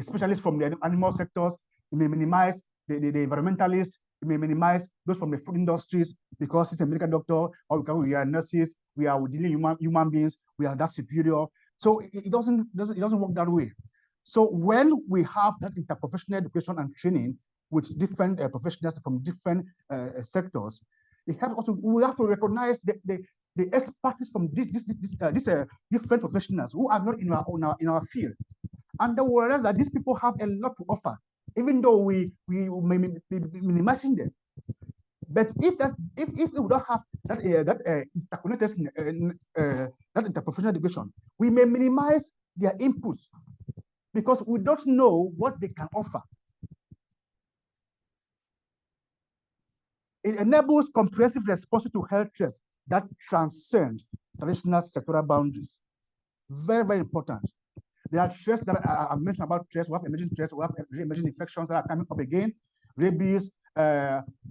specialists from the animal sectors, he may minimize the environmentalists, he may minimize those from the food industries because he's a medical doctor, or we are nurses, we are dealing human beings, we are that superior. So it doesn't work that way. So when we have that interprofessional education and training with different professionals from different sectors, it helps also. We have to recognize the expertise from these different professionals who are not in our field, and then we realize that these people have a lot to offer, even though we may be minimizing them. But if we don't have that interprofessional education, we may minimize their inputs because we don't know what they can offer. It enables comprehensive responses to health threats that transcend traditional sectoral boundaries. Very, very important. There are threats that I mentioned about threats. We have emerging threats. We have emerging infections that are coming up again. Rabies,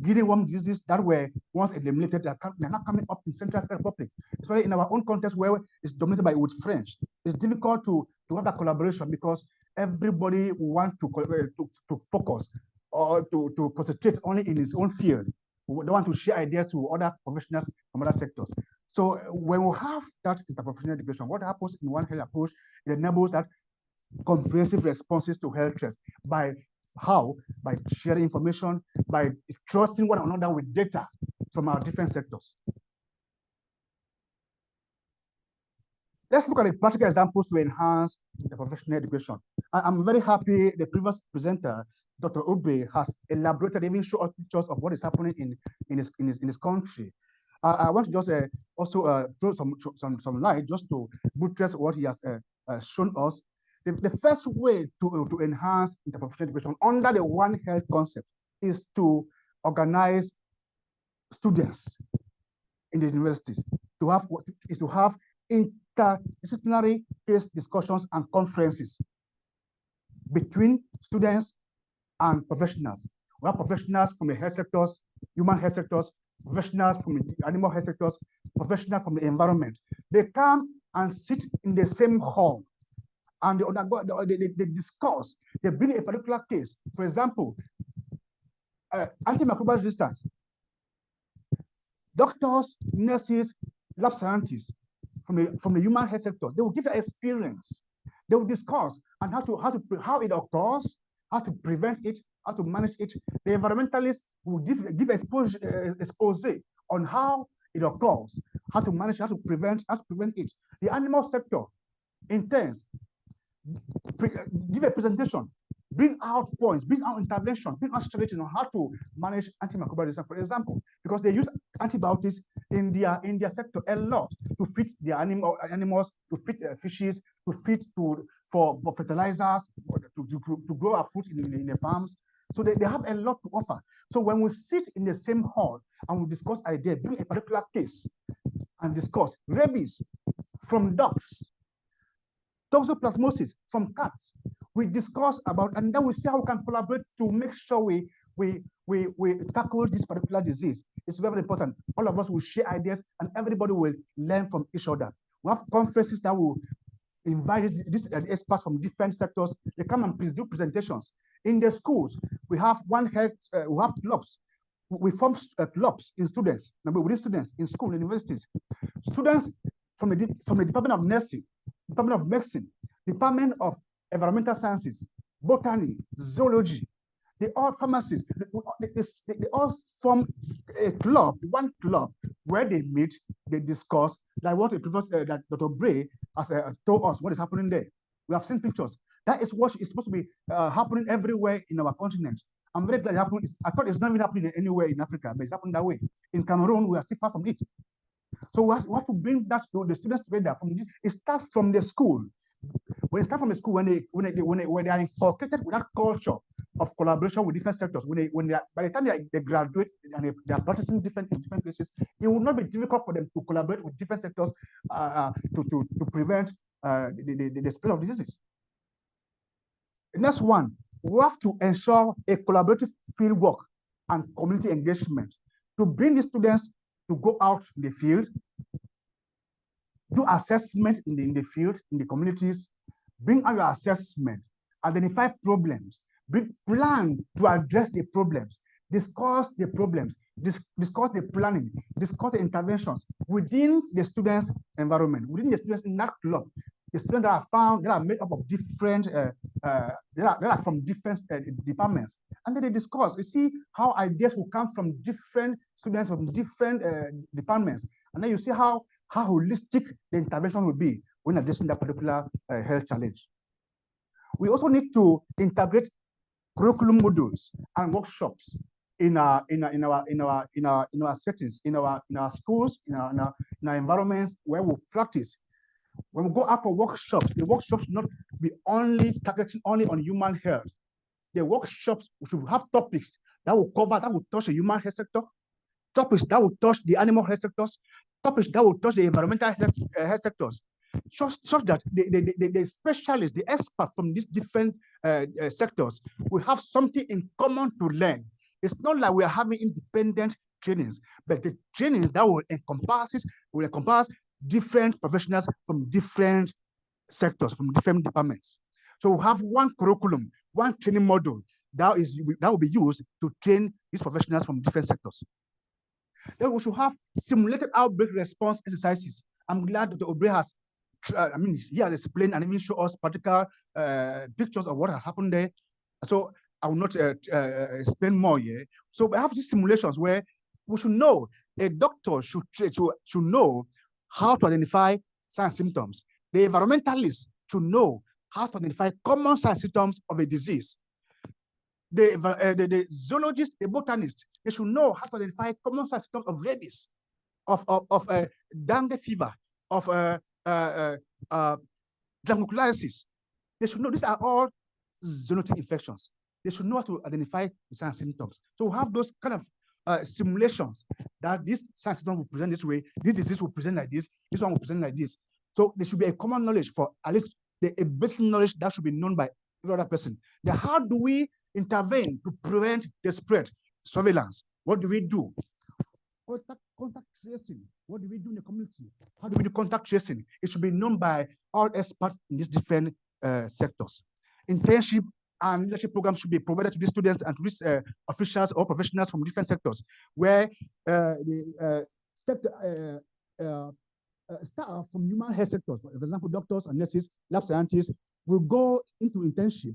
guinea worm diseases that were once eliminated, they're not coming up in Central African Republic, especially in our own context where it's dominated by with French. It's difficult to have that collaboration because everybody wants to focus or to concentrate only in his own field. We don't want to share ideas to other professionals from other sectors. So when we have that interprofessional education, what happens in One Health approach, it enables that comprehensive responses to health threats by sharing information, by trusting one another with data from our different sectors. Let's look at the practical examples to enhance interprofessional education. I'm very happy the previous presenter, Dr. Obe, has elaborated, even showed us pictures of what is happening in his country. I want to just also throw some light just to buttress what he has shown us. The first way to enhance interprofessional education under the One Health concept is to organize students in the universities to have interdisciplinary case discussions and conferences between students and professionals. We have professionals from the health sectors, human health sectors, professionals from the animal health sectors, professionals from the environment. They come and sit in the same hall and they discuss, they bring a particular case. For example, antimicrobial resistance. Doctors, nurses, lab scientists from the human health sector, they will give their experience. They will discuss on how it occurs, how to prevent it, how to manage it. The environmentalists will give expose on how it occurs, how to manage, how to prevent it. The animal sector intends give a presentation, bring out points, bring out intervention, bring out strategies on how to manage antimicrobial resistance, for example, because they use antibiotics in their sector a lot to feed their animals, to feed fishes, to feed for fertilizers, to grow our food in the farms. So they have a lot to offer. So when we sit in the same hall and we discuss ideas, bring a particular case and discuss rabies from dogs, toxoplasmosis from cats, we discuss about, and then we see how we can collaborate to make sure we tackle this particular disease. It's very important. All of us will share ideas and everybody will learn from each other. We have conferences that will invite these experts from different sectors. They come and do presentations. In the schools, we have we have clubs. We form clubs in students, within students, in school, universities. Students from the Department of Nursing, Department of Medicine, Department of Environmental Sciences, Botany, Zoology, they all pharmacists, they all form a club, one club, where they meet, they discuss, like what that Dr. Bray has told us what is happening there. We have seen pictures. That is what is supposed to be happening everywhere in our continent. I'm very glad it happened. I thought it's not even happening anywhere in Africa, but it's happening that way. In Cameroon, we are still far from it. So we have to bring that to the students together. It starts from the school. When it starts from the school, when they are inculcated with that culture of collaboration with different sectors, by the time they graduate and they are practicing in different places, it will not be difficult for them to collaborate with different sectors to prevent the spread of diseases. The next one, we have to ensure a collaborative field work and community engagement to bring the students to go out in the field, do assessment in the field, in the communities, bring out your assessment, identify problems, plan to address the problems, discuss the problems, discuss the planning, discuss the interventions within the students' environment, within the students in that club. The students that are found, that are made up of different, they are from different departments. And then they discuss, you see how ideas will come from different students from different departments. And then you see how holistic the intervention will be when addressing that particular health challenge. We also need to integrate curriculum modules and workshops in our settings, in our schools, in our environments where we practice. When we go out for workshops, the workshops should not be only targeting only on human health. The workshops should have topics that will touch the human health sector, topics that will touch the animal health sectors, topics that will touch the environmental health sectors, such that the specialists, the experts from these different sectors will have something in common to learn. It's not like we are having independent trainings, but the trainings that will encompass different professionals from different sectors, from different departments. So we have one curriculum, one training module that will be used to train these professionals from different sectors. Then we should have simulated outbreak response exercises. I'm glad Dr. Obre has, he has explained and even show us particular pictures of what has happened there. So I will not explain more here. So we have these simulations where we should know, a doctor should know how to identify signs and symptoms. The environmentalists should know how to identify common signs and symptoms of a disease. The zoologists, the botanists, they should know how to identify common signs and symptoms of rabies, of dengue fever, of dracunculiasis. They should know these are all zoonotic infections. They should know how to identify the signs and symptoms. So we have those kind of simulations that this science system will present this way, this disease will present like this one will present like this. So there should be a common knowledge for at least a basic knowledge that should be known by every other person. Then how do we intervene to prevent the spread? Surveillance. What do we do? Contact tracing. What do we do in the community? How do we do contact tracing? It should be known by all experts in these different sectors. Internship and leadership programs should be provided to these students and to these officials or professionals from different sectors, where the sector staff from human health sectors, for example, doctors and nurses, lab scientists, will go into internship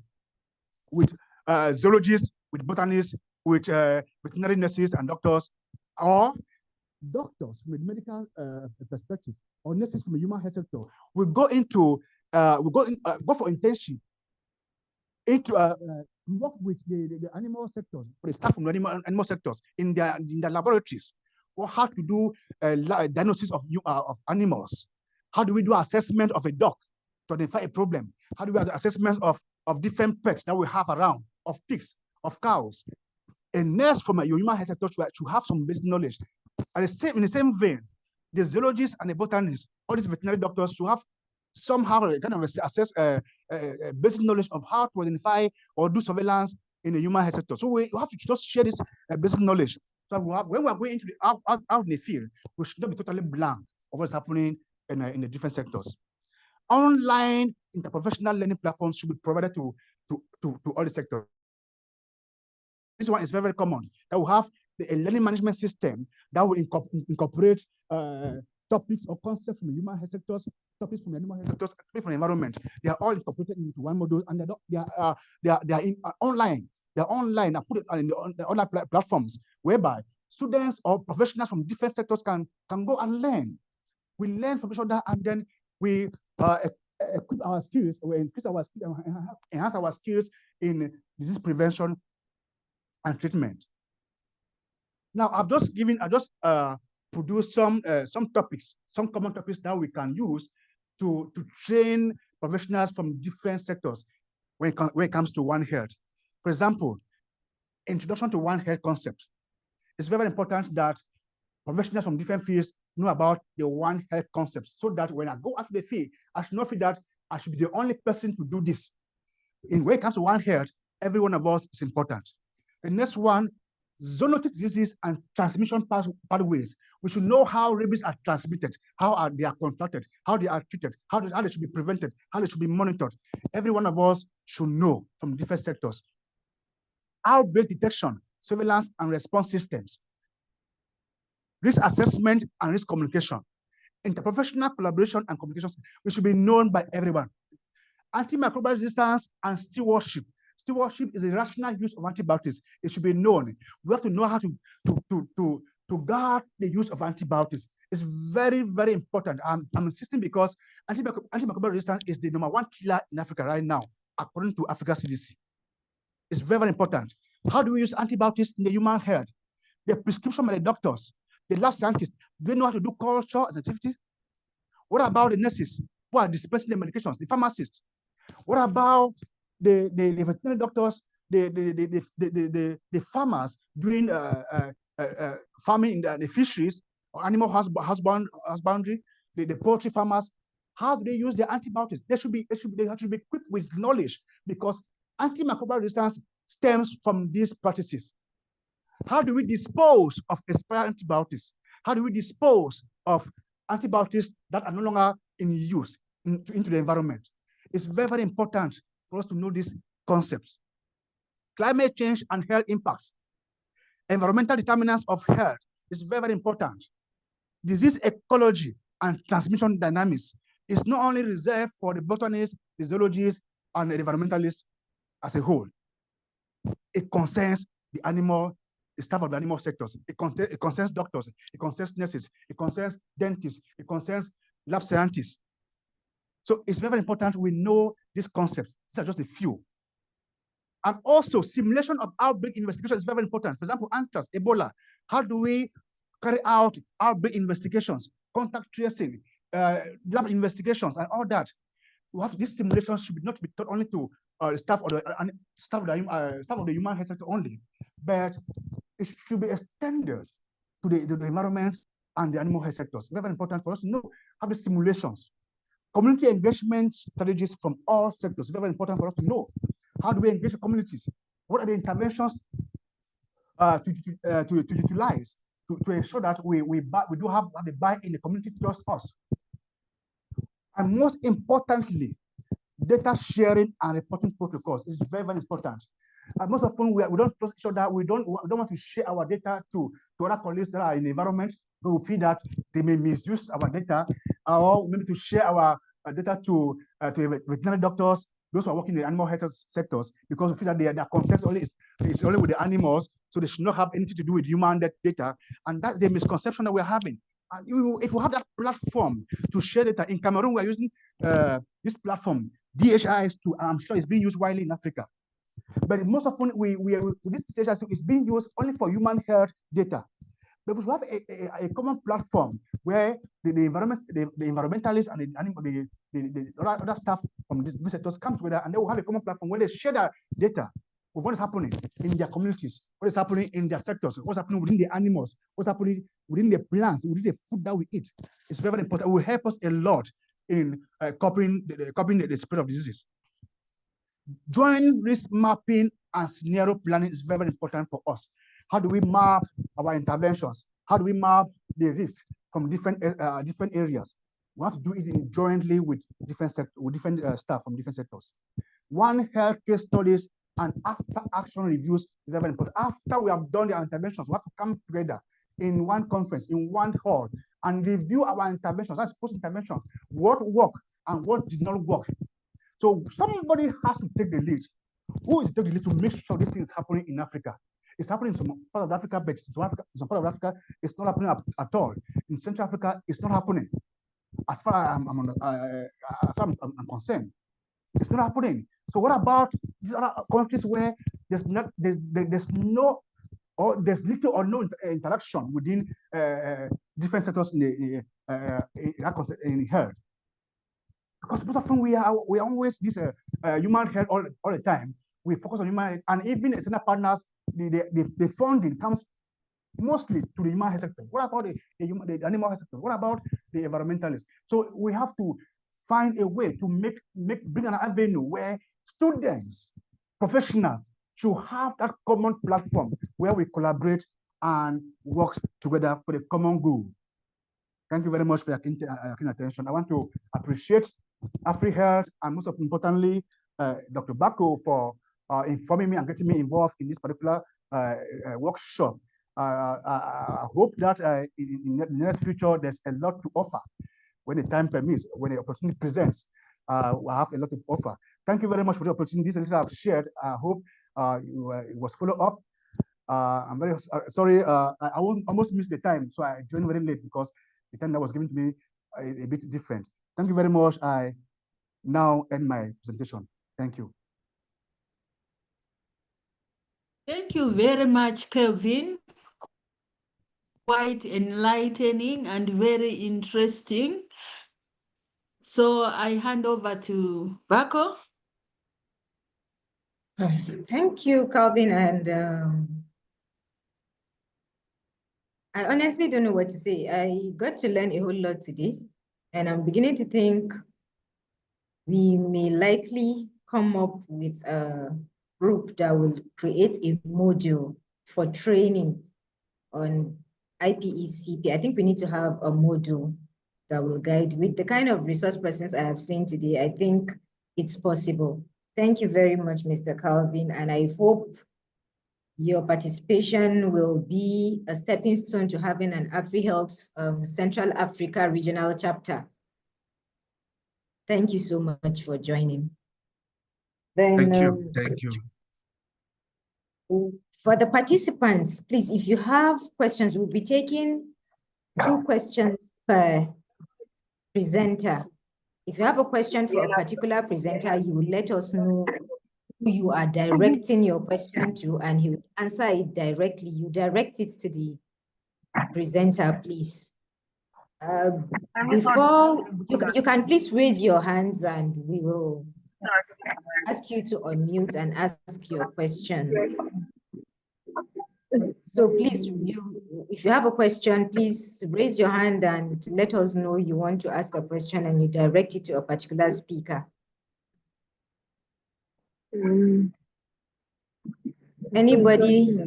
with zoologists, with botanists, with veterinary nurses and doctors, or doctors from a medical perspective, or nurses from a human health sector. Will go into go for internship into work with the animal sectors, the staff from the animal sectors in their laboratories, or how to do diagnosis of animals. How do we do assessment of a dog to identify a problem? How do we do assessments of different pets that we have around, of pigs, of cows? A nurse from a human health sector should have some basic knowledge. And in the same vein, the zoologists and the botanists, all these veterinary doctors should have somehow kind of assess basic knowledge of how to identify or do surveillance in the human health sector. So we have to just share this basic knowledge. So when we are going into the out in the field, we should not be totally blank of what's happening in the different sectors. Online interprofessional learning platforms should be provided to all the sectors. This one is very, very common. That will have a learning management system that will incorporate topics or concepts from the human health sectors, topics from the animal health sectors, topics from the environment. They are all incorporated into one module, and they are online. They are online and put it on the online platforms, whereby students or professionals from different sectors can go and learn. We learn from each other, and then we equip our skills, or increase our skills, enhance our skills in disease prevention and treatment. Now, I've just produced some topics, some common topics that we can use to train professionals from different sectors when it comes to One Health. For example, introduction to One Health concept. It's very important that professionals from different fields know about the One Health concept, so that when I go out to the field, I should not feel that I should be the only person to do this. When it comes to One Health, every one of us is important. The next one, zoonotic diseases and transmission pathways. We should know how rabies are transmitted, how they are contracted, how they are treated, how they should be prevented, how they should be monitored. Every one of us should know from different sectors. Outbreak detection, surveillance and response systems, risk assessment and risk communication, interprofessional collaboration and communication, which should be known by everyone. Antimicrobial resistance and stewardship. Stewardship is a rational use of antibiotics. It should be known. We have to know how to guard the use of antibiotics. It's very, very important. I'm insisting because antimicrobial resistance is the #1 killer in Africa right now, according to Africa CDC. It's very, very important. How do we use antibiotics in the human health? The prescription by the doctors, the lab scientists, do they know how to do culture and sensitivity? What about the nurses who are dispensing the medications, the pharmacists? What about the veterinary doctors, the farmers doing farming in the fisheries or animal husbandry, the poultry farmers? How do they use their antibiotics? They should be equipped with knowledge, because antimicrobial resistance stems from these practices. How do we dispose of expired antibiotics? How do we dispose of antibiotics that are no longer in use into the environment? It's very, very important for us to know these concepts. Climate change and health impacts. Environmental determinants of health is very, very important. Disease ecology and transmission dynamics is not only reserved for the botanists, the zoologists, and the environmentalists as a whole. It concerns the staff of the animal sectors. It concerns doctors, it concerns nurses, it concerns dentists, it concerns lab scientists. So it's very, very important we know these concepts. These are just a few. And also, simulation of outbreak investigation is very important. For example, anthrax, Ebola. How do we carry out outbreak investigations, contact tracing, lab investigations, and all that? We have these simulations should not be taught only to staff of the human health sector only, but it should be extended to the environment and the animal health sectors. Very important for us to know how the simulations, community engagement strategies from all sectors. Very important for us to know how do we engage the communities. What are the interventions to utilize to ensure that we do have the buy-in in the community trust us. And most importantly, data sharing and reporting protocols is very, very important. And most often we don't trust each other. We don't want to share our data to other colleagues that are in the environment. We feel that they may misuse our data, or maybe to share our data to veterinary doctors, those who are working in the animal health sectors, because we feel that their concerns is only with the animals, so they should not have anything to do with human data. And that's the misconception that we're having. And if you have that platform to share data, in Cameroon, we're using this platform, DHIS2, I'm sure it's being used widely in Africa. But most often, this DHIS2 is being used only for human health data. But we should have a common platform where the environmentalists and the other staff from these sectors come together, and they will have a common platform where they share their data of what is happening in their communities, what is happening in their sectors, what's happening within the animals, what's happening within the plants, within the food that we eat. It's very, very important. It will help us a lot in coping the spread of diseases. Joint risk mapping and scenario planning is very, very important for us. How do we map our interventions? How do we map the risk from different areas? We have to do it jointly with different staff from different sectors. One health case studies and after action reviews is very important. After we have done the interventions, we have to come together in one conference, in one hall, and review our interventions, as post interventions, what worked and what did not work. So somebody has to take the lead. Who is taking the lead to make sure this thing is happening in Africa? It's happening in some part of Africa, but in some part of Africa, it's not happening at all. In Central Africa, it's not happening. As far as I'm concerned, it's not happening. So what about these other countries where there's little or no interaction within different sectors in health? Because most often we are always this human health all the time. We focus on human health, and even external partners, the funding comes mostly to the human health sector. What about the animal health sector? What about the environmentalists? So we have to find a way to bring an avenue where students, professionals should have that common platform where we collaborate and work together for the common goal. Thank you very much for your keen attention. I want to appreciate AfriHealth and most importantly, Dr. Bako for informing me and getting me involved in this particular workshop. I hope that in the next future, there's a lot to offer. When the time permits, when the opportunity presents, we'll have a lot to offer. Thank you very much for the opportunity. This is I've shared. I hope it was followed up. I'm very sorry. I almost missed the time, so I joined very late because the time that was given to me a bit different. Thank you very much. I now end my presentation. Thank you. Thank you very much, Kelvin. Quite enlightening and very interesting. So I hand over to Bako. Thank you, Calvin. And I honestly don't know what to say. I got to learn a whole lot today, and I'm beginning to think we may likely come up with a group that will create a module for training on IPECP. I think we need to have a module that will guide with the kind of resource persons I have seen today. I think it's possible. Thank you very much, Mr. Calvin, and I hope your participation will be a stepping stone to having an AfriHealth Central Africa regional chapter. Thank you so much for joining. Then, Thank you. For the participants, please, if you have questions, we'll be taking 2 questions per presenter. If you have a question for a particular presenter, you will let us know who you are directing your question to, and he will answer it directly. You direct it to the presenter, please. Before, you can please raise your hands and we will ask you to unmute and ask your question. So please, if you have a question, please raise your hand and let us know you want to ask a question, and you direct it to a particular speaker. Anybody?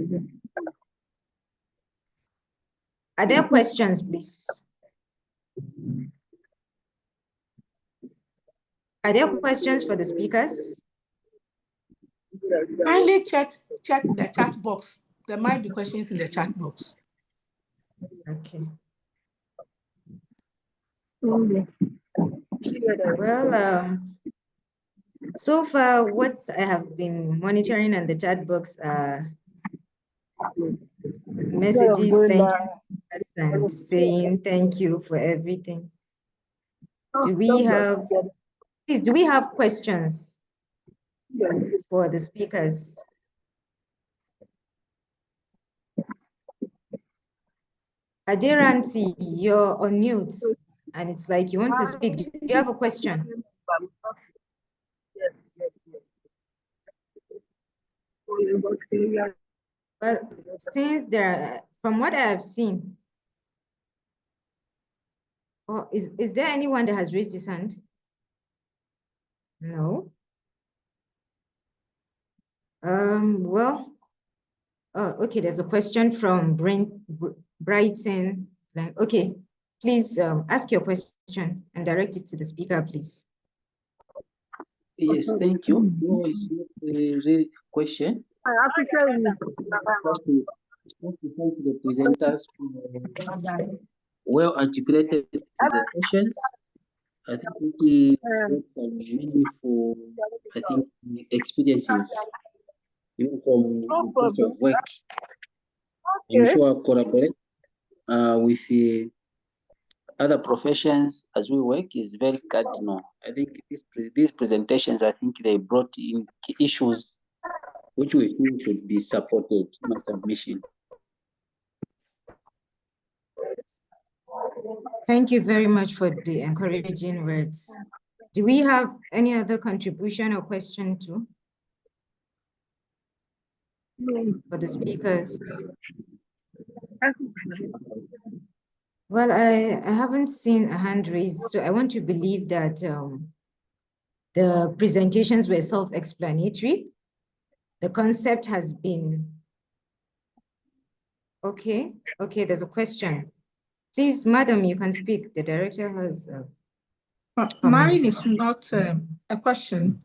Are there questions, please? Are there questions for the speakers? Kindly check the chat box. There might be questions in the chat box. Okay. Well, so far, what I have been monitoring on the chat box are messages thanking us and saying thank you for everything. Do we have, please, do we have questions for the speakers? Adiranti, you're on mute and it's like you want to speak. Do you have a question? Well, since from what I have seen, is there anyone that has raised his hand? No. Well, okay, there's a question from Brighton. Okay, please ask your question and direct it to the speaker, please. Yes, thank you. No, it's not a real question. First, to thank the presenters for well articulated presentations. I think we got some meaningful, experiences, even from the place of work. I'm sure I collaborate with other professions as we work is very cardinal. I think these presentations, I think they brought in key issues which we feel should be supported in my submission. Thank you very much for the encouraging words. Do we have any other contribution or question too? For the speakers? Well, I haven't seen a hand raised, so I want to believe that the presentations were self-explanatory. The concept has been, okay, there's a question. Please, madam, you can speak. The director has mine is not a question,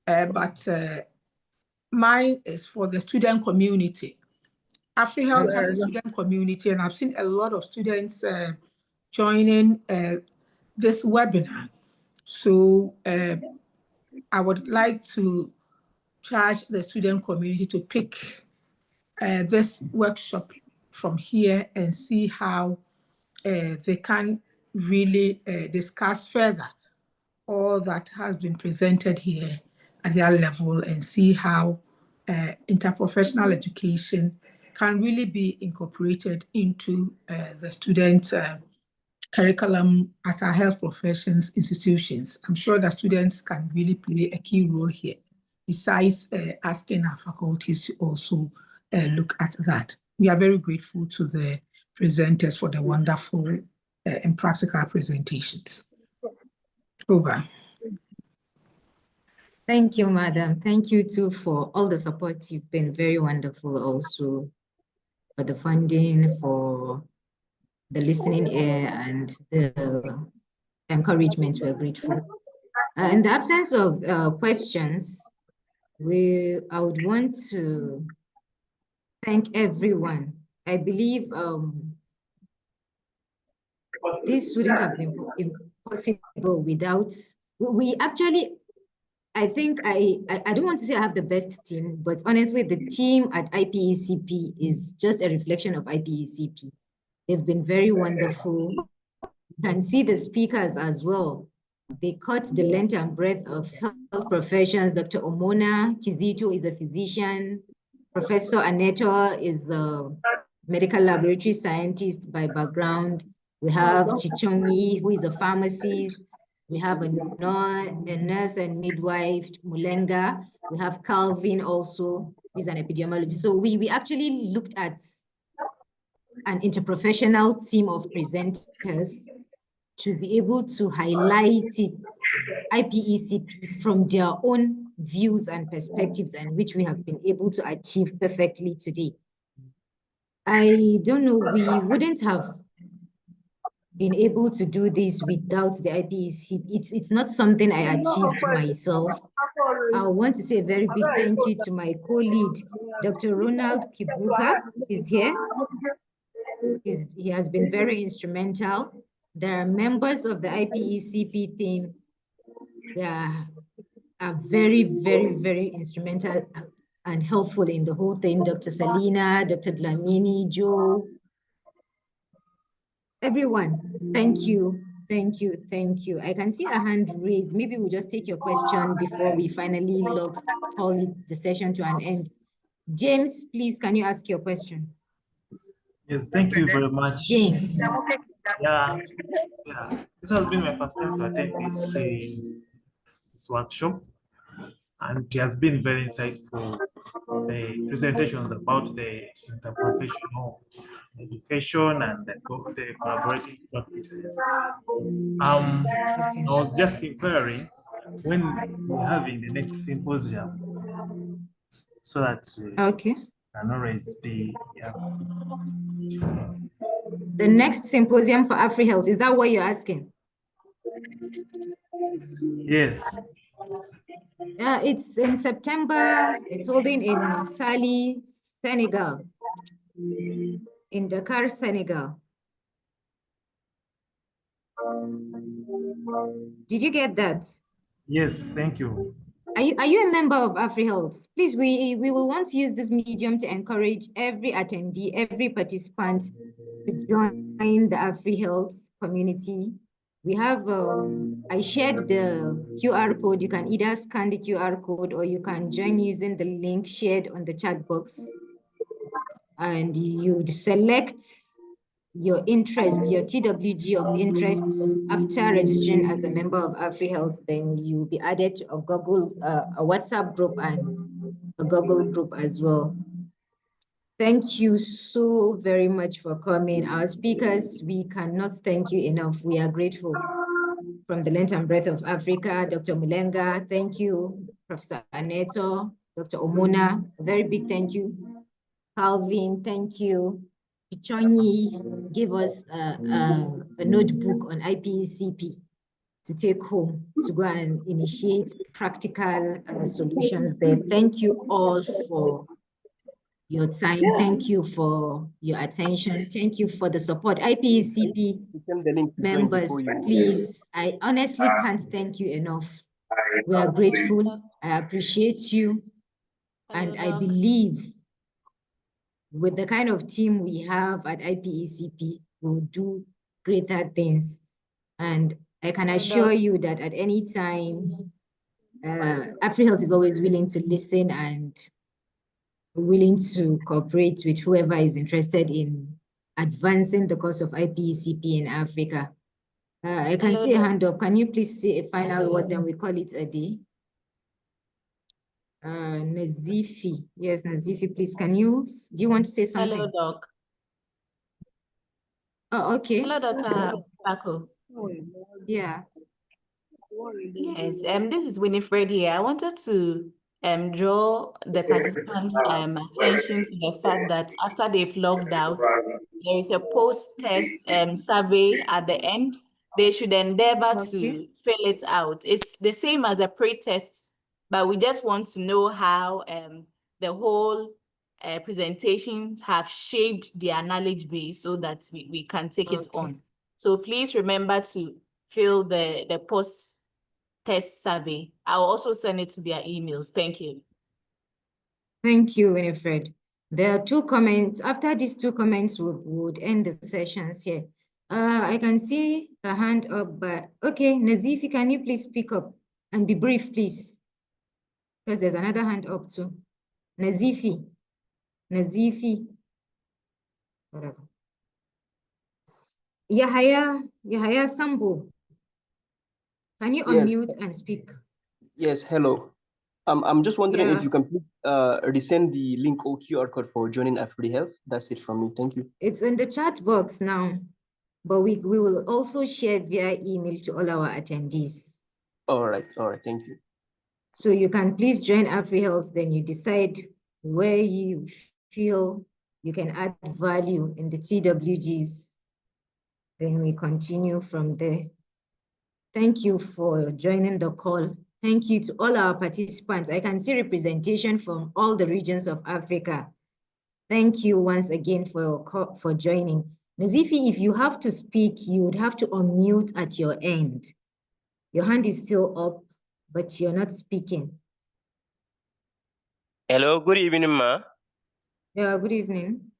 but mine is for the student community. AfriHealth has a student community, and I've seen a lot of students joining this webinar. So I would like to charge the student community to pick this workshop from here and see how they can really discuss further all that has been presented here at their level, and see how interprofessional education can really be incorporated into the student curriculum at our health professions institutions. I'm sure that students can really play a key role here, besides asking our faculties to also look at that. We are very grateful to the presenters for the wonderful and practical presentations. Over. Thank you, madam. Thank you too for all the support. You've been very wonderful also for the funding, for the listening ear, and the encouragement. We're grateful. In the absence of questions, I would want to thank everyone. I believe this wouldn't have been possible without, we actually, I think I don't want to say I have the best team, but honestly, the team at IPECP is just a reflection of IPECP. They've been very wonderful. You can see the speakers as well. They cut the length and breadth of health professions. Dr. Omona Kizito is a physician. Professor Aneto is a medical laboratory scientist by background. We have Chichongi, who is a pharmacist. We have a nurse and midwife, Mulenga. We have Calvin also, who's an epidemiologist. So we actually looked at an interprofessional team of presenters to be able to highlight it, IPECP, from their own views and perspectives, and which we have been able to achieve perfectly today. I don't know, we wouldn't have been able to do this without the IPECP. It's not something I achieved myself. I want to say a very big thank you to my co-lead, Dr. Ronald Kibuka is here. He has been very instrumental. There are members of the IPECP team that are very, very, very instrumental and helpful in the whole thing. Dr. Salina, Dr. Dlamini, Joe, everyone, thank you, thank you, thank you. I can see a hand raised. Maybe we'll just take your question before we finally call the session to an end. James, please, can you ask your question? Yes, thank you very much. James. Yeah. This has been my first time to attend this workshop, and it has been very insightful. The presentations about the interprofessional education and the collaborative practices. I was just inquiring when we're having the next symposium, so that can always be. The next symposium for AfriHealth, is that what you're asking? Yes. It's in September. It's holding in Sali, Senegal. In Dakar, Senegal. Did you get that? Yes, thank you. Are you a member of AfriHealth? Please, we will want to use this medium to encourage every attendee, every participant to join the AfriHealth community. We have, I shared the QR code. You can either scan the QR code or you can join using the link shared on the chat box. And you select your interest, your TWG of interests. After registering as a member of AfriHealth, then you'll be added to a Google, a WhatsApp group and a Google group as well. Thank you so very much for coming. Our speakers, we cannot thank you enough. We are grateful. From the length and breadth of Africa, Dr. Mulenga, thank you. Professor Aneto, Dr. Omona, a very big thank you. Calvin, thank you. Pichonyi gave us a notebook on IPECP to take home to go and initiate practical solutions there. Thank you all for your time. Thank you for your attention. Thank you for the support. IPECP members, please, I honestly can't thank you enough. We are grateful. I appreciate you. And I believe with the kind of team we have at IPECP, we'll do greater things. And I can assure you that at any time, AfriHealth is always willing to listen and willing to cooperate with whoever is interested in advancing the cause of IPECP in Africa. I can see a hand up. Can you please say a final word, then we call it a day? Nazifi. Yes, Nazifi, please, do you want to say something? Hello, Doc. Oh, okay. Hello, Dr. Paco. Yeah. Yes, this is Winifred here. I wanted to draw the participants' attention to the fact that after they've logged out, there is a post-test survey at the end. They should endeavor to fill it out. It's the same as a pre-test, but we just want to know how the whole presentations have shaped their knowledge base so that we can take it on. So please remember to fill the post-test survey. I'll also send it to their emails. Thank you. Thank you, Winifred. There are 2 comments. After these 2 comments, we would end the sessions here. I can see a hand up, but okay, Nazifi, can you please speak up and be brief, please? Because there's another hand up too. Nazifi, whatever. Yahaya Sambo, Can you Yes. unmute and speak? Yes, hello. I'm just wondering if Yeah. you can please resend the link or QR code for joining AfriHealth. That's it from me. Thank you. It's in the chat box now, but we will also share via email to all our attendees. All right, thank you. So you can please join AfriHealth, then you decide where you feel you can add value in the TWGs. Then we continue from there. Thank you for joining the call. Thank you to all our participants. I can see representation from all the regions of Africa. Thank you once again for joining. Nazifi, if you have to speak, you would have to unmute at your end. Your hand is still up, but you're not speaking. Hello, good evening, ma. Yeah, good evening.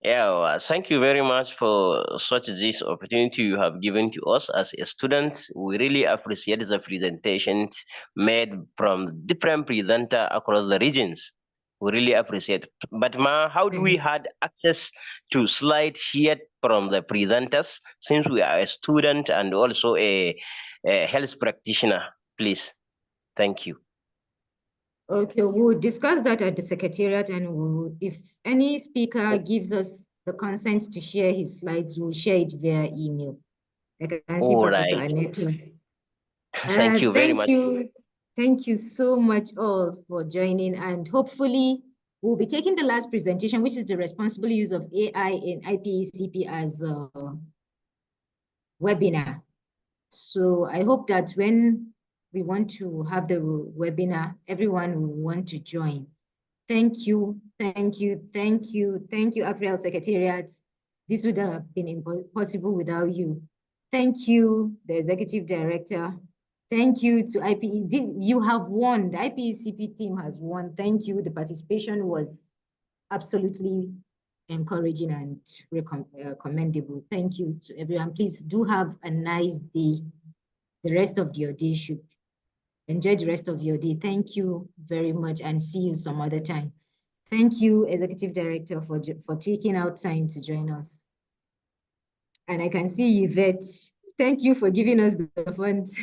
Yeah, thank you very much for such this opportunity you have given to us as a student. We really appreciate the presentation made from different presenters across the regions. We really appreciate. But ma, how do we had access to slide here from the presenters since we are a student and also a health practitioner, please? Thank you. Okay, we'll discuss that at the secretariat, and if any speaker gives us the consent to share his slides, we'll share it via email. I can see Professor Aneta. Thank you very much. Thank you so much all for joining, and hopefully we'll be taking the last presentation, which is the responsible use of AI in IPECP as a webinar. So I hope that when we want to have the webinar, everyone will want to join. Thank you, thank you, thank you, thank you, AfriHealth Secretariat. This would have been impossible without you. Thank you, the Executive Director. Thank you to IPE. You have won, the IPECP team has won. Thank you, the participation was absolutely encouraging and commendable. Thank you to everyone. Please do have a nice day. The rest of your day should enjoy the rest of your day. Thank you very much and see you some other time. Thank you, Executive Director, for taking out time to join us. And I can see Yvette. Thank you for giving us the funds.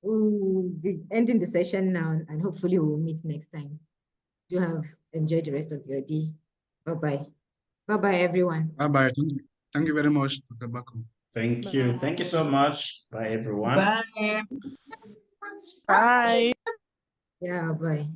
We'll be ending the session now, and hopefully we'll meet next time. Do enjoy the rest of your day. Bye-bye. Bye-bye, everyone. Bye-bye. Thank you very much, Dr. Baku. Thank you. Thank you so much. Bye, everyone. Bye. Bye. Yeah, bye.